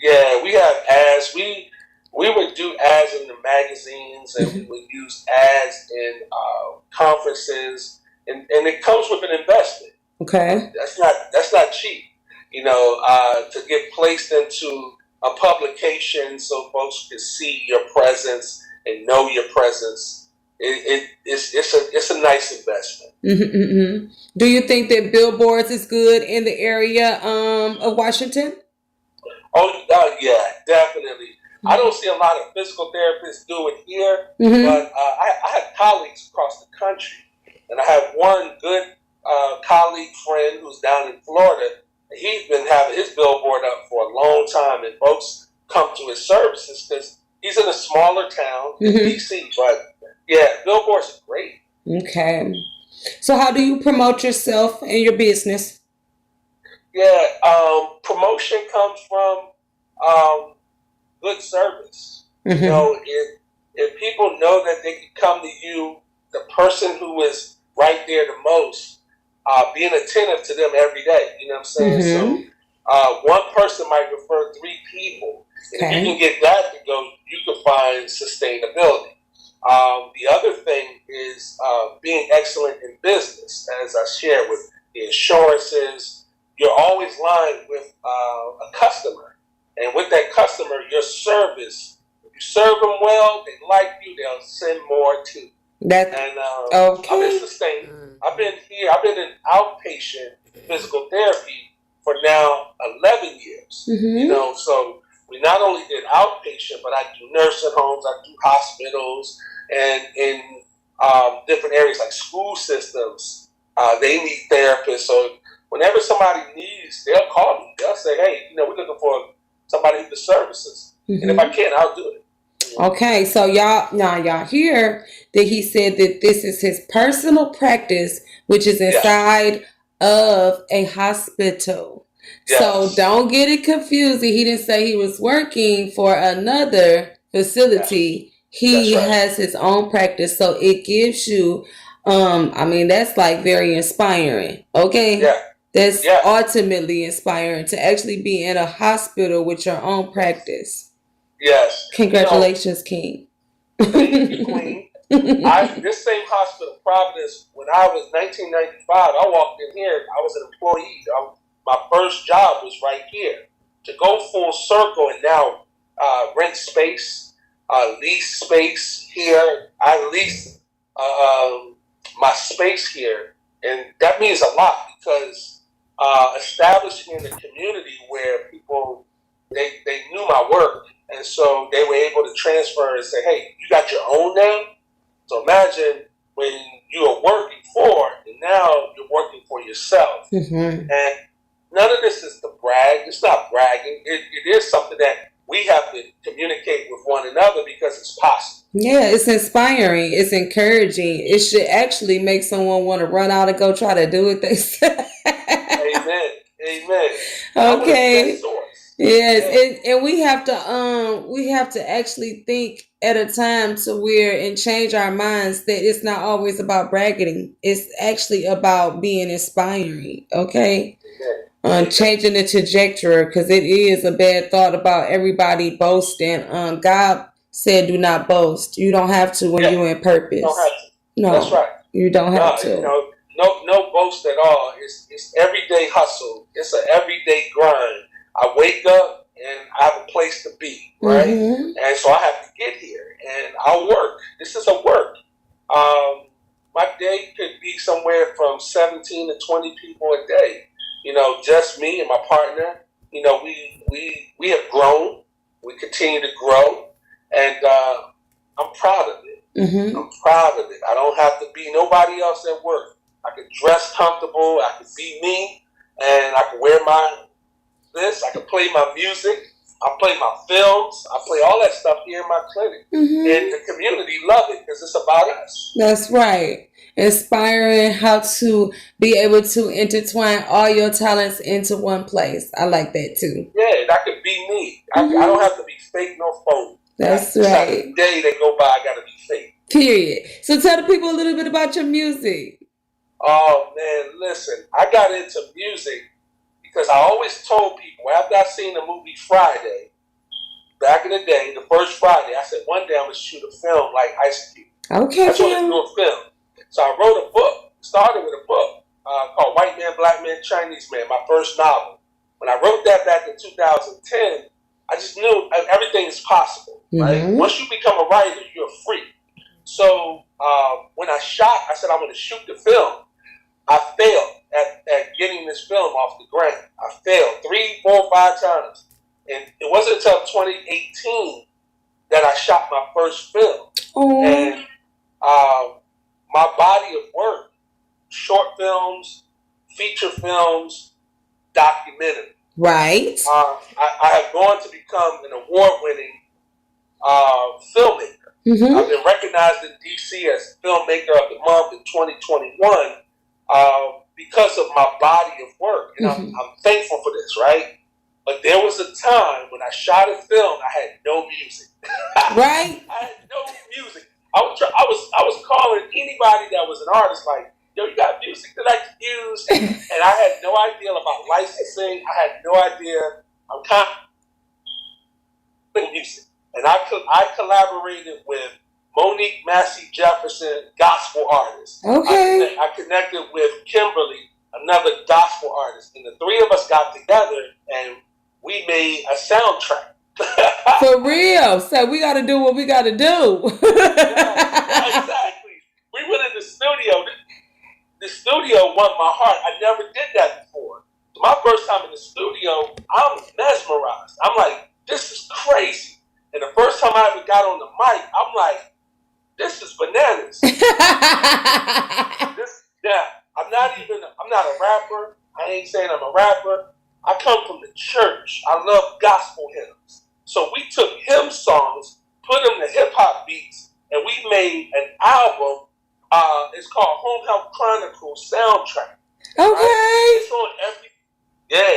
Yeah, we have ads. We would do ads in the magazines, and we would use ads in conferences, and it comes with an investment. Okay. That's not cheap, to get placed into a publication so folks can see your presence and know your presence. It's a nice investment. Do you think that billboards is good in the area of Washington? Oh, yeah, definitely. I don't see a lot of physical therapists do it here, but I have colleagues across the country, and I have one good colleague friend who's down in Florida. He's been having his billboard up for a long time, and folks come to his services because he's in a smaller town in DC. But yeah, billboards are great. Okay. So how do you promote yourself and your business? Yeah, promotion comes from good service. If people know that they can come to you, the person who is right there the most, being attentive to them every day. You know what I'm saying? So one person might refer 3 people. And if you can get that to go, you can find sustainability. The other thing is being excellent in business. As I shared with the insurances, you're always lined with a customer. And with that customer, your service, if you serve them well, they like you, they'll send more too. I've been sustained. I've been in outpatient physical therapy for now 11 years. So we not only did outpatient, but I do nursing homes, I do hospitals, and in different areas like school systems, they need therapists. So whenever somebody needs, they'll call me. They'll say, hey, we're looking for somebody who does services. And if I can, I'll do it. Okay, so y'all hear that he said that this is his personal practice, which is inside of a hospital. Yes. So don't get it confused. He didn't say he was working for another facility. He has his own practice, so it gives you that's like very inspiring. Okay? Yeah. That's ultimately inspiring to actually be in a hospital with your own practice. Yes. Congratulations, King. Thank you, Queen. This same hospital, Providence, when I was 1995, I walked in here, I was an employee. My first job was right here. To go full circle and now rent space, lease space here. I lease my space here. And that means a lot because establishing in a community where people, they knew my work. And so they were able to transfer and say, hey, you got your own now? So imagine when you are working for, and now you're working for yourself. And none of this is to brag. It's not bragging. It is something that we have to communicate with one another because it's possible. Yeah, it's inspiring. It's encouraging. It should actually make someone want to run out and go try to do it themselves. Amen. Amen. Okay. Yes, and we have to actually think at a time to where and change our minds that it's not always about bracketing. It's actually about being inspiring. Okay. Changing the trajectory, because it is a bad thought about everybody boasting. God said, "Do not boast." You don't have to when you're in purpose. Don't have to. No, that's right. You don't have to. No boast at all. It's everyday hustle. It's an everyday grind. I wake up and I have a place to be, right? Mm-hmm. And so I have to get here, and I'll work. This is a work. My day could be somewhere from 17 to 20 people a day. Just me and my partner. We have grown. We continue to grow, and I'm proud of it. Mm-hmm. I'm proud of it. I don't have to be nobody else at work. I can dress comfortable. I can be me, and I can wear I can play my music. I play my films. I play all that stuff here in my clinic, and the community love it because it's about us. That's right. Inspiring how to be able to intertwine all your talents into one place. I like that too. Yeah, and I can be me. I don't have to be fake nor phony. That's right. Every day that go by, I gotta be fake. Period. So tell the people a little bit about your music. Oh man, listen, I got into music because I always told people after I seen the movie Friday, back in the day, the first Friday, I said one day I'm gonna shoot a film like Ice Cube. Okay. I just want to do a film. So I wrote a book. Started with a book called White Man, Black Man, Chinese Man, my first novel. When I wrote that back in 2010, I just knew everything is possible. Right? Once you become a writer, you're free. So when I shot, I said I'm going to shoot the film. I failed at getting this film off the ground. I failed 3, 4, 5 times. And it wasn't until 2018 that I shot my first film. And my body of work, short films, feature films, documentary. Right. I have gone to become an award-winning filmmaker. I've been recognized in DC as Filmmaker of the Month in 2021 because of my body of work. And I'm thankful for this, right? But there was a time when I shot a film, I had no music. Right. I had no music. I was calling anybody that was an artist like, yo, you got music that I could use? And I had no idea about licensing. I had no idea. I'm kind of music. And I collaborated with Monique Massey Jefferson, gospel artist. Okay. I connected with Kimberly, another gospel artist. And the three of us got together and we made a soundtrack. For real. So we got to do what we got to do. Yeah, exactly. We went in the studio. The studio won my heart. I never did that before. My first time in the studio, I'm mesmerized. I'm like, this is crazy. And the first time I ever got on the mic, I'm like, this is bananas. I'm not a rapper. I ain't saying I'm a rapper. I come from the church. I love gospel hymns. So we took hymn songs, put them to hip hop beats, and we made an album. It's called Home Health Chronicles soundtrack. Okay. Right? It's on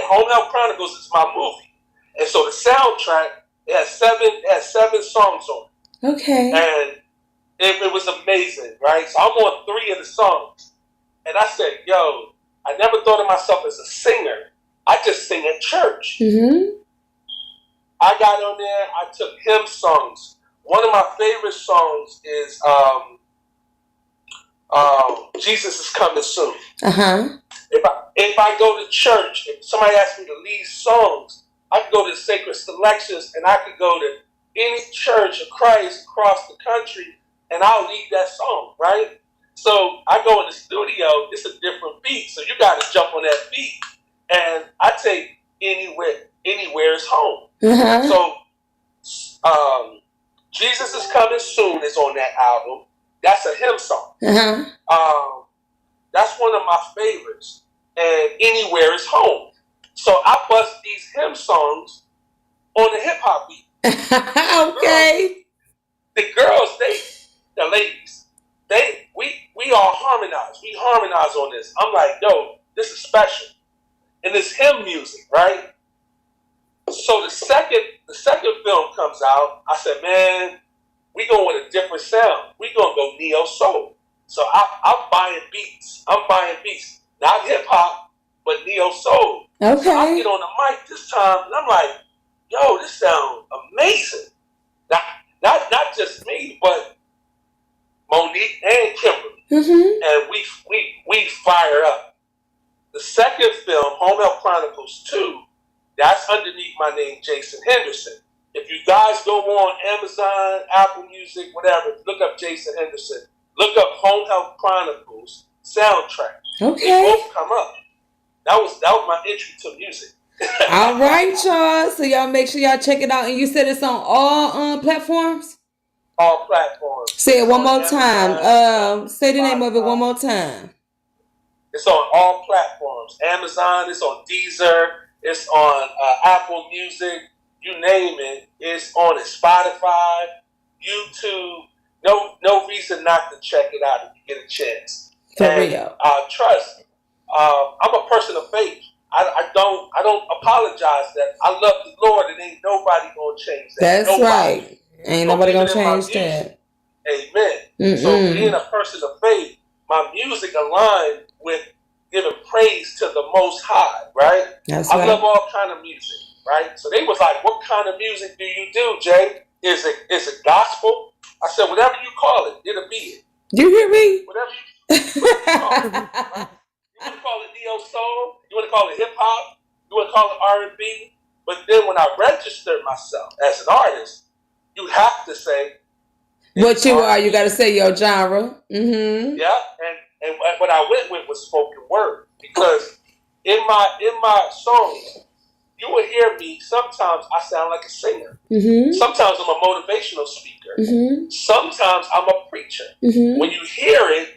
Home Health Chronicles is my movie. And so the soundtrack, it has seven songs on it. Okay. And it was amazing, right? So I'm on 3 of the songs. And I said, yo, I never thought of myself as a singer. I just sing at church. I got on there, I took hymn songs. One of my favorite songs is Jesus is Coming Soon. If I go to church, if somebody asks me to lead songs, I can go to the Sacred Selections and I could go to any church of Christ across the country and I'll lead that song, right? So I go in the studio, it's a different beat, so you got to jump on that beat. And I take anywhere is home. So Jesus is Coming Soon is on that album. That's a hymn song. That's one of my favorites. And Anywhere is Home. So I bust these hymn songs on the hip hop beat. Okay. The girls, the ladies, we all harmonize. We harmonize on this. I'm like, yo, this is special. And it's hymn music, right? So the second film comes out, I said, man, we going with a different sound. We gonna go neo soul. So I'm buying beats. Not hip hop, but neo soul. Okay. So I get on the mic this time, and I'm like, yo, this sounds amazing. Not just me, but Monique and Kimberly. Mm-hmm. And we fire up. The second film, Home Health Chronicles 2, that's underneath my name, Jason Henderson. If you guys go on Amazon, Apple Music, whatever, look up Jason Henderson. Look up Home Health Chronicles soundtrack. Okay. They both come up. That was my entry to music. All right, y'all. So y'all make sure y'all check it out. And you said it's on all platforms? All platforms. Say it one more Amazon, time. Say the name of it one more time. It's on all platforms. Amazon, it's on Deezer, it's on Apple Music, you name it. It's on Spotify, YouTube. No reason not to check it out if you get a chance. For real. Trust me. I'm a person of faith. I don't apologize that I love the Lord and ain't nobody gonna change that. That's nobody. Right. Ain't nobody gonna change that. Amen. Mm-mm. So being a person of faith, my music aligned with giving praise to the Most High, right? That's I right. love all kind of music, right? So they was like, "What kind of music do you do, Jay? Is it gospel?" I said, "Whatever you call it, it'll be it. You hear me? Whatever you call it, right? You want to call it neo soul? You want to call it hip hop? You want to call it R&B?" But then when I registered myself as an artist, you have to say what you are. You got to say your genre. Mm-hmm. Yeah, and what I went with was spoken word, because in my songs, you will hear me. Sometimes I sound like a singer. Mm-hmm. Sometimes I'm a motivational speaker. Mm-hmm. Sometimes I'm a preacher. Mm-hmm. When you hear it,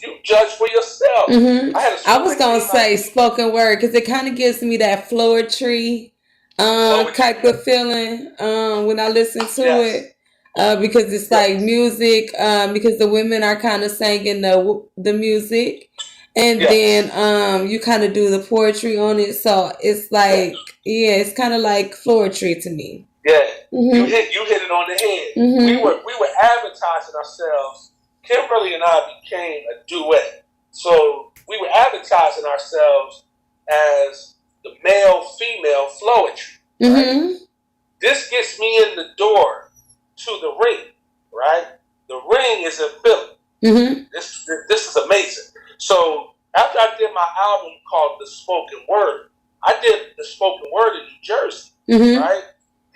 you judge for yourself. Mm-hmm. I was that gonna came say out- spoken word because it kind of gives me that floetry type of feeling when I listen to Yes. it. Because it's like music, because the women are kind of singing the music, and Yes. then you kind of do the poetry on it. So it's like, yeah, it's kind of like floetry to me. Yeah, Mm-hmm. you hit it on the head. Mhm. We were advertising ourselves. Kimberly and I became a duet. So we were advertising ourselves as the male-female floetry. Right? Mm-hmm. This gets me in the door to the ring, right? The ring is in Philly. Mm-hmm. This is amazing. So after I did my album called The Spoken Word, I did The Spoken Word in New Jersey, Mm-hmm. right?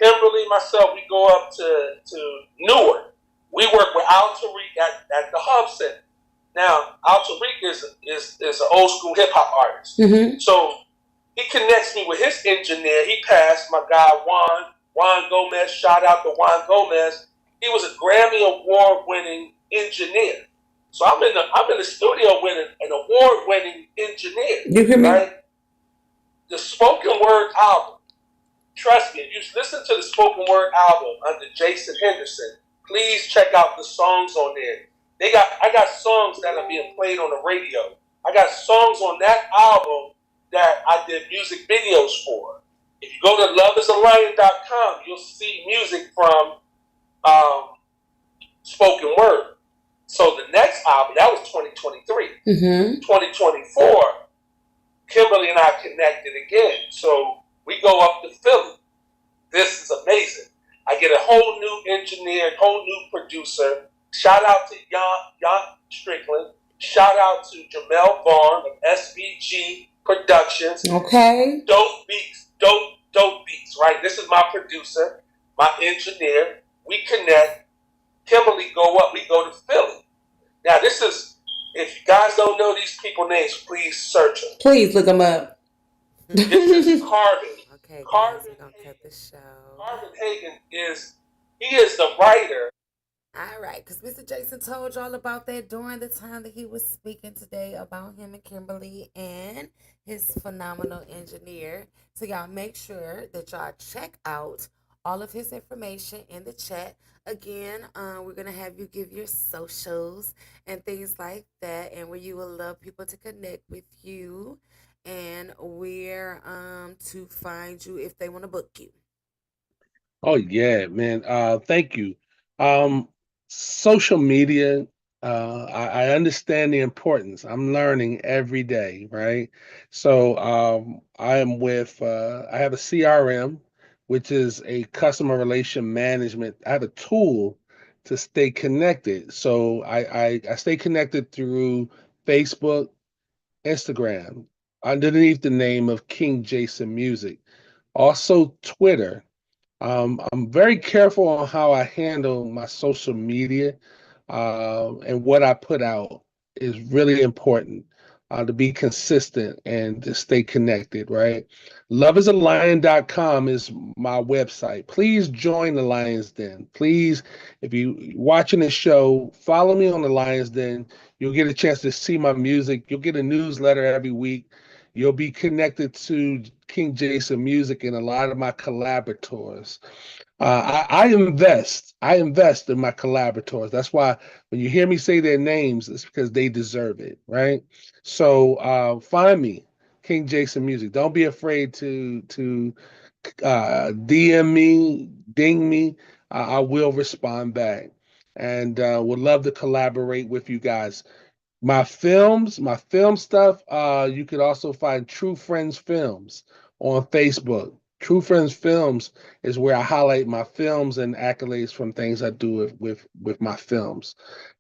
Kimberly, myself, we go up to Newark. We work with Al Tariq at the Hub Center. Now, Al Tariq is an old school hip hop artist. Mm-hmm. So he connects me with his engineer. He passed my guy Juan Gomez. Shout out to Juan Gomez. He was a Grammy Award winning engineer. So I'm in the studio with an award winning engineer. You hear me? Right? The Spoken Word album. Trust me, if you listen to the Spoken Word album under Jason Henderson, please check out the songs on there. I got songs that are being played on the radio. I got songs on that album that I did music videos for. If you go to loveisalion.com, you'll see music from Spoken Word. So the next album, that was 2023. Mm-hmm. 2024, Kimberly and I connected again. So we go up to Philly. This is amazing. I get a whole new engineer, whole new producer. Shout out to Jan Strickland. Shout out to Jamel Vaughn of SVG Productions. Okay. Dope beats, right? This is my producer, my engineer. We connect. Kimberly go up, we go to Philly. Now this is, if you guys don't know these people names, please search them. Please look them up. This is Carvin. Okay, guys, Carvin we're gonna cut the show. Carvin Hagen is the writer. All right, because Mr. Jason told y'all about that during the time that he was speaking today about him and Kimberly and his phenomenal engineer. So y'all make sure that y'all check out all of his information in the chat. Again, we're gonna have you give your socials and things like that, and where you will love people to connect with you, and where to find you if they want to book you. Oh yeah, man. Thank you. Social media, I understand the importance. I'm learning every day, right? So I am with I have a CRM, which is a customer relation management. I have a tool to stay connected. So I stay connected through Facebook, Instagram, underneath the name of King Jason Music. Also Twitter. I'm very careful on how I handle my social media, and what I put out is really important, to be consistent and to stay connected, right? Loveisalion.com is my website. Please join the Lions Den. Please, if you are watching the show, follow me on the Lions Den. You'll get a chance to see my music. You'll get a newsletter every week. You'll be connected to King Jason Music and a lot of my collaborators. I invest in my collaborators. That's why when you hear me say their names, it's because they deserve it, right? So find me, King Jason Music. Don't be afraid to DM me, ding me. I will respond back, and would love to collaborate with you guys. My films, my film stuff, you could also find True Friends Films on Facebook. True Friends Films is where I highlight my films and accolades from things I do with my films.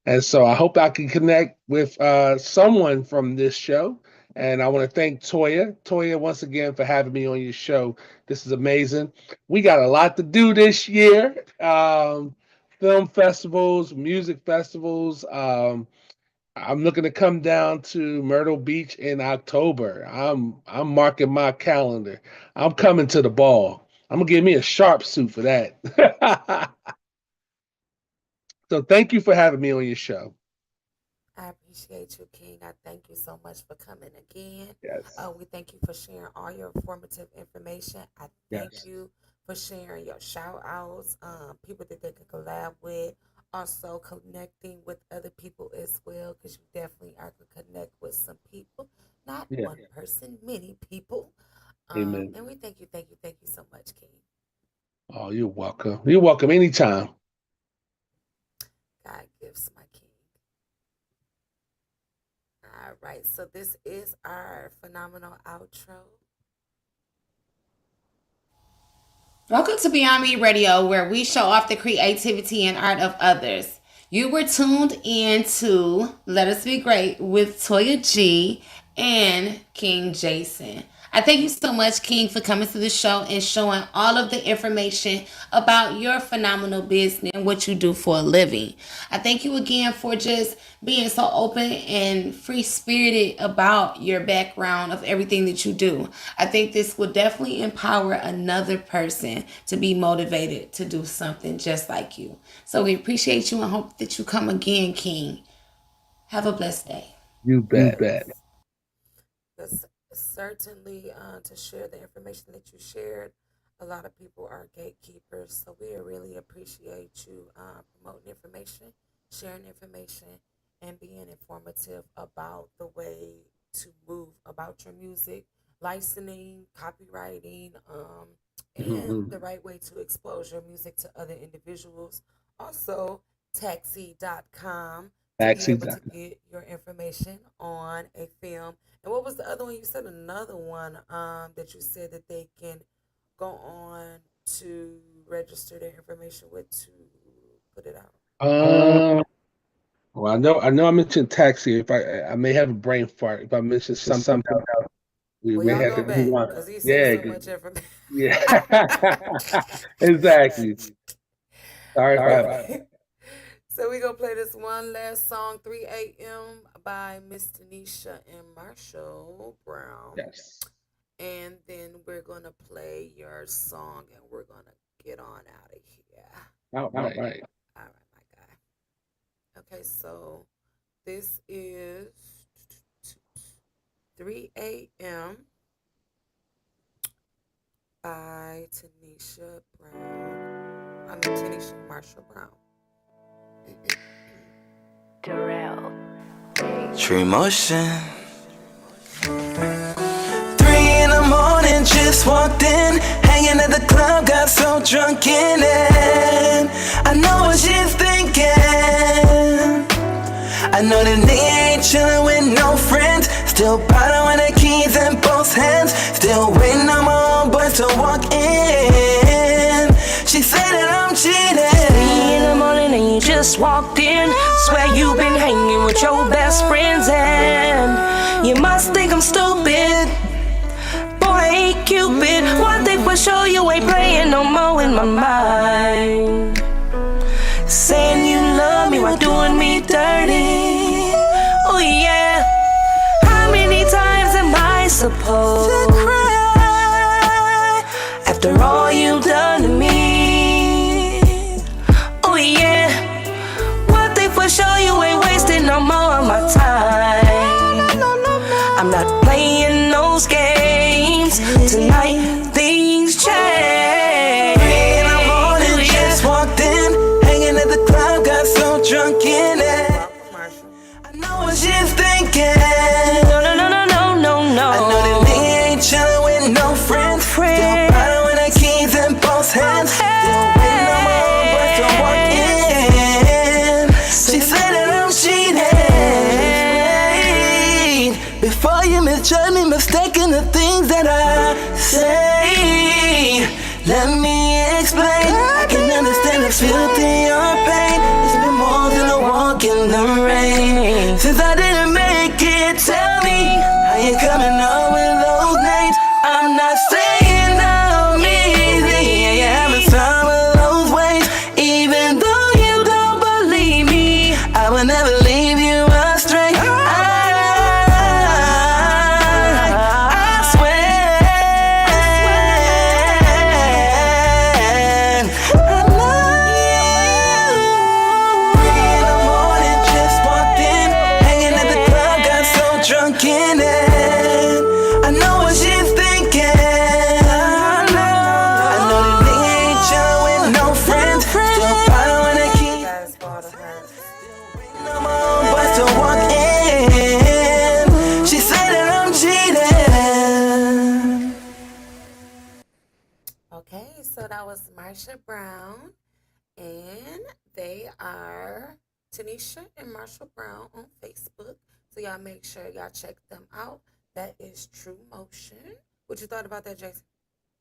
And so I hope I can connect with someone from this show. And I want to thank Toya. Toya, once again, for having me on your show. This is amazing. We got a lot to do this year. Film festivals, music festivals. I'm looking to come down to Myrtle Beach in October. I'm marking my calendar. I'm coming to the ball. I'm gonna give me a sharp suit for that. So thank you for having me on your show. I appreciate you, King. I thank you so much for coming again. Yes. We thank you for sharing all your informative information. I thank Yes. you for sharing your shout outs, people that they could collab with, also connecting with other people as well, because you definitely are going to connect with some people, not Yeah. one person, many people. Amen. And we thank you so much, King. Oh, you're welcome. You're welcome anytime. God gives, my King. All right, so this is our phenomenal outro. Welcome to Beyond Me Radio, where we show off the creativity and art of others. You were tuned in to Let Us Be Great with Toya G and King Jason. I thank you so much, King, for coming to the show and showing all of the information about your phenomenal business and what you do for a living. I thank you again for just being so open and free-spirited about your background of everything that you do. I think this will definitely empower another person to be motivated to do something just like you. So we appreciate you and hope that you come again, King. Have a blessed day. You bet. Because certainly to share the information that you shared, a lot of people are gatekeepers. So we really appreciate you promoting information, sharing information, and being informative about the way to move about your music, licensing, copywriting, and the right way to expose your music to other individuals. Also, taxi.com to be able to get your information on a film. And what was the other one? You said another one that you said that they can go on to register their information with to put it out. Well, I know I mentioned taxi. If I may have a brain fart if I mentioned something else. We Well, may y'all have go to back move on. because he Yeah, said so much information. yeah. Exactly. Sorry if I So we're going to play this one last song, 3 a.m. by Miss Tanisha and Marshall Brown. Yes. And then we're going to play your song and we're going to get on out of here. All right. All right, my guy. Okay, so this is 3 a.m. by Tanisha Brown. I mean, Tanisha Marshall Brown. True motion. 3 in the morning, just walked in. Hanging at the club, got so drunk in it. I know what she's thinking. I know that nigga ain't chillin' with no friends. Still bottle with the keys in both hands. Still waiting on my own boys to walk in. She said that I'm cheating. 3 in the morning and you just walked in. Swear you've been hanging with your best friends and you must think I'm stupid. Boy, I ain't Cupid. One thing for sure, you ain't playing no more in my mind. Saying you love me while doing me dirty. Oh yeah. How many times am I supposed to cry after all you've done to me? Oh yeah. One thing for sure, you ain't wasting no more of my time. I'm not playing those games. Tonight things change. 3 in the morning, just walked in. Hanging at the club, got so drunk in it. Welcome, Marshall. I know what she's thinking. No, no, no, no, no, no, no. I know that nigga ain't chillin' with no friends. Still bottle with the keys in both hands. Still waiting on my own boys to walk in. She said that I'm cheating. Before you misjudge me, mistaking the things that I say. Let me explain. I can understand the filth in your pain. It's been more than a walk in the rain. Since I didn't make it, tell me how you coming up with those names. I'm not saying I'm easy. Yeah, you're having some of those ways. Even though you don't believe me, I will never leave you astray. I swear. I love you. 3 in the morning, just walked in. Hanging at the club, got so drunk in it. I know what she's thinking. I know that nigga ain't chillin' with no friends. Still following the You key. guys bought her. No more boys to walk in. She said that I'm cheating. Okay, so that was Marsha Brown, and they are Tanisha and Marshall Brown on Facebook. So y'all make sure y'all check them out. That is True Motion. What you thought about that, Jason?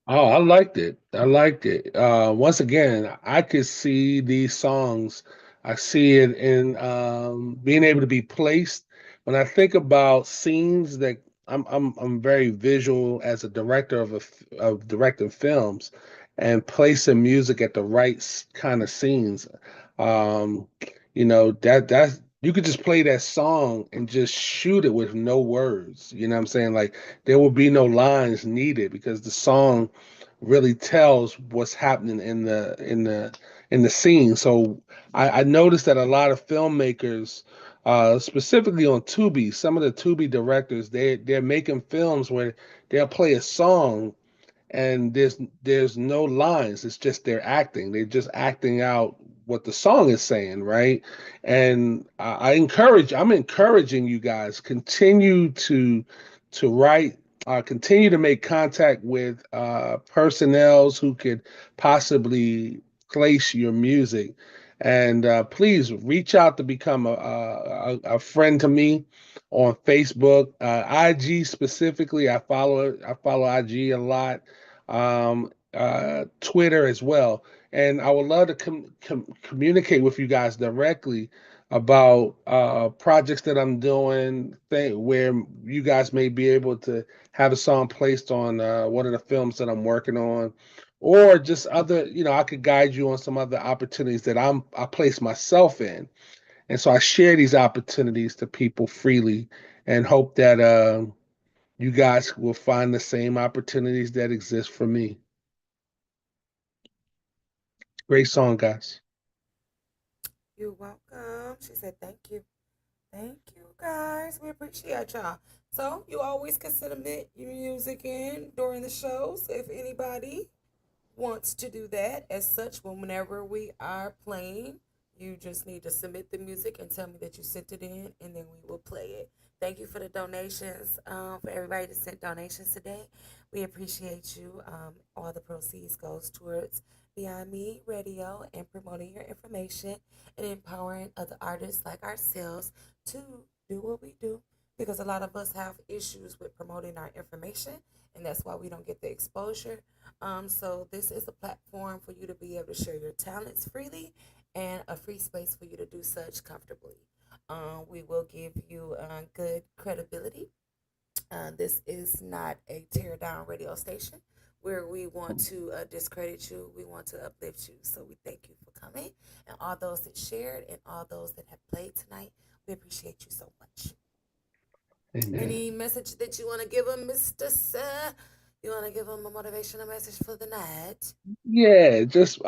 Oh, I liked it. I liked it. Once again, I could see these songs. I see it in being able to be placed. When I think about scenes that I'm very visual as a director of directing films, and placing music at the right kind of scenes. Um, that's you could just play that song and just shoot it with no words. You know what I'm saying? Like there will be no lines needed because the song really tells what's happening in the scene. So I noticed that a lot of filmmakers, specifically on Tubi, some of the Tubi directors, they're making films where they'll play a song and there's no lines. It's just they're acting. They're just acting out what the song is saying, right? And I'm encouraging you guys continue to write, continue to make contact with personnels who could possibly place your music, and please reach out to become a friend to me on Facebook, IG specifically. I follow IG a lot, Twitter as well. And I would love to communicate with you guys directly about projects that I'm doing, where you guys may be able to have a song placed on one of the films that I'm working on, or just other, I could guide you on some other opportunities that I place myself in. And so I share these opportunities to people freely and hope that you guys will find the same opportunities that exist for me. Great song, guys. You're welcome. She said thank you. Thank you, guys. We appreciate y'all. So you always can submit your music in during the shows if anybody wants to do that. As such, whenever we are playing, you just need to submit the music and tell me that you sent it in, and then we will play it. Thank you for the donations, for everybody that sent donations today. We appreciate you. All the proceeds goes towards Beyond Me Radio and promoting your information and empowering other artists like ourselves to do what we do, because a lot of us have issues with promoting our information, and that's why we don't get the exposure. So this is a platform for you to be able to share your talents freely and a free space for you to do such comfortably. We will give you good credibility. This is not a tear down radio station where we want to discredit you. We want to uplift you. So we thank you for coming, and all those that shared and all those that have played tonight. We appreciate you so much. Amen. Any message that you want to give them, Mr. Sir? You want to give them a motivational message for the night? Yeah, just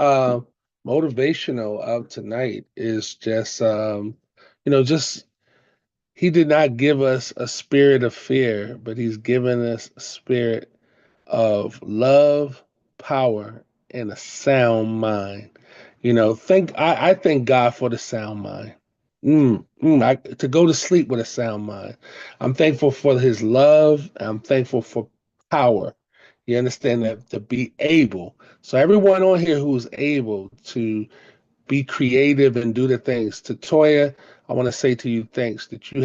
motivational of tonight is just just he did not give us a spirit of fear, but he's given us a spirit of love, power, and a sound mind. I thank God for the sound mind. To go to sleep with a sound mind. I'm thankful for his love. I'm thankful for power. You understand that, to be able. So everyone on here who's able to be creative and do the things. To Toya, I want to say to you, thanks that you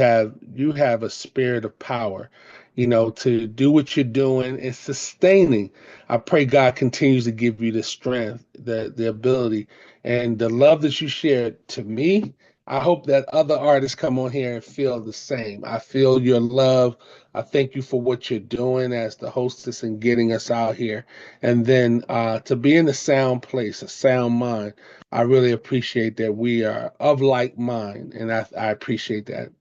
have a spirit of power, to do what you're doing and sustaining. I pray God continues to give you the strength, the ability, and the love that you shared to me. I hope that other artists come on here and feel the same. I feel your love. I thank you for what you're doing as the hostess and getting us out here. And then to be in a sound place, a sound mind, I really appreciate that we are of like mind, and I appreciate that.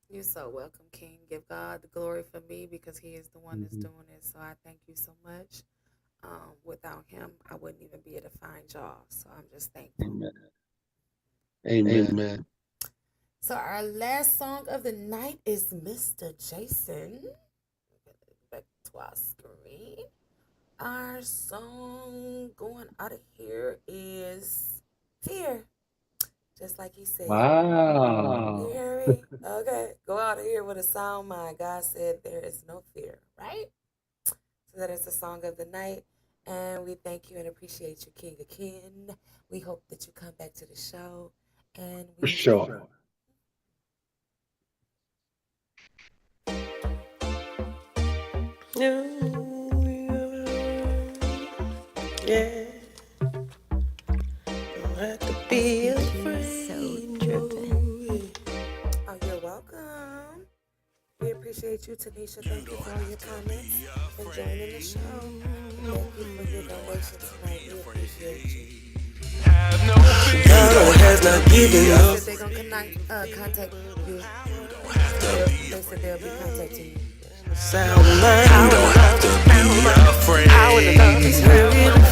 You're so welcome, King. Give God the glory for me, because he is the one that's doing it. So I thank you so much. Without him, I wouldn't even be able to find y'all. So I'm just thankful. Amen. Amen. So our last song of the night is Mr. Jason. Back to our screen. Our song going out of here is Fear. Just like he said. Wow. You hear me? Okay. Go out of here with a sound mind. God said there is no fear, right? So that is the song of the night. And we thank you and appreciate you, King again. We hope that you come back to the show. And we For sure. Yeah. Don't have to be afraid. Oh, you're welcome. We appreciate you, Tanisha. Thank you for all your comments and joining the show. Thank you for your donation tonight. We appreciate you. God has not given up. They said they're gonna contact you. They said they'll be contacting you. Sound mind. You don't have to be afraid. Power to love is how it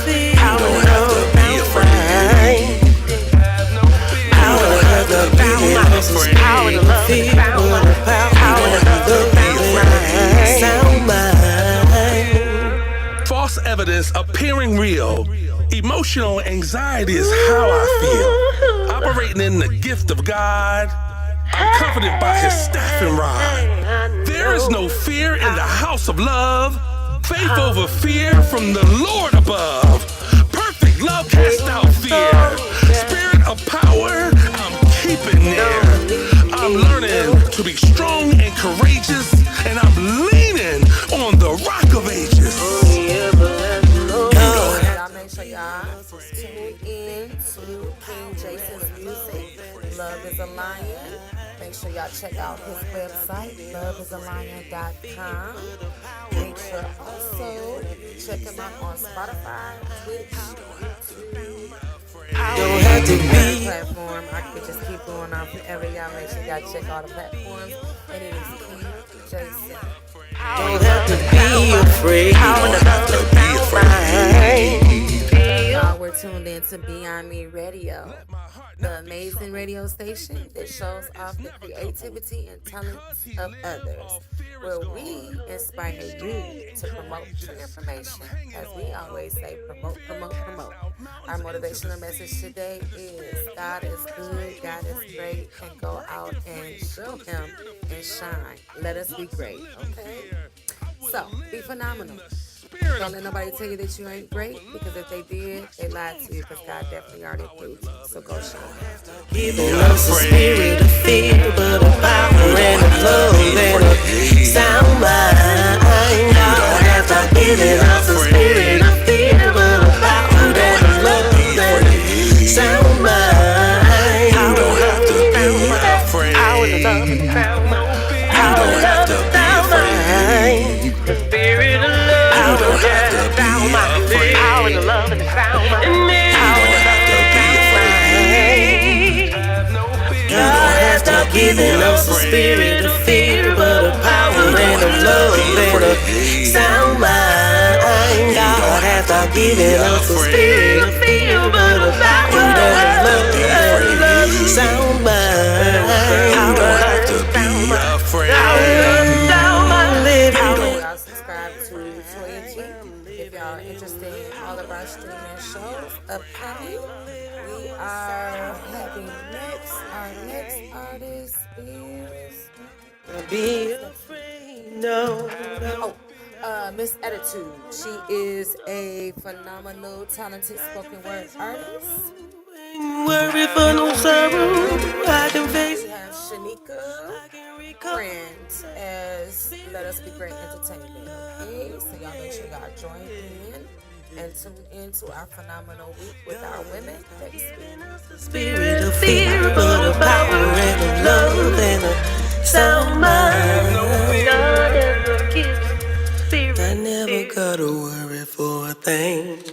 feels. Power to have to be afraid. Power to have to be afraid. Power to love is power to love. Sound mind. False evidence appearing real. Emotional anxiety is how I feel. Operating in the gift of God, I'm comforted by his staff and rod. There is no fear in the house of love. Faith over fear from the Lord above. Perfect love casts out fear. Spirit of power, I'm keeping near. I'm learning to be strong and courageous, and I'm leaning on the rock of ages. Y'all make sure y'all tune in to King Jason's music. Love is a Lion. Make sure y'all check out his website, loveisalion.com. Make sure also check him out on Spotify, Twitch, YouTube. Don't have to be Platform. I could just keep going on forever. Y'all make sure y'all check all the platforms. And it is King Jason. Don't have to be afraid. Don't have to be afraid. We're tuned in to Beyond Me Radio, the amazing radio station that shows off the creativity and talents of others, where we inspire you to promote true information. As we always say, promote, promote, promote. Our motivational message today is God is good, God is great, and go out and show Him and shine. Let us be great, okay? So, be phenomenal. Don't let nobody tell you that you ain't great, because if they did, they lied to you, because God definitely already proved you. So go show them. Giving us a spirit of fear, but a power and a love and a sound mind. God has not given us a spirit of fear, but a power and a love and a sound mind. You don't have to be afraid. Power and love and sound mind. You don't have to be afraid. The spirit of love. You don't have to be afraid. Power and love and sound mind. You don't have to be afraid. God has not given us a spirit of fear, but a power and a love and a sound mind. God has not given us a spirit of fear, but a power and a love and a sound mind. You don't have to be afraid. Y'all subscribe to Toya G if y'all are interested in all of our streaming shows upcoming. We are having our next artist is Be afraid, no. Miss Attitude. She is a phenomenal, talented spoken word artist. Worry for no sorrow, I can face. We have Shanika Friend as Let Us Be Great Entertainment. Okay, so y'all make sure y'all join in and tune in to our phenomenal week with our women next week. Spirit of fear, but a power and a love and a sound mind. I never gotta worry for a thing.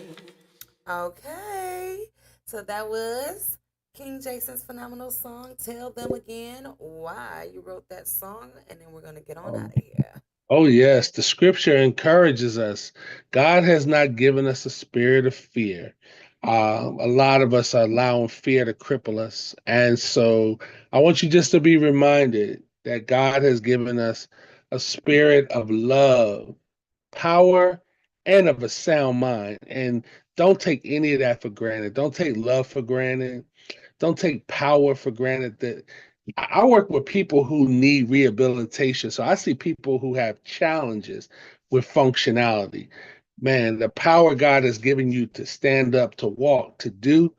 Okay, so that was King Jason's phenomenal song. Tell them again why you wrote that song, and then we're going to get on out of here. Oh, yes. The scripture encourages us. God has not given us a spirit of fear. A lot of us are allowing fear to cripple us. And so I want you just to be reminded that God has given us a spirit of love, power, and of a sound mind. And don't take any of that for granted. Don't take love for granted. Don't take power for granted. That I work with people who need rehabilitation. So I see people who have challenges with functionality. Man, the power God has given you to stand up, to walk, to do,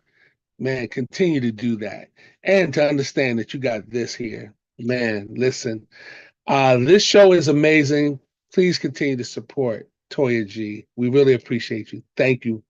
man, continue to do that. And to understand that you got this here. Man, listen, this show is amazing. Please continue to support Toya G. We really appreciate you. Thank you.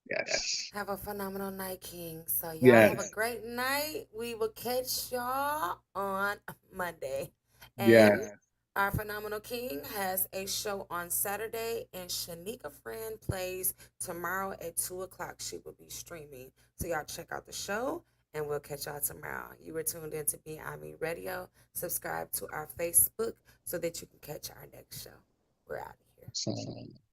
Yes. Have a phenomenal night, King. So y'all Yes. have a great night. We will catch y'all on Monday. And Yes. our phenomenal King has a show on Saturday, and Shanika Friend plays tomorrow at 2 o'clock. She will be streaming. So y'all check out the show, and we'll catch y'all tomorrow. You were tuned in to Beyond Me Radio. Subscribe to our Facebook so that you can catch our next show. We're out of here. So,